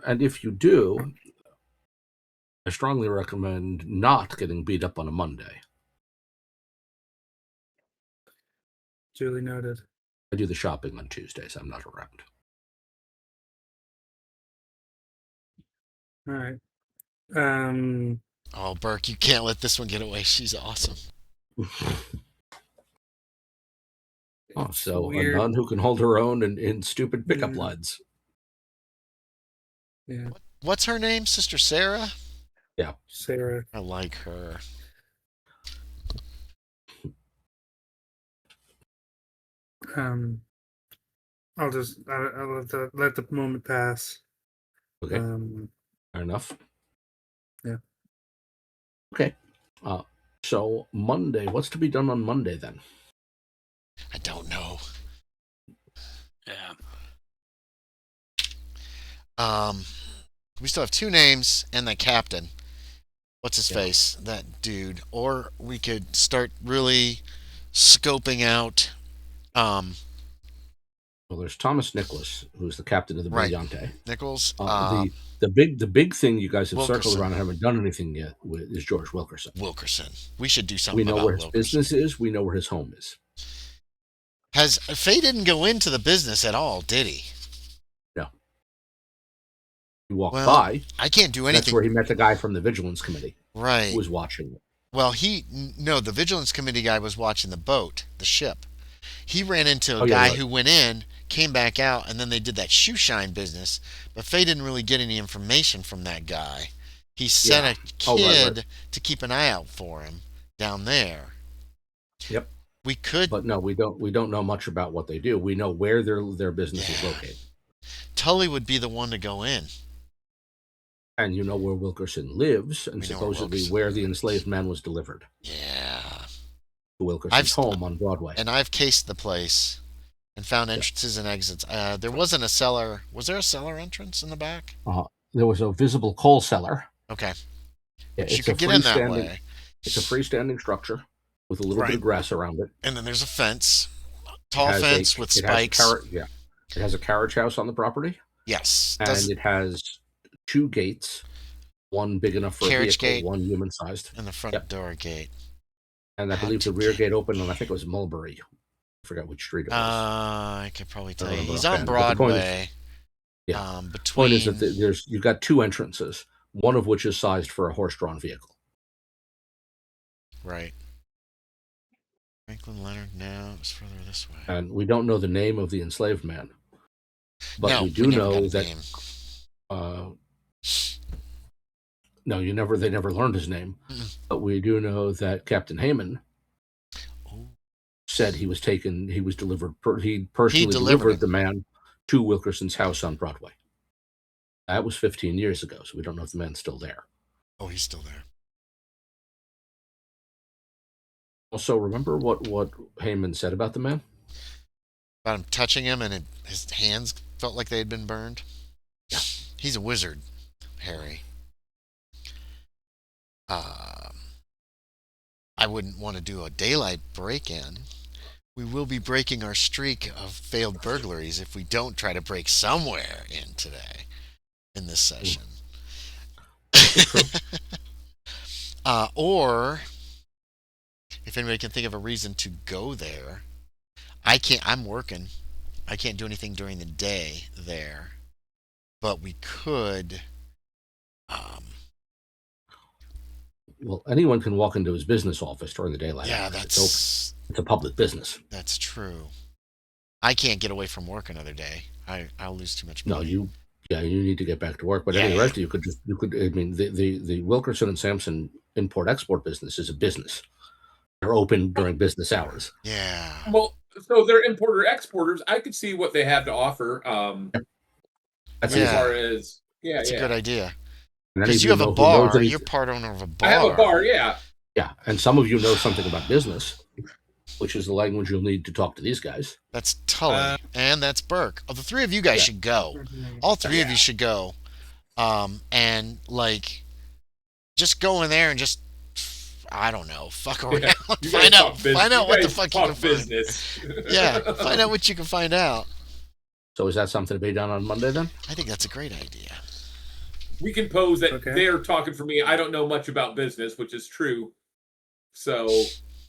And if you do, I strongly recommend not getting beat up on a Monday. Duly noted. I do the shopping on Tuesdays. I'm not around. All right. Oh, Burke, you can't let this one get away. She's awesome. So weird. A nun who can hold her own in stupid pickup lines. Yeah. What's her name? Sister Sarah? Yeah. Sarah. I like her. I'll let the moment pass. Okay. Fair enough. Yeah. Okay. So Monday, what's to be done on Monday then? I don't know. Yeah. We still have 2 names and the captain. What's his Yeah. face? That dude. Or we could start really scoping out. Well, there's Thomas Nicholas, who's the captain of the Right. Brillante. Nichols. The big thing you guys have circled Wilkerson. around and haven't done anything yet with is George Wilkerson. Wilkerson. We should do something We know about where his Wilkerson. business is. We know where his home is. Faye didn't go into the business at all, did he? No. He walked Well, by. I can't do anything. That's where he met the guy from the Vigilance Committee. Right. Who was watching it. Well, the Vigilance Committee guy was watching the boat, the ship. He ran into a guy who went in, came back out, and then they did that shoe shine business. But Faye didn't really get any information from that guy. He sent a kid to keep an eye out for him down there. Yep. We could, but no, we don't know much about what they do. We know where their business is located. Tully would be the one to go in. And you know where Wilkerson lives, and supposedly where the enslaved man was delivered. Yeah. To Wilkerson's home on Broadway. And I've cased the place and found entrances and exits. There wasn't a cellar. Was there a cellar entrance in the back? There was a visible coal cellar. Okay. Yeah, you could get in that way. It's a freestanding structure with a little bit of grass around it. And then there's a fence. Tall fence with spikes. It has a carriage house on the property. Yes. And it has 2 gates, one big enough for a vehicle, gate, one human-sized. And the front door gate. And I believe the rear gate opened on, I think it was Mulberry. I forgot which street it was. I could probably tell you. He's on Broadway. The point is that you've got 2 entrances, one of which is sized for a horse-drawn vehicle. Right. Franklin Leonard, no, it was further this way. And we don't know the name of the enslaved man. But we do know that they never learned his name. But we do know that Captain Heyman said he personally delivered the man to Wilkerson's house on Broadway. That was 15 years ago, so we don't know if the man's still there. Oh, he's still there. Also, remember what Heyman said about the man? About him touching him and his hands felt like they had been burned? Yeah. He's a wizard, Harry. I wouldn't want to do a daylight break-in. We will be breaking our streak of failed burglaries if we don't try to break somewhere in today, in this session. Or, if anybody can think of a reason to go there, I can't. I'm working. I can't do anything during the day there, but we could. Well, anyone can walk into his business office during the daylight. Yeah, it's a public business. That's true. I can't get away from work another day. I'll lose too much money. No, you need to get back to work. But any rest of you could. I mean, the Wilkerson and Sampson import-export business is a business. They're open during business hours. Yeah. Well, so they're importer-exporters. I could see what they have to offer. That's as far as that's a good idea. And because you have a bar, you're part owner of a bar. I have a bar, yeah. Yeah, and some of you know something about business, which is the language you'll need to talk to these guys. That's Tully, and that's Burke. Oh, the 3 of you guys should go. All 3 of you should go. And, just go in there and just, I don't know, fuck around. Find out what the fuck you can find. Yeah, find out what you can find out. So is that something to be done on Monday, then? I think that's a great idea. We can pose that they're talking for me. I don't know much about business, which is true. So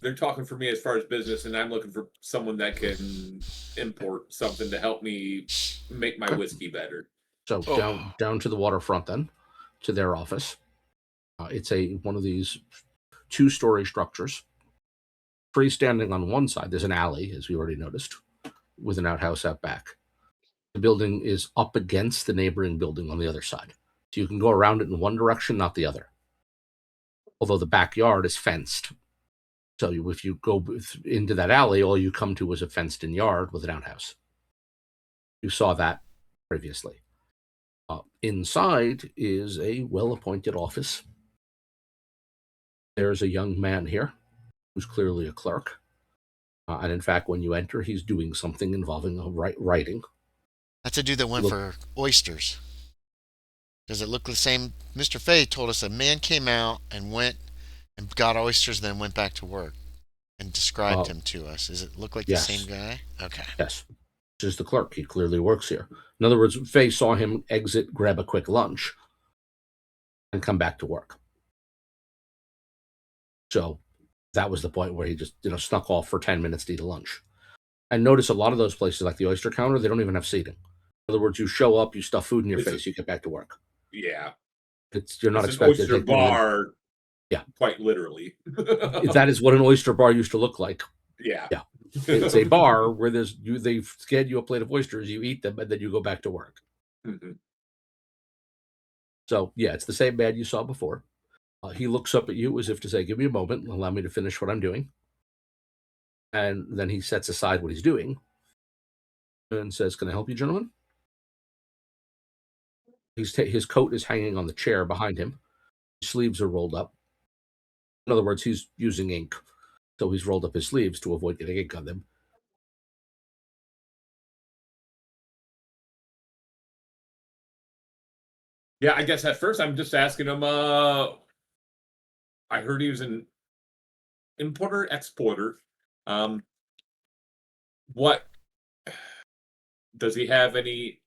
they're talking for me as far as business, and I'm looking for someone that can import something to help me make my whiskey better. So down to the waterfront, then, to their office. It's one of these 2-story structures. Freestanding on one side, there's an alley, as we already noticed, with an outhouse out back. The building is up against the neighboring building on the other side. So you can go around it in one direction, not the other. Although the backyard is fenced. So if you go into that alley, all you come to is a fenced-in yard with an outhouse. You saw that previously. Inside is a well-appointed office. There's a young man here who's clearly a clerk. And in fact, when you enter, he's doing something involving writing. That's a dude that went for oysters. Does it look the same? Mr. Fay told us a man came out and went and got oysters, then went back to work and described him to us. Does it look like the same guy? Okay. Yes. This is the clerk. He clearly works here. In other words, Fay saw him exit, grab a quick lunch, and come back to work. So that was the point where he just, snuck off for 10 minutes to eat a lunch. And notice a lot of those places, like the oyster counter, they don't even have seating. In other words, you show up, you stuff food in your face, you get back to work. Yeah. You're not it's expected an oyster to bar. Yeah. Quite literally. That is what an oyster bar used to look like. Yeah. Yeah. It's a bar where they've scanned you a plate of oysters, you eat them, and then you go back to work. Mm-hmm. So, yeah, it's the same man you saw before. He looks up at you as if to say, give me a moment, allow me to finish what I'm doing. And then he sets aside what he's doing and says, can I help you, gentlemen? His coat is hanging on the chair behind him. His sleeves are rolled up. In other words, he's using ink. So he's rolled up his sleeves to avoid getting ink on them. Yeah, I guess at first I'm just asking him, I heard he was an importer, exporter. What does he have any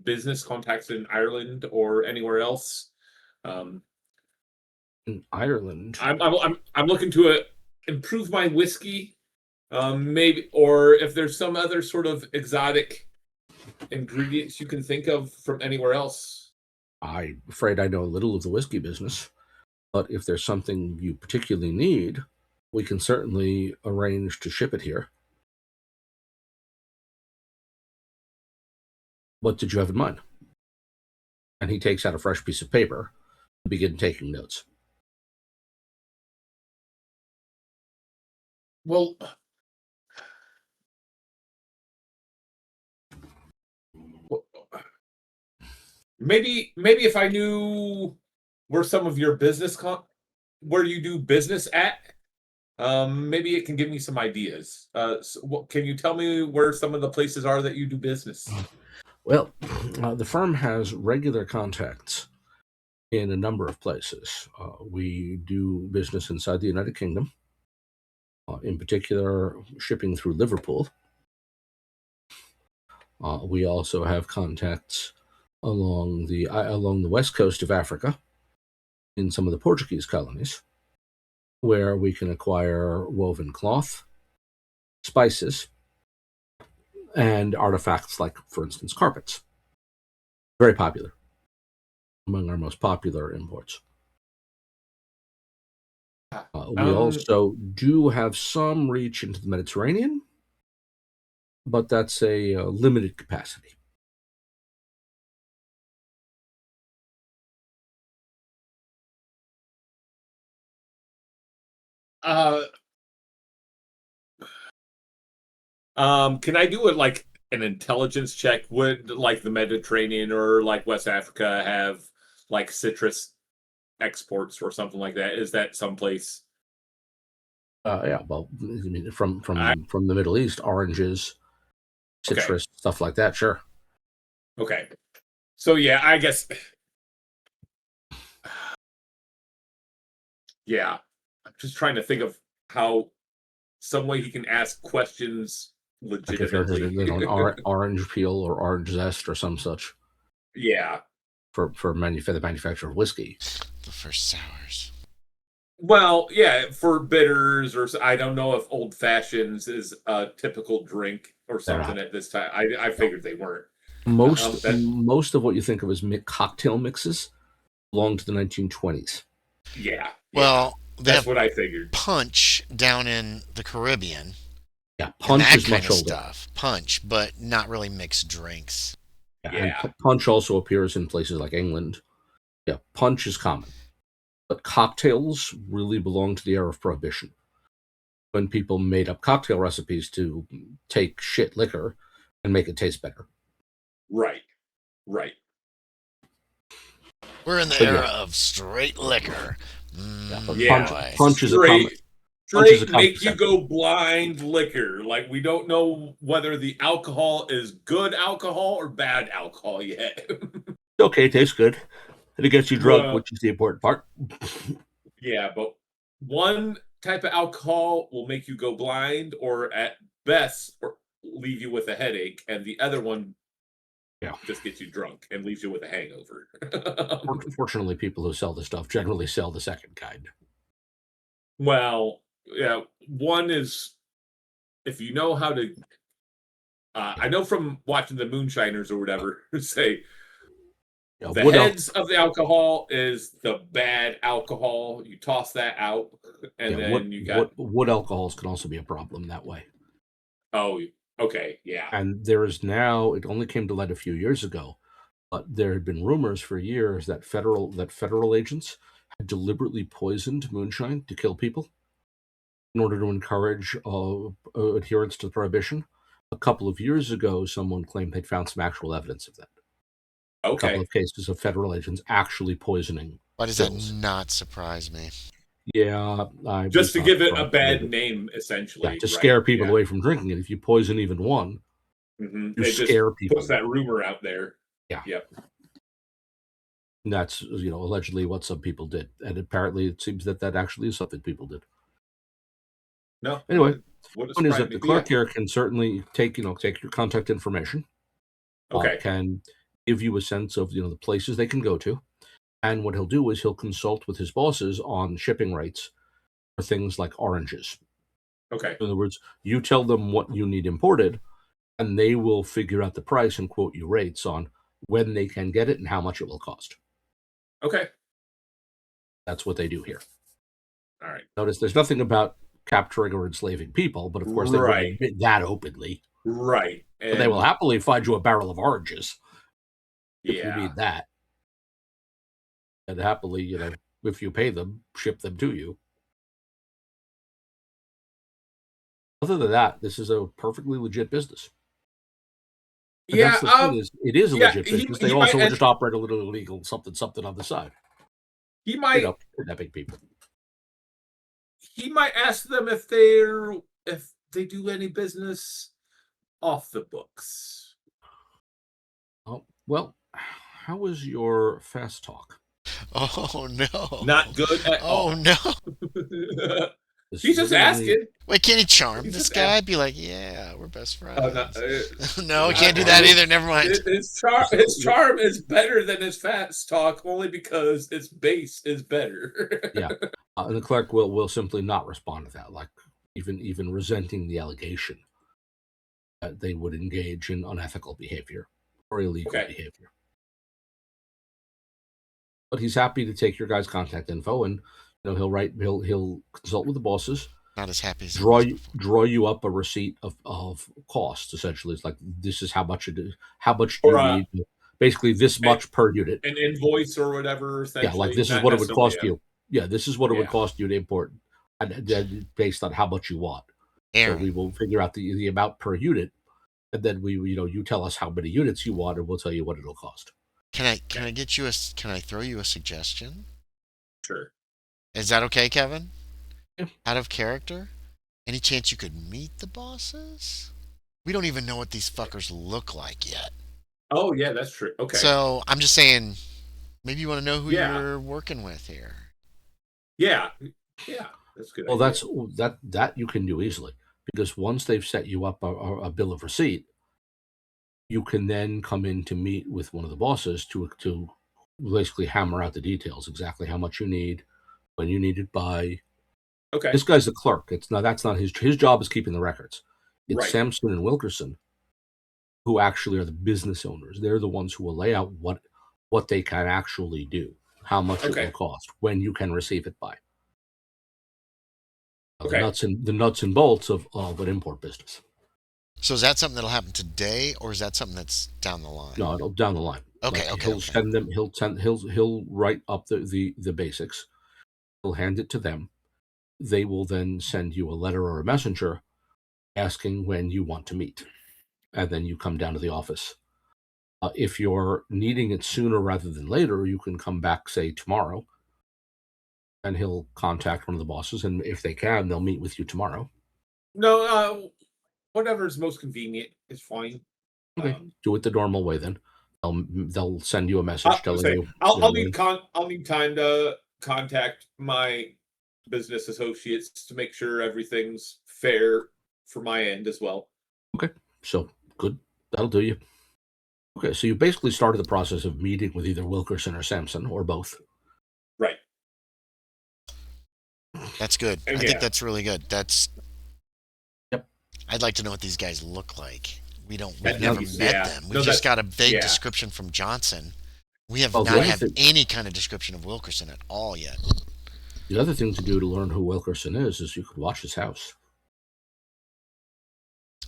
business contacts in Ireland or anywhere else? In Ireland, I'm looking to improve my whiskey, maybe, or if there's some other sort of exotic ingredients you can think of from anywhere else. I'm afraid I know little of the whiskey business, but if there's something you particularly need, we can certainly arrange to ship it here. What did you have in mind? And he takes out a fresh piece of paper to begin taking notes. Well, maybe if I knew where some of your business where you do business at, maybe it can give me some ideas. Can you tell me where some of the places are that you do business? Well, the firm has regular contacts in a number of places. We do business inside the United Kingdom, in particular, shipping through Liverpool. We also have contacts along the west coast of Africa, in some of the Portuguese colonies, where we can acquire woven cloth, spices, and artifacts like, for instance, carpets. Very popular. Among our most popular imports. We also do have some reach into the Mediterranean, but that's a limited capacity. Can I do it like an intelligence check? Would like the Mediterranean or like West Africa have like citrus exports or something like that? Is that someplace? Yeah, well, I mean, from the Middle East, oranges, citrus, stuff like that. Sure. Okay. So yeah, I guess. Yeah, I'm just trying to think of how some way he can ask questions legitimately. Like if there's orange peel or orange zest or some such. Yeah. For the manufacture of whiskey. For sours. Well, yeah, for bitters, or I don't know if old fashions is a typical drink or something at this time. I figured they weren't. Most of what you think of as cocktail mixes belong to the 1920s. Yeah. Well, that's what I figured. Punch down in the Caribbean. Yeah, punch is much older. Stuff. Punch, but not really mixed drinks. Yeah. And punch also appears in places like England. Yeah, punch is common. But cocktails really belong to the era of Prohibition, when people made up cocktail recipes to take shit liquor and make it taste better. Right. We're in the era of straight liquor. But Yeah. punch is a common. Straight make you go blind liquor. Like, we don't know whether the alcohol is good alcohol or bad alcohol yet. Okay, it tastes good. And it gets you drunk, which is the important part. Yeah, but one type of alcohol will make you go blind or at best or leave you with a headache, and the other one just gets you drunk and leaves you with a hangover. Fortunately, people who sell this stuff generally sell the second kind. Well, yeah, one is, if you know how to, I know from watching the Moonshiners or whatever, say the heads of the alcohol is the bad alcohol. You toss that out, and then you got wood alcohols can also be a problem that way. Oh, okay, yeah. And there is now, it only came to light a few years ago, but there had been rumors for years that federal agents had deliberately poisoned moonshine to kill people in order to encourage adherence to prohibition. A couple of years ago, someone claimed they'd found some actual evidence of that. Okay. A couple of cases of federal agents actually poisoning. Why does that not surprise me? Yeah. Just to give it a bad name, essentially. Yeah, to scare people away from drinking it. If you poison even one, you scare people. Puts that rumor out there. Yeah. Yep. And that's, allegedly what some people did. And apparently it seems that actually is something people did. No. Anyway, the point is that the clerk here can certainly take your contact information. Okay. Can give you a sense of, the places they can go to. And what he'll do is he'll consult with his bosses on shipping rates for things like oranges. Okay. In other words, you tell them what you need imported, and they will figure out the price and quote you rates on when they can get it and how much it will cost. Okay. That's what they do here. All right. Notice there's nothing about capturing or enslaving people, but of course they won't admit that openly. Right. But they will happily find you a barrel of oranges if you need that. And happily, if you pay them, ship them to you. Other than that, this is a perfectly legit business. And that's the thing is, it is a legit business. They also will just operate a little illegal something on the side. He might kidnapping people. He might ask them if they do any business off the books. Oh, well, how was your fast talk? Oh no! Not good at all. Oh no! He's just asking. Wait, can't he charm this guy? Be like, yeah, we're best friends. No, he can't do that either. Never mind. His charm is better than his fast talk, only because its base is better. Yeah, and the clerk will simply not respond to that, like even resenting the allegation that they would engage in unethical behavior or illegal behavior. But he's happy to take your guys' contact info, and he'll consult with the bosses. Not as happy as draw you up a receipt of costs. Essentially, it's like this is how much it is, how much do you need. Basically, this much per unit. An invoice or whatever. Yeah, like this is what it would cost you. Yeah, this is what it would cost you to import, and based on how much you want. Aaron. So we will figure out the amount per unit, and then you tell us how many units you want, and we'll tell you what it'll cost. Can I throw you a suggestion? Sure. Is that okay, Kevin? Yeah. Out of character? Any chance you could meet the bosses? We don't even know what these fuckers look like yet. Oh yeah, that's true. Okay. So I'm just saying, maybe you want to know who you're working with here. Yeah. That's good. Well, that you can do easily, because once they've set you up a bill of receipt, you can then come in to meet with one of the bosses to basically hammer out the details, exactly how much you need, when you need it by. Okay. This guy's the clerk. That's not his job is keeping the records. It's Sampson and Wilkerson who actually are the business owners. They're the ones who will lay out what they can actually do, how much it will cost, when you can receive it by. The nuts and bolts of an import business. So is that something that'll happen today, or is that something that's down the line? No, down the line. Okay. He'll send them. He'll write up the basics. He'll hand it to them. They will then send you a letter or a messenger asking when you want to meet, and then you come down to the office. If you're needing it sooner rather than later, you can come back, say tomorrow, and he'll contact one of the bosses, and if they can, they'll meet with you tomorrow. No, whatever's most convenient is fine. Okay, do it the normal way then. They'll send you a message telling you. I'll need time to contact my business associates to make sure everything's fair for my end as well. Okay, so good. That'll do you. Okay, so you basically started the process of meeting with either Wilkerson or Sampson or both. Right. That's good. And I think that's really good. That's. Yep. I'd like to know what these guys look like. We've That never is- met yeah. them. We No, just that- got a vague yeah. description from Johnson. We have Well, the not other had thing- any kind of description of Wilkerson at all yet. The other thing to do to learn who Wilkerson is you could watch his house.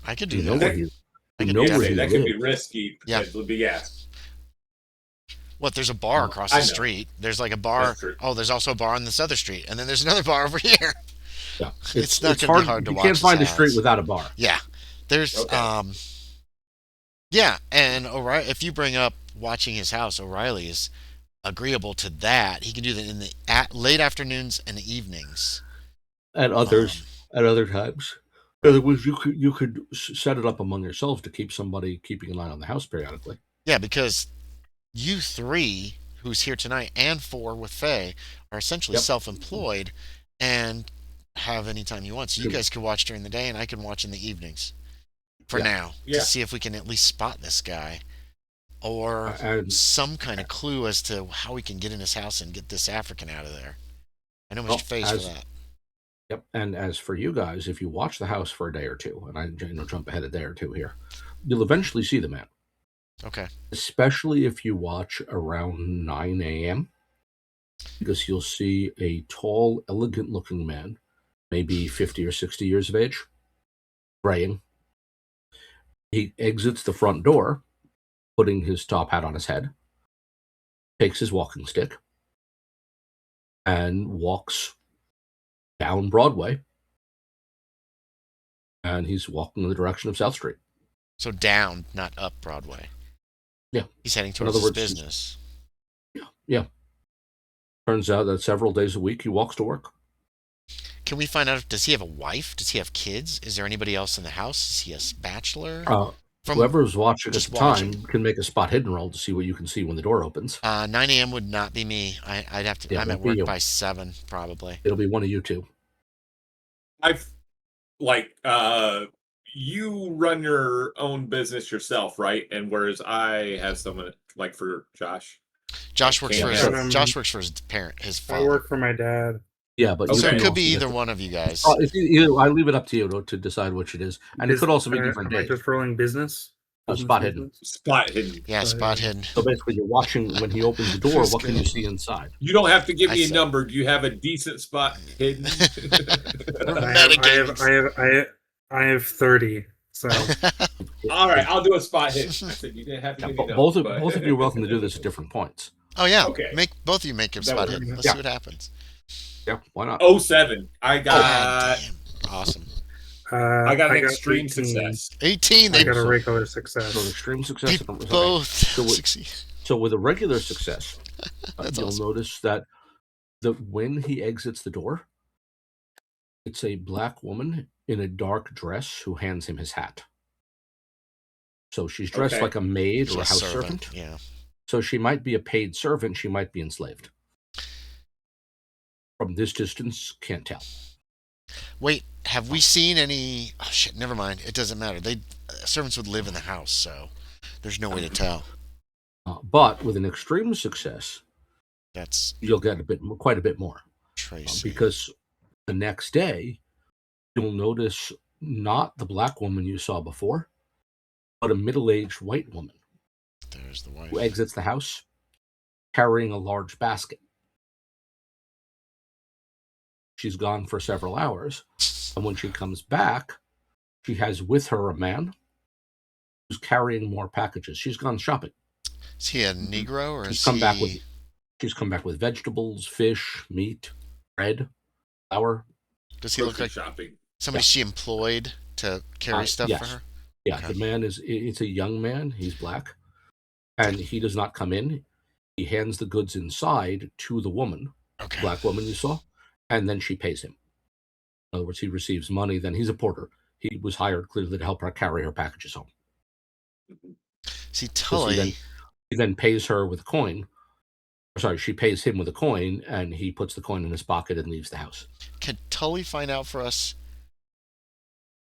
I could do You know that. where he. I You could know do where that. he that could be lives. risky. Yeah. But yeah. What? There's a bar across I the know. street. There's like a bar. That's true. Oh, there's also a bar on this other street, and then there's another bar over here. Yeah, It's not gonna be hard to You watch can't his find a house. street without a bar. Yeah, there's Okay. yeah, and O'Reilly. If you bring up watching his house, O'Reilly is agreeable to that. He can do that in the late afternoons and evenings. At others, at other times. In other words, you could set it up among yourselves to keep somebody keeping an eye on the house periodically. Yeah, because you three, who's here tonight, and 4 with Faye, are essentially Yep. self-employed and have any time you want. So you Good. guys can watch during the day, and I can watch in the evenings. For Yeah. now, Yeah. to see if we can at least spot this guy, or And some kind of clue as to how we can get in his house and get this African out of there. I know Mr. Well, Faye's for as- that. Yep. And as for you guys, if you watch the house for a day or two, and I jump ahead a day or two here, you'll eventually see the man. Okay. Especially if you watch around 9 a.m., because you'll see a tall, elegant-looking man, maybe 50 or 60 years of age, praying. He exits the front door, putting his top hat on his head, takes his walking stick, and walks down Broadway, and he's walking in the direction of South Street. So down, not up Broadway. Yeah. He's heading In towards other his words, he's- business. Yeah. Turns out that several days a week he walks to work. Can we find out, does he have a wife? Does he have kids? Is there anybody else in the house? Is he a bachelor? From Whoever's watching at just the time watching. can make a spot hidden roll to see what you can see when the door opens. 9 a.m. would not be me. I'd have to. Yeah, I'm it'll at be work you. by 7 probably. It'll be one of you two. I've you run your own business yourself, right? And whereas I have someone like for Josh. Josh works for Yeah. his. Josh works for his parent, his I father. work for my dad. Yeah, but Okay. So you it can could be also either one of you guys. I leave it up to you to decide which it is, and it could also be different Am I days. just rolling business? Spot hidden. business? Spot hidden. Yeah, spot hidden. So basically, you're watching when he opens the door. What can you see inside? You don't have to give I me a said- number. Do you have a decent spot hidden? I have 30. So All right, I'll do a spot hidden. I said you didn't have to Yeah, give me a number. both of but- you are welcome to do this at different points. Oh yeah. Okay. Make both of you make your That spot works. hidden. Let's Yeah. see what happens. Yeah, why not? 07. I God got damn. Awesome. I got an got extreme 18. success. 18. I They got a regular success. So extreme success. they Okay. both So succeed. So with a regular success, That's you'll awesome. notice that when he exits the door, it's a black woman in a dark dress who hands him his hat. So she's dressed Okay. like a maid or a Just house servant. Yeah. So she might be a paid servant. She might be enslaved. From this distance, can't tell. Wait, have we seen any? Oh shit! Never mind. It doesn't matter. Servants would live in the house, so there's no way to tell. But with an extreme success, That's you'll get quite a bit more. Tracy. Because the next day, you'll notice not the black woman you saw before, but a middle-aged white woman There's the wife. who exits the house carrying a large basket. She's gone for several hours, and when she comes back, she has with her a man who's carrying more packages. She's gone shopping. Is he a Negro or She's is come he? back with vegetables, fish, meat, bread, flour. Does he look Grocery like shopping? somebody she employed to carry stuff yes. for her? Yeah, Okay. the man it's a young man. He's black, and he does not come in. He hands the goods inside to the woman, Okay. black woman you saw, and then she pays him. In other words, he receives money. Then he's a porter. He was hired clearly to help her carry her packages home. See, So Tully. he then pays her with a coin. Sorry, she pays him with a coin, and he puts the coin in his pocket and leaves the house. Can Tully find out for us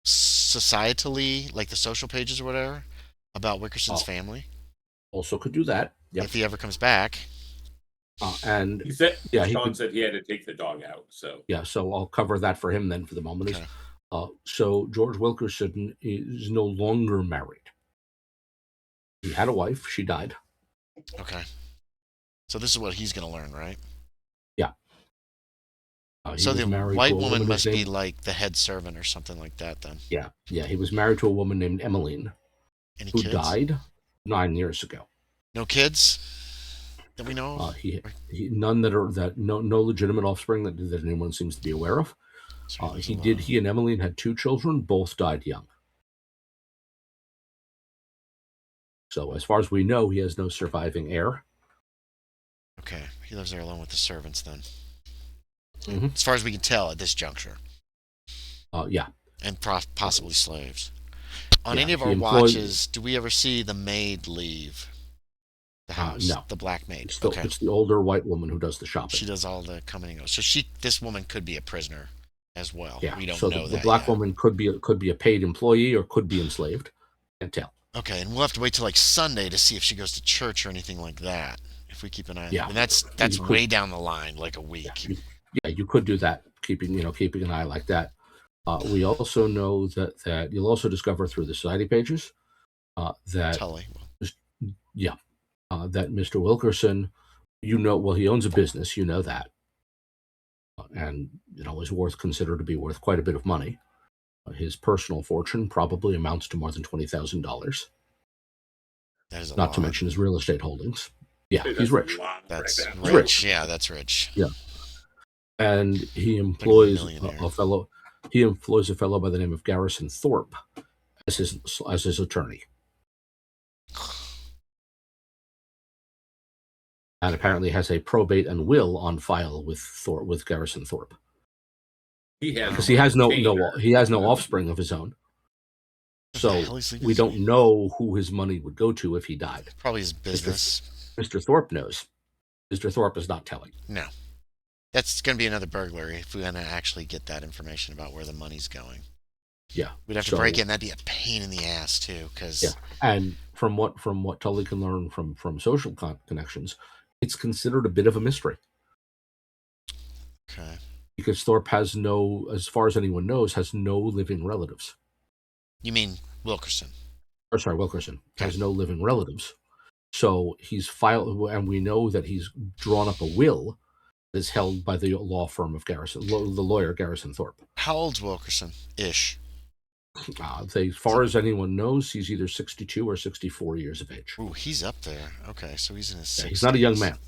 societally, like the social pages or whatever, about Wickerson's family? Also could do that. Yep. If he ever comes back. And he said, Sean said he had to take the dog out. So so I'll cover that for him then for the moment. Okay. So George Wilkerson is no longer married. He had a wife. She died. Okay. So this is what he's going to learn, right? Yeah. So the white woman must be like the head servant or something like that then. Yeah. He was married to a woman named Emmeline. Any who kids? Died 9 years ago. No kids that we know of? He none no legitimate offspring that anyone seems to be aware of. He and Emmeline had 2 children, both died young. So as far as we know, he has no surviving heir. Okay, he lives there alone with the servants then. Mm-hmm. As far as we can tell at this juncture. Yeah. And possibly slaves. On any of our watches, do we ever see the maid leave the house? No. The black maid. It's the older white woman who does the shopping. She does all the coming and goes. So this woman could be a prisoner as well. Yeah. We don't know that. The black woman could be a paid employee or could be enslaved. Can't tell. Okay, and we'll have to wait till like Sunday to see if she goes to church or anything like that. If we keep an eye on it. And that's way down the line, like a week. Yeah, you could do that, keeping an eye like that. We also know that you'll also discover through the society pages that Tully. That Mr. Wilkerson, he owns a business, that, and is considered to be worth quite a bit of money. His personal fortune probably amounts to more than $20,000. That is not to mention his real estate holdings. Yeah, he's rich. That's rich. Yeah, that's rich. Yeah, and he employs a fellow. He employs a fellow by the name of Garrison Thorpe as his attorney. And apparently has a probate and will on file with Garrison Thorpe. Because he has no offspring of his own. So we don't know who his money would go to if he died. Probably his business. Mr. Thorpe knows. Mr. Thorpe is not telling. No. That's going to be another burglary if we're going to actually get that information about where the money's going. Yeah. We'd have to break in. That'd be a pain in the ass, too. And from what Tully can learn from social connections, it's considered a bit of a mystery. Okay. Because Thorpe has as far as anyone knows, has no living relatives. You mean Wilkerson? Wilkerson has no living relatives. So he's filed, and we know that he's drawn up a will that is held by the law firm of Garrison, the lawyer Garrison Thorpe. How old's Wilkerson-ish? As far as anyone knows, he's either 62 or 64 years of age. Ooh, he's up there. Okay, so he's in his 60s. He's not a young man.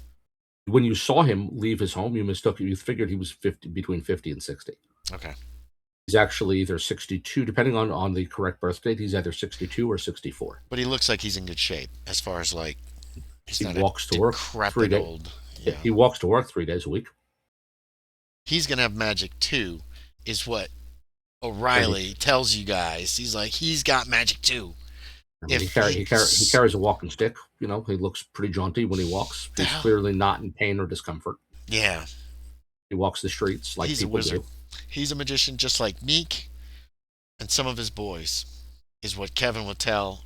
When you saw him leave his home, you figured he was between 50 and 60. Okay. He's actually either 62, depending on the correct birth date, he's either 62 or 64. But he looks like he's in good shape as far as he walks to work 3 days. Yeah. He walks to work 3 days a week. He's going to have magic too, is what O'Reilly tells you guys. He's like, he's got magic too. He carries a walking stick. He looks pretty jaunty when he walks. He's clearly not in pain or discomfort. Yeah. He walks the streets like he's people a wizard. do. He's a magician just like Meek and some of his boys, is what Kevin would tell,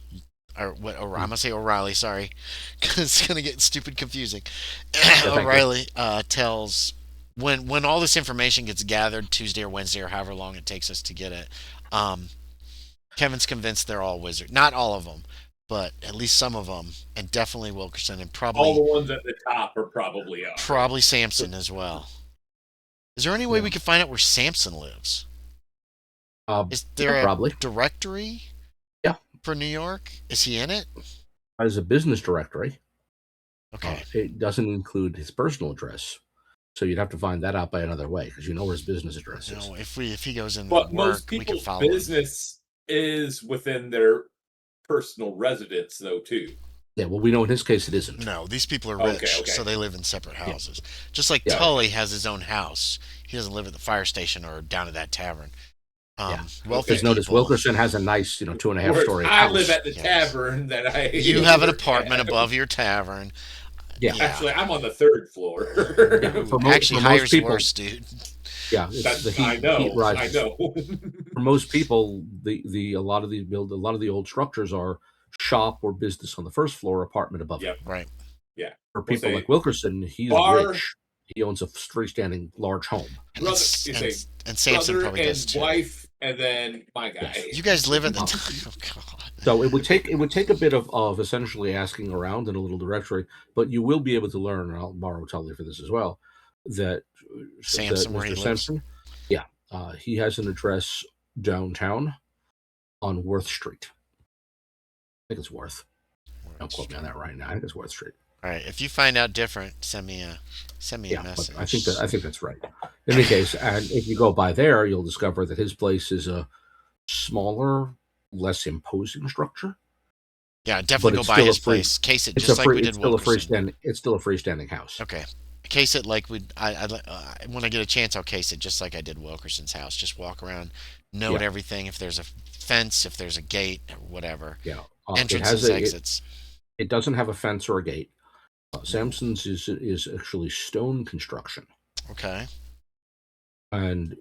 or what I'm going to say O'Reilly, sorry, because it's going to get stupid confusing. O'Reilly tells, when all this information gets gathered Tuesday or Wednesday or however long it takes us to get it, Kevin's convinced they're all wizards. Not all of them, but at least some of them, and definitely Wilkerson, and probably all the ones at the top are probably up. Probably Samson as well. Is there any way we could find out where Samson lives? Is there a directory? Yeah. For New York? Is he in it? As a business directory. Okay. It doesn't include his personal address. So you'd have to find that out by another way, because you know where his business address is. No, if he goes in but work, most people's business is within their personal residence, though, too. Yeah, well, we know in his case it isn't. No, these people are Okay, rich, okay. so they live in separate houses. Just like Yeah. Tully has his own house. He doesn't live at the fire station or down at that tavern. Yeah. Wealthy Because notice people. Wilkerson has a nice, 2.5 Whereas story I house. live at the Yes. tavern that I. You have an work apartment at. above your tavern. Yeah. Actually, I'm on the 3rd floor. Yeah, for Actually, most hires people- worse, dude. Yeah, it's the heat, I know. heat rises. I know. For most people, a lot of the old structures are shop or business on the first floor, apartment above. Yep. Right. For We'll people say like Wilkerson, he's bar- rich. He owns a freestanding large home. And, Brother- s- you and, say and Samson brother probably and does too. wife, and then my guy. You guys live at the oh god. So it would take a bit of essentially asking around and a little directory, but you will be able to learn. And I'll borrow Tully for this as well. That Samson, that where he Mr. lives? Sampson, he has an address downtown on Worth Street. I think it's Worth. Don't quote me on that right now. I think it's Worth Street. All right. If you find out different, send me a Yeah, message. but I think that's right. In any case, and if you go by there, you'll discover that his place is a smaller, less imposing structure. Yeah, definitely it's go by still a his free- place. Case it It's just a like we free, did it's still a Wilkerson. freestanding house. Okay. Case it like when I get a chance, I'll case it just like I did Wilkerson's house. Just walk around, note Yeah. everything. If there's a fence, if there's a gate, whatever. Yeah, Entrances, exits. It doesn't have a fence or a gate. Samson's is actually stone construction, Okay. and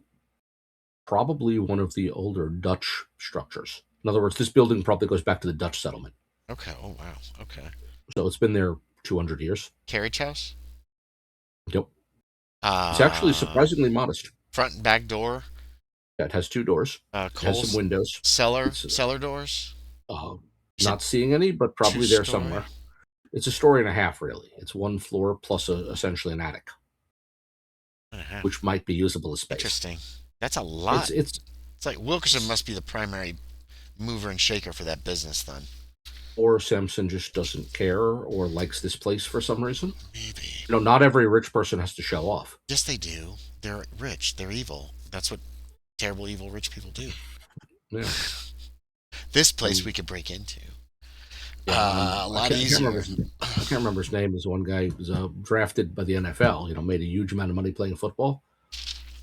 probably one of the older Dutch structures. In other words, this building probably goes back to the Dutch settlement. Okay. Oh wow. Okay. So it's been there 200 years. Carriage house. Yep. It's actually surprisingly modest. Front and back door. Yeah, it has 2 doors. It has Coal some windows. cellar doors. Not seeing any, but probably there Two-story? somewhere. It's a story and a half, really. It's 1 floor plus essentially an attic, which might be usable as space. Interesting. That's a lot. It's It's like Wilkerson must be the primary mover and shaker for that business then. or Samson just doesn't care or likes this place for some reason. Maybe. Not every rich person has to show off. Yes, they do. They're rich. They're evil. That's what terrible, evil rich people do. Yeah. This place we could break into. Yeah, A lot I easier. can't remember his name. There's one guy who was drafted by the NFL, made a huge amount of money playing football,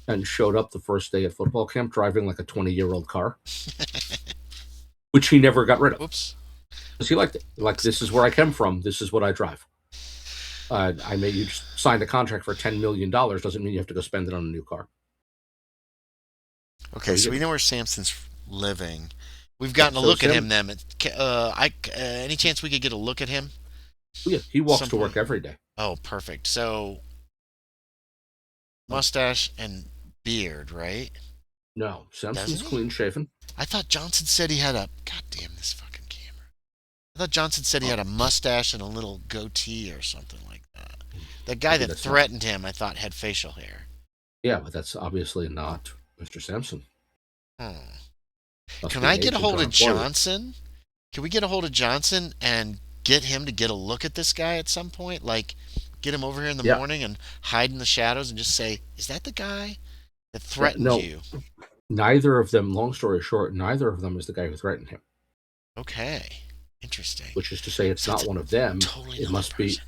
and showed up the first day at football camp driving like a 20-year-old car, which he never got rid of. Whoops. Because he liked it. Like, this is where I came from. This is what I drive. You just signed a contract for $10 million. Doesn't mean you have to go spend it on a new car. Okay, so we know where Samson's living. We've gotten a look at him then. Any chance we could get a look at him? Yeah, he walks Some to work point. every day. Oh, perfect. So, mustache and beard, right? No, Samson's Doesn't he? clean shaven. I thought Johnson said he had a. God damn this fucking camera. I thought Johnson said he had a mustache and a little goatee or something like that. The guy Maybe that that's not- threatened him, I thought, had facial hair. Yeah, but that's obviously not Mr. Sampson. Must Can be I an get a agent hold or of employee. Johnson? Can we get a hold of Johnson and get him to get a look at this guy at some point? Like, get him over here in the Yeah. morning and hide in the shadows and just say, "Is that the guy that threatened no. you?" Neither of them, long story short, neither of them is the guy who threatened him. Okay, interesting. Which is to say, it's So not it's one of them. Totally It another must be person.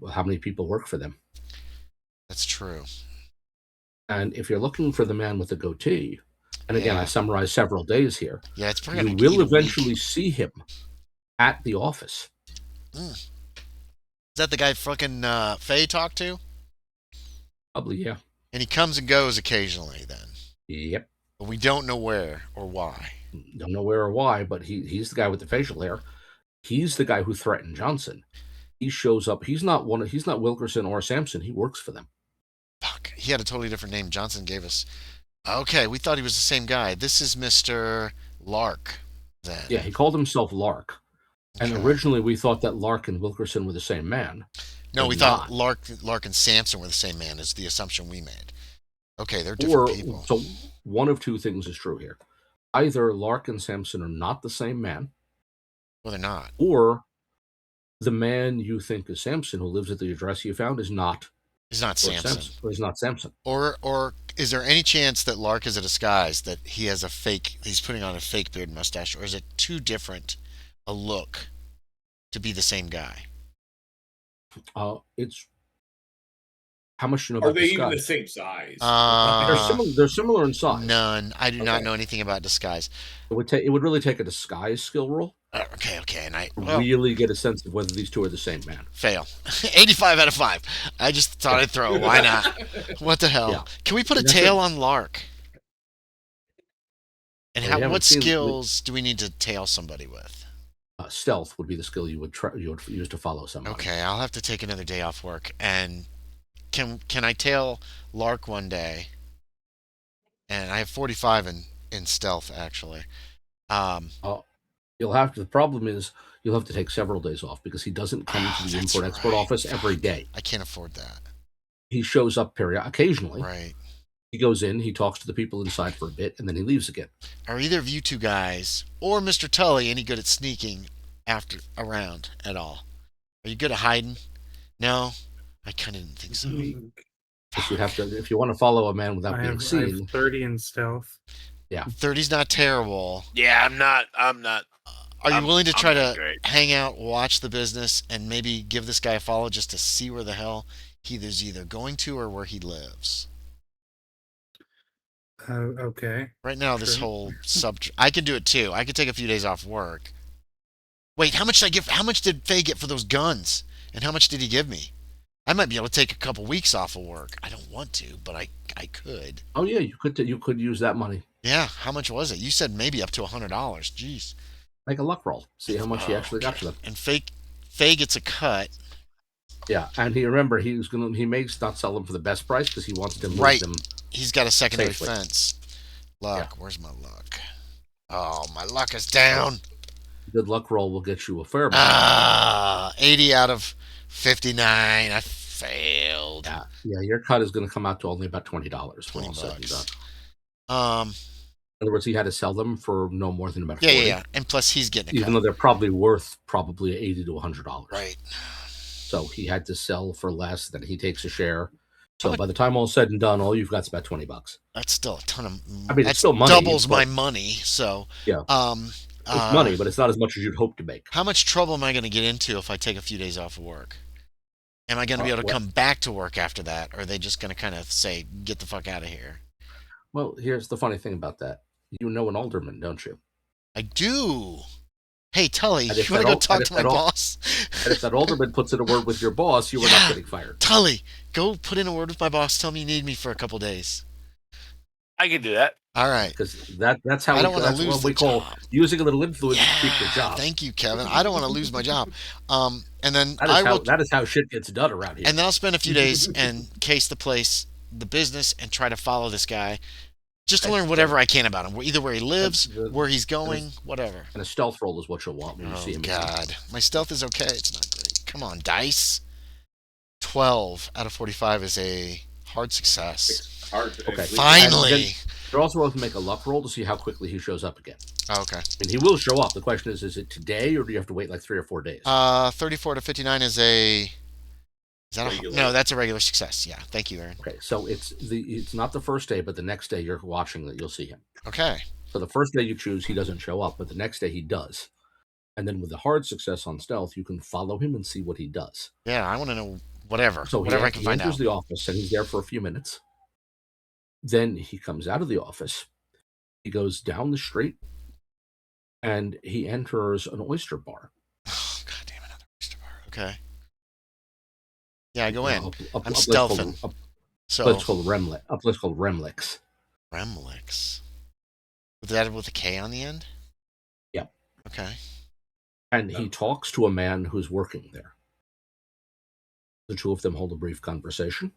how many people work for them. That's true. And if you're looking for the man with the goatee, and again, Yeah. I summarized several days here, Yeah, it's probably you gonna need will a week. eventually see him at the office. Is that the guy fucking Faye talked to? Probably, yeah. And he comes and goes occasionally then. Yep. But we don't know where or why. Don't know where or why, but he's the guy with the facial hair. He's the guy who threatened Johnson. He shows up. He's not Wilkerson or Sampson. He works for them. Fuck. He had a totally different name Johnson gave us. Okay, we thought he was the same guy. This is Mr. Lark then. Yeah, he called himself Lark. And Okay. originally we thought that Lark and Wilkerson were the same man. No, we They're thought not. Lark and Samson were the same man is the assumption we made. Okay, they're different people. So one of two things is true here. Either Lark and Sampson are not the same man, Well, they're not. or the man you think is Sampson, who lives at the address you found, is not He's not Samson. Or is not Sampson. Or is there any chance that Lark is a disguise, that he has he's putting on a fake beard and mustache, or is it too different a look to be the same guy? It's how much you know Are about they even the disguise. same size? They're similar in size. None. I do not Okay. know anything about disguise. It would really take a disguise skill roll Okay, and I to really get a sense of whether these two are the same man. fail. 85 out of 5. I just thought I'd throw. Why not? What the hell? Yeah. Can we put a And that's tail on Lark? And Well, we haven't what seen- skills do we need to tail somebody with? Stealth would be the skill you would use to follow somebody. Okay, I'll have to take another day off work. And can I tail Lark one day? And I have 45 in stealth actually. You'll have to. The problem is you'll have to take several days off because he doesn't come to the that's import-export right. office every day. I can't afford that. He shows up occasionally. Right. He goes in, he talks to the people inside for a bit, and then he leaves again. Are either of you two guys or Mr. Tully any good at sneaking around at all? Are you good at hiding? No, I kind of didn't think so. Because you have to, if you want to follow a man without I being have seen. 30 in stealth. 30's not terrible. Yeah, I'm not. Are you willing to try not to great. hang out, watch the business, and maybe give this guy a follow just to see where the hell he's either going to or where he lives? Okay. Right now, this Sure. whole I can do it too. I could take a few days off work. Wait, how much did I give? How much did Faye get for those guns? And how much did he give me? I might be able to take a couple weeks off of work. I don't want to, but I could. Oh yeah, you could use that money. Yeah, how much was it? You said maybe up to $100. Jeez. Make a luck roll. See how much he actually got for them. And Faye gets a cut. Yeah, and he may not sell them for the best price because he wants to move Right. them. He's got a secondary Safely. fence. Luck. Where's my luck? Oh, my luck is down. Good luck roll will get you a fair amount. 80 out of 59. I failed. Yeah, your cut is going to come out to only about $20. $20. In other words, he had to sell them for no more than about $40. Yeah. And plus, he's getting a Even cut. though they're probably worth $80 to $100. Right. So he had to sell for less than he takes a share. So by the time all's said and done, all you've got is about $20. That's still a ton of. I mean, that's it's still money. Doubles my money. So Yeah. It's money, but it's not as much as you'd hope to make. How much trouble am I going to get into if I take a few days off of work? Am I going to be able to come back to work after that, or are they just going to kind of say, "Get the fuck out of here"? Well, here's the funny thing about that. You know an alderman, don't you? I do. Hey, Tully, And you if want to that go talk to my boss? And if that alderman puts in a word with your boss, you are not getting fired. Tully, go put in a word with my boss. Tell me you need me for a couple days. I can do that. All right. Because that's how I don't want to that's lose what we the call job. using a little influence to keep your job. Thank you, Kevin. I don't want to lose my job. And then That is how shit gets done around here. And then I'll spend a few days and case the business, and try to follow this guy, just to learn whatever I can about him. Either where he lives, where he's going, whatever. And a stealth roll is what you'll want when you see him. God, my stealth is okay. It's not great. Come on, dice. 12 out of 45 is a hard success. Okay. Finally. You're also going to make a luck roll to see how quickly he shows up again. Oh, okay. And he will show up. The question is it today or do you have to wait like 3 or 4 days? 34 to 59 is a. Is that no? That's a regular success. Yeah. Thank you, Aaron. Okay, so it's not the first day, but the next day you're watching that you'll see him. Okay. So the first day you choose, he doesn't show up, but the next day he does. And then with the hard success on stealth, you can follow him and see what he does. Yeah, I want to know whatever. So whatever I can find out. He enters the office and he's there for a few minutes. Then he comes out of the office. He goes down the street and he enters an oyster bar. Oh, God damn, another oyster bar. Okay. Yeah, I go in. I'm stealthing. So A place called Remlix. Remlix. With that with a K on the end? Yeah. Okay. And he talks to a man who's working there. The two of them hold a brief conversation.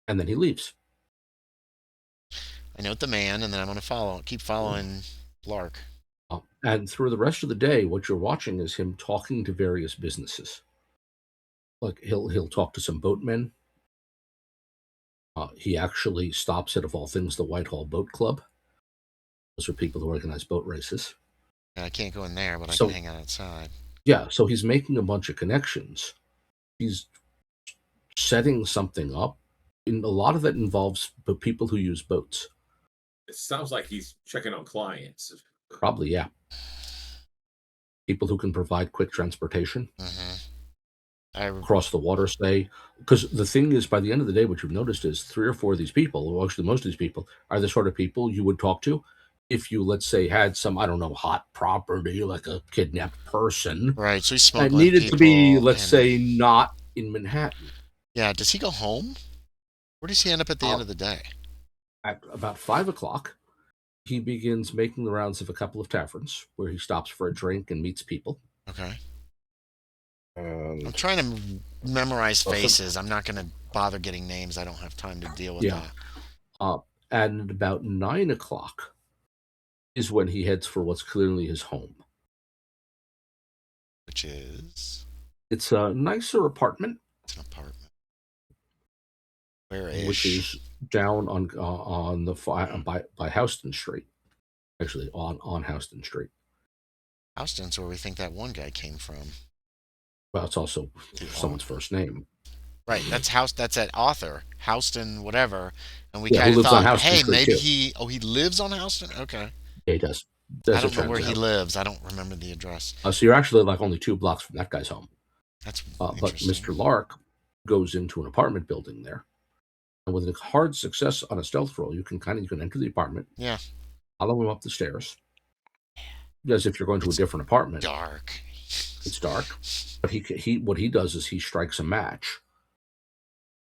And then he leaves. I note the man, and then I'm going to keep following Lark. And through the rest of the day, what you're watching is him talking to various businesses. Like he'll talk to some boatmen. He actually stops at, of all things, the Whitehall Boat Club. Those are people who organize boat races. I can't go in there, but I can hang out outside. Yeah, so he's making a bunch of connections. He's setting something up. And a lot of that involves people who use boats. It sounds like he's checking on clients. Probably, yeah. people who can provide quick transportation Mm-hmm. across the water, say. Because the thing is, by the end of the day, what you've noticed is 3 or 4 of these people, or actually most of these people, are the sort of people you would talk to if you, let's say, had some, I don't know, hot property, like a kidnapped person. Right, so he's And smuggling needed to be, people, let's and say, not in Manhattan. yeah, does he go home? Where does he end up at the end of the day? At about 5 o'clock, he begins making the rounds of a couple of taverns where he stops for a drink and meets people. Okay. And I'm trying to memorize faces. I'm not going to bother getting names. I don't have time to deal with that. And at about 9 o'clock is when he heads for what's clearly his home. Which is? It's a nicer apartment. It's an apartment. Where-ish? Which is down on the by Houston Street. Actually, on Houston Street. Houston's where we think that one guy came from. Well, it's also someone's first name. Right, that's that author, Houston, whatever. And we Yeah, kind of thought, Houston hey, Street maybe too. he lives on Houston? Okay. Yeah, he does. I don't know where he lives. I don't remember the address. So you're actually like only 2 blocks from that guy's home. That's but interesting. Mr. Lark goes into an apartment building there. And with a hard success on a stealth roll, you can enter the apartment. Yeah. Follow him up the stairs. As if you're going to a different apartment. Dark. It's dark. But he what he does is he strikes a match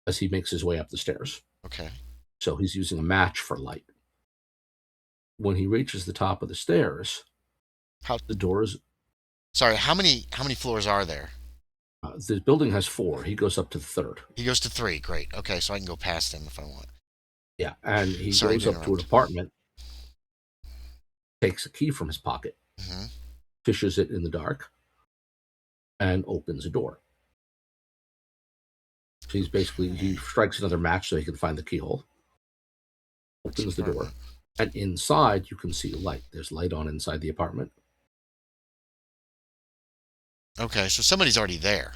as he makes his way up the stairs. Okay. So he's using a match for light. When he reaches the top of the stairs, the doors. Sorry, how many floors are there? The building has 4. He goes up to the 3rd. He goes to 3. Great. Okay, so I can go past him if I want. Yeah, and he goes up to an apartment, takes a key from his pocket, fishes it in the dark, and opens a door. So he strikes another match so he can find the keyhole, opens the door, and inside you can see light. There's light on inside the apartment. Okay, so somebody's already there.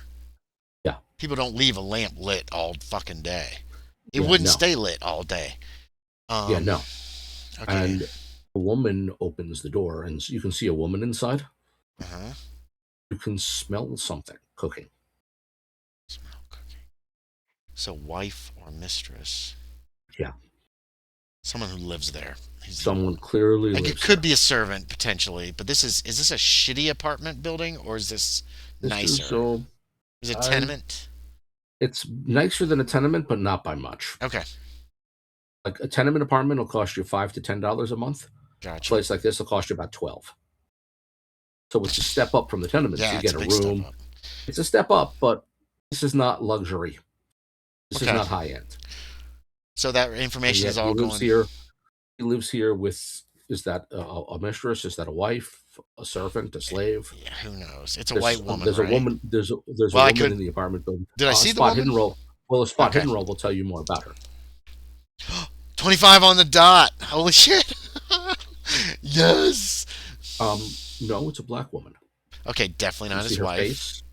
Yeah. People don't leave a lamp lit all fucking day. It wouldn't stay lit all day. No. Okay. And a woman opens the door, and you can see a woman inside. You can smell something cooking. Smell cooking. So wife or mistress. Yeah. Someone who lives there. Someone clearly lives it could be a servant potentially, but is this a shitty apartment building or is this nicer? Is it a tenement? It's nicer than a tenement, but not by much. Okay. Like a tenement apartment will cost you $5 to $10 a month. Gotcha. A place like this will cost you about $12. So it's a step up from the tenements. Yeah, you get a room. It's a step up, but this is not luxury. This is not high end. So that information is all going. He lives here with. Is that a mistress? Is that a wife? A servant? A slave? Yeah, who knows? It's a white woman. There's a woman. There's a woman in the apartment building. Did I see the woman? Hidden roll. Well, a spot hidden roll will tell you more about her. 25 on the dot. Holy shit! Yes. No, it's a black woman. Okay, definitely not his wife. Face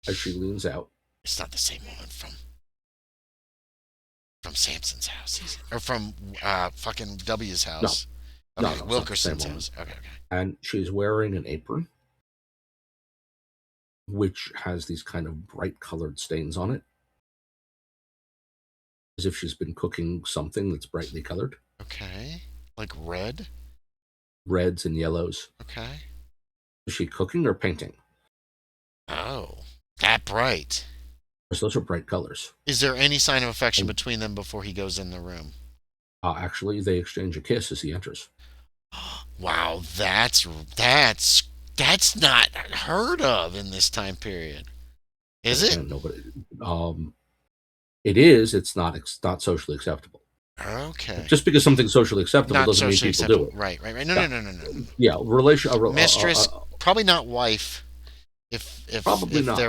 as she leans out. It's not the same woman from Samson's house, or from fucking W's house. No. Okay, No, Wilkerson's house. Okay. And she's wearing an apron, which has these kind of bright colored stains on it, as if she's been cooking something that's brightly colored. Okay, like red. Reds and yellows. Okay. Is she cooking or painting? Oh, that bright. Those are bright colors. Is there any sign of affection between them before he goes in the room? Actually, they exchange a kiss as he enters. Wow, that's not heard of in this time period. Is it? No, but it is. It's not socially acceptable. Okay. Just because something's socially acceptable doesn't mean people do it. Right. No. Yeah, Mistress, probably not wife. If probably not.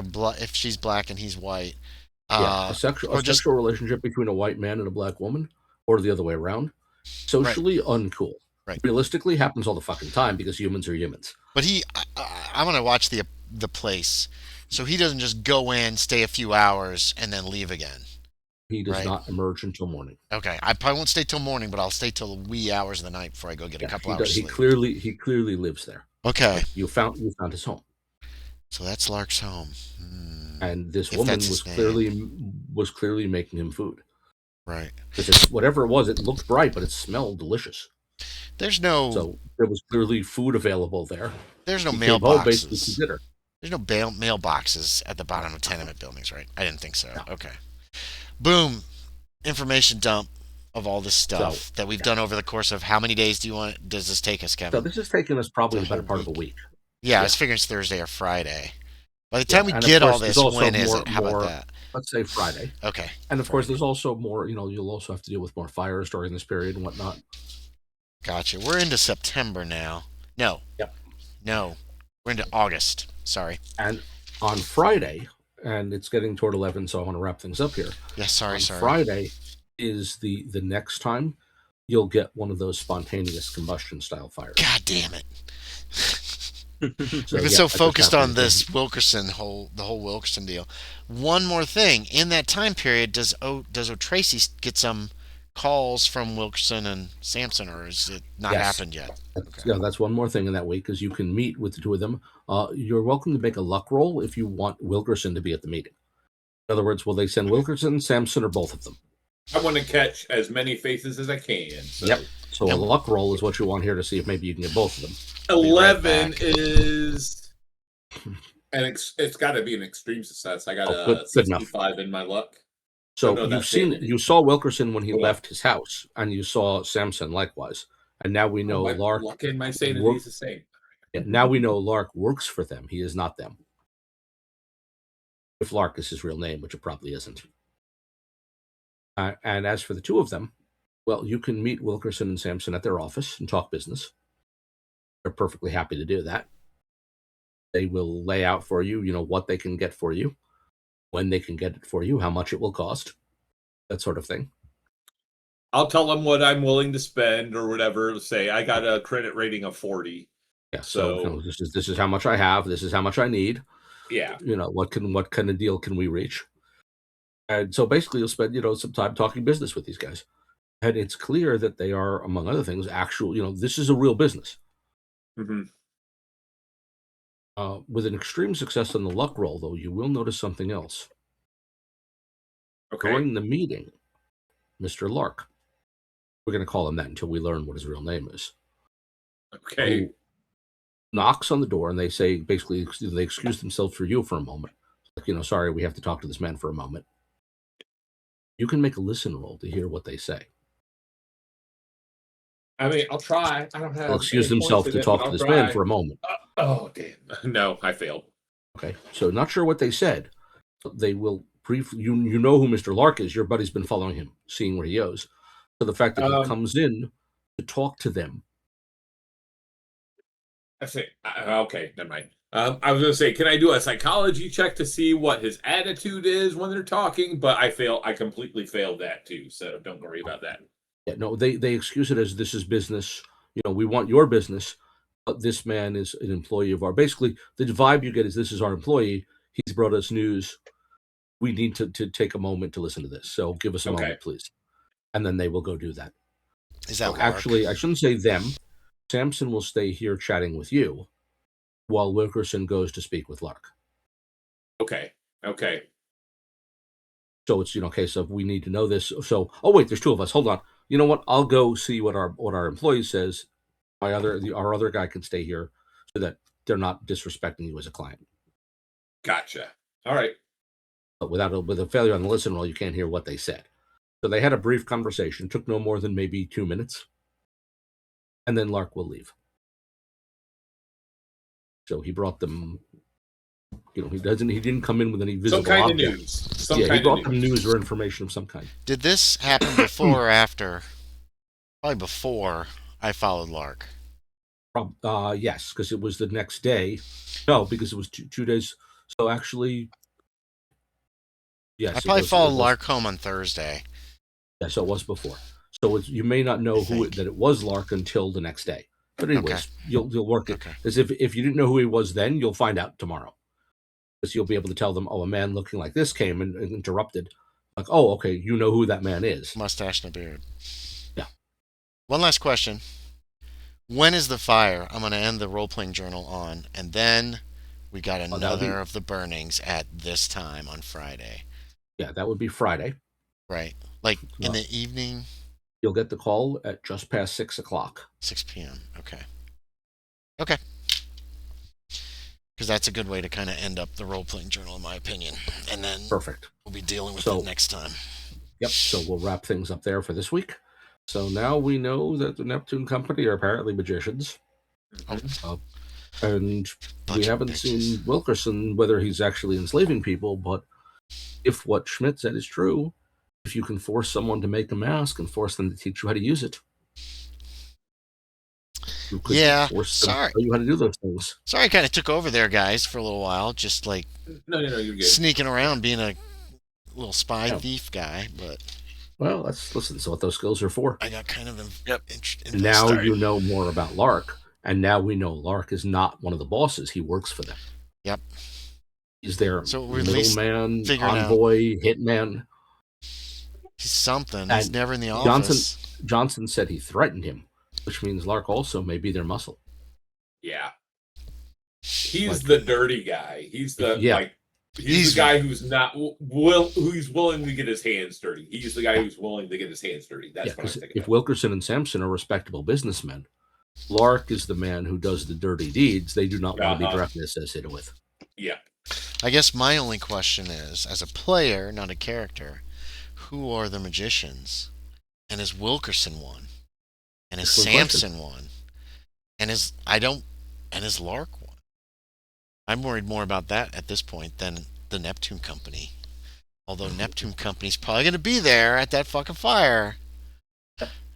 If she's black and he's white. A sexual relationship between a white man and a black woman, or the other way around, socially uncool. Right. Realistically, happens all the fucking time because humans are humans. But I'm gonna watch the place, so he doesn't just go in, stay a few hours, and then leave again. He does not emerge until morning. Okay, I probably won't stay till morning, but I'll stay till the wee hours of the night before I go get a couple hours sleep. He clearly lives there. Okay. You found his home. So that's Lark's home. And this If woman that's was his clearly making him food. Right. Because whatever it was, it looked bright, but it smelled delicious. There's no So there was clearly food available there. there's no He came home basically to mailboxes. dinner. There's no mailboxes at the bottom of tenement buildings, right? I didn't think so. No. Okay. Boom. Information dump of all this stuff So, that we've done over the course of how many days does this take us, So Kevin? this has taken us probably The the better whole part of a week. Yeah, I was figuring it's Thursday or Friday. By the Yeah, time we and of get all course, there's this, also when is more- it? How more- about that? Let's say Friday. Okay. And of course, Friday. there's also more, you'll also have to deal with more fires during this period and whatnot. Gotcha. We're into September now. No. Yep. No. We're into August. Sorry. And on Friday, and it's getting toward 11, so I want to wrap things up here. Yeah, sorry. Friday is the next time you'll get one of those spontaneous combustion style fires. God damn it. So, We've been yeah, so that just focused on happened. this the whole Wilkerson deal. One more thing. In that time period, does O'Treasaigh get some calls from Wilkerson and Sampson, or is it not Yes. happened yet? That's one more thing in that week, is you can meet with the two of them. You're welcome to make a luck roll if you want Wilkerson to be at the meeting. In other words, will they send Wilkerson, Sampson, or both of them? I want to catch as many faces as I can. So. Yep. So a luck roll is what you want here to see if maybe you can get both of them. 11 is, and it's got to be an extreme success. I got a good enough. 65 in my luck. So no, you saw Wilkerson when he left his house, and you saw Sampson likewise. And now we know my Lark. luck and my sanity is the same. Yeah, now we know Lark works for them. He is not them. If Lark is his real name, which it probably isn't. And as for the two of them, well, you can meet Wilkerson and Sampson at their office and talk business. They're perfectly happy to do that. They will lay out for you, what they can get for you, when they can get it for you, how much it will cost, that sort of thing. I'll tell them what I'm willing to spend or whatever. Say I got a credit rating of 40. Yeah. So this is how much I have. This is how much I need. Yeah. What kind of deal can we reach? And so basically, you'll spend some time talking business with these guys, and it's clear that they are, among other things, actual. This is a real business. Mm-hmm. With an extreme success on the luck roll, though, you will notice something else. Okay. During the meeting, Mr. Lark, we're going to call him that until we learn what his real name is. Okay. Who knocks on the door, and they say, basically, they excuse themselves for you for a moment. Like, sorry, we have to talk to this man for a moment. You can make a listen roll to hear what they say. I mean, I'll try. I don't have. They'll excuse themselves to talk to this man for a moment. Oh, damn. No, I failed. Okay, so not sure what they said. They will brief you. You know who Mr. Lark is. Your buddy's been following him, seeing where he goes. So the fact that he comes in to talk to them. I say, okay, never mind. I was going to say, can I do a psychology check to see what his attitude is when they're talking? But I completely failed that too. So don't worry about that. Yeah, no, they excuse it as this is business. We want your business, but this man is an employee of our. Basically, the vibe you get is this is our employee. He's brought us news. We need to take a moment to listen to this. So give us a moment, please. And then they will go do that. Is that actually? I shouldn't say them. Sampson will stay here chatting with you, while Wilkerson goes to speak with Lark. Okay. So it's a case of we need to know this. So wait, there's two of us. Hold on. You know what? I'll go see what our employee says. Our other guy can stay here so that they're not disrespecting you as a client. Gotcha. All right. But with a failure on the listen roll, you can't hear what they said. So they had a brief conversation. Took no more than maybe 2 minutes, and then Lark will leave. So he brought them. He didn't come in with any visible some kind object. of news. He brought them news or information of some kind. Did this happen before or after? Probably before I followed Lark. Yes, because it was the next day. No, because it was 2 days. So actually, yes. I probably followed Lark home on Thursday. Yeah, so it was before. So you may not know that it was Lark until the next day. But anyways, you'll work it. As if you didn't know who he was then, you'll find out tomorrow. Because you'll be able to tell them, a man looking like this came and interrupted. Like, okay, you know who that man is. Mustache and a beard. Yeah. One last question. When is the fire I'm going to end the role-playing journal on? And then We got that'll another be- of the burnings at this time on Friday. Yeah, that would be Friday. Right. Like in Well- the evening, You'll get the call at just past 6 o'clock. 6 p.m. Okay. Okay. Because that's a good way to kind of end up the role-playing journal, in my opinion. And then Perfect. we'll be dealing with So- it next time. Yep. So we'll wrap things up there for this week. So now we know that the Neptune Company are apparently magicians. And Bunch we of haven't bitches. seen Wilkerson, whether he's actually enslaving people, but if what Schmidt said is true, if you can force someone to make a mask and force them to teach you how to use it, you could Yeah, force them sorry. to tell you how to do those things. Sorry I kind of took over there, guys, for a little while. Just like No, you're good. sneaking around, being a little spy Yeah. thief guy. But Well, let's listen. So what those skills are for. I got kind of Yep. Now invested. you know more about Lark, and now we know Lark is not one of the bosses. He works for them. Yep. He's their So we're at least middleman, figuring out- envoy, hitman. He's something. And He's never in the Johnson- office. Johnson said he threatened him, which means Lark also may be their muscle. Yeah. He's Like- the dirty guy. He's the Yeah. He's the guy who's not who's willing to get his hands dirty. He's the guy who's willing to get his hands dirty. That's Yeah, what I'm because thinking. if Wilkerson and Sampson are respectable businessmen, Lark is the man who does the dirty deeds they do not want to be directly associated with. Yeah. I guess my only question is, as a player, not a character, who are the magicians? And is Wilkerson one? And is Excellent Sampson one? And is Lark one? I'm worried more about that at this point than the Neptune Company. Although Neptune Company's probably going to be there at that fucking fire.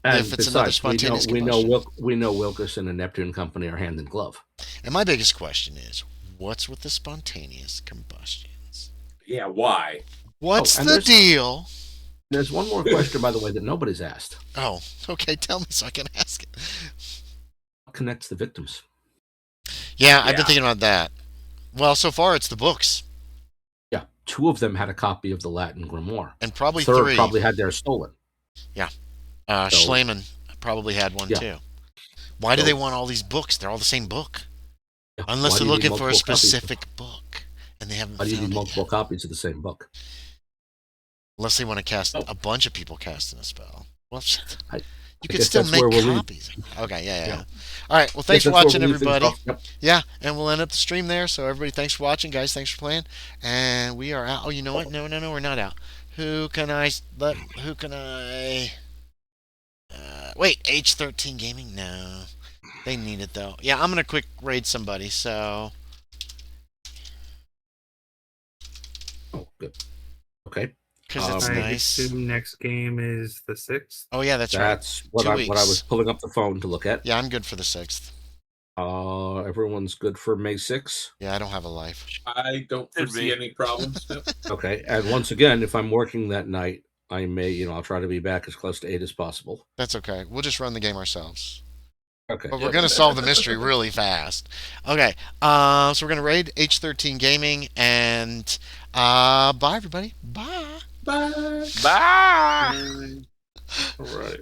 And If it's another besides, spontaneous we know combustion. Wilkerson and Neptune Company are hand in glove. And my biggest question is, what's with the spontaneous combustions? Yeah, why? What's and the there's- deal? There's one more question, by the way, that nobody's asked. Oh, okay, tell me so I can ask it. What connects the victims? Yeah, I've been Yeah. thinking about that. Well, so far it's the books. Yeah, two of them had a copy of the Latin grimoire. And probably Third three. probably had theirs stolen. So- Schleiman probably had one Yeah. too. Why do So- they want all these books? They're all the same book. Yeah, Unless why they're do you need looking for a multiple copies? specific book. And they haven't Why do you found need it multiple yet. copies of the same book? Unless they want to cast Oh. a bunch of people casting a spell. Well, I- you I could guess still that's make where we'll leave- copies. Okay, yeah. Yeah. All right, well, thanks for That's where watching, we'll leave things everybody. off. Yep. Yeah, and we'll end up the stream there. So everybody, thanks for watching, guys. Thanks for playing, and we are out. Oh, you know what? No, we're not out. Who can I? Wait, H13 Gaming? No, they need it though. Yeah, I'm gonna quick raid somebody. So Oh, good. Okay. because it's Um, I nice. assume next game is the 6th. Oh yeah, that's right. That's what 2 I was weeks. pulling up the phone to look at. Yeah, I'm good for the 6th. Everyone's good for May 6th. Yeah, I don't have a life. I don't Could foresee be. any problems. Yep. Okay. And once again, if I'm working that night, I may, I'll try to be back as close to 8 as possible. That's okay. We'll just run the game ourselves. Okay. But we're gonna solve the mystery really fast. Okay. So we're gonna raid H13 Gaming and bye everybody. Bye. Bye. Bye. All right.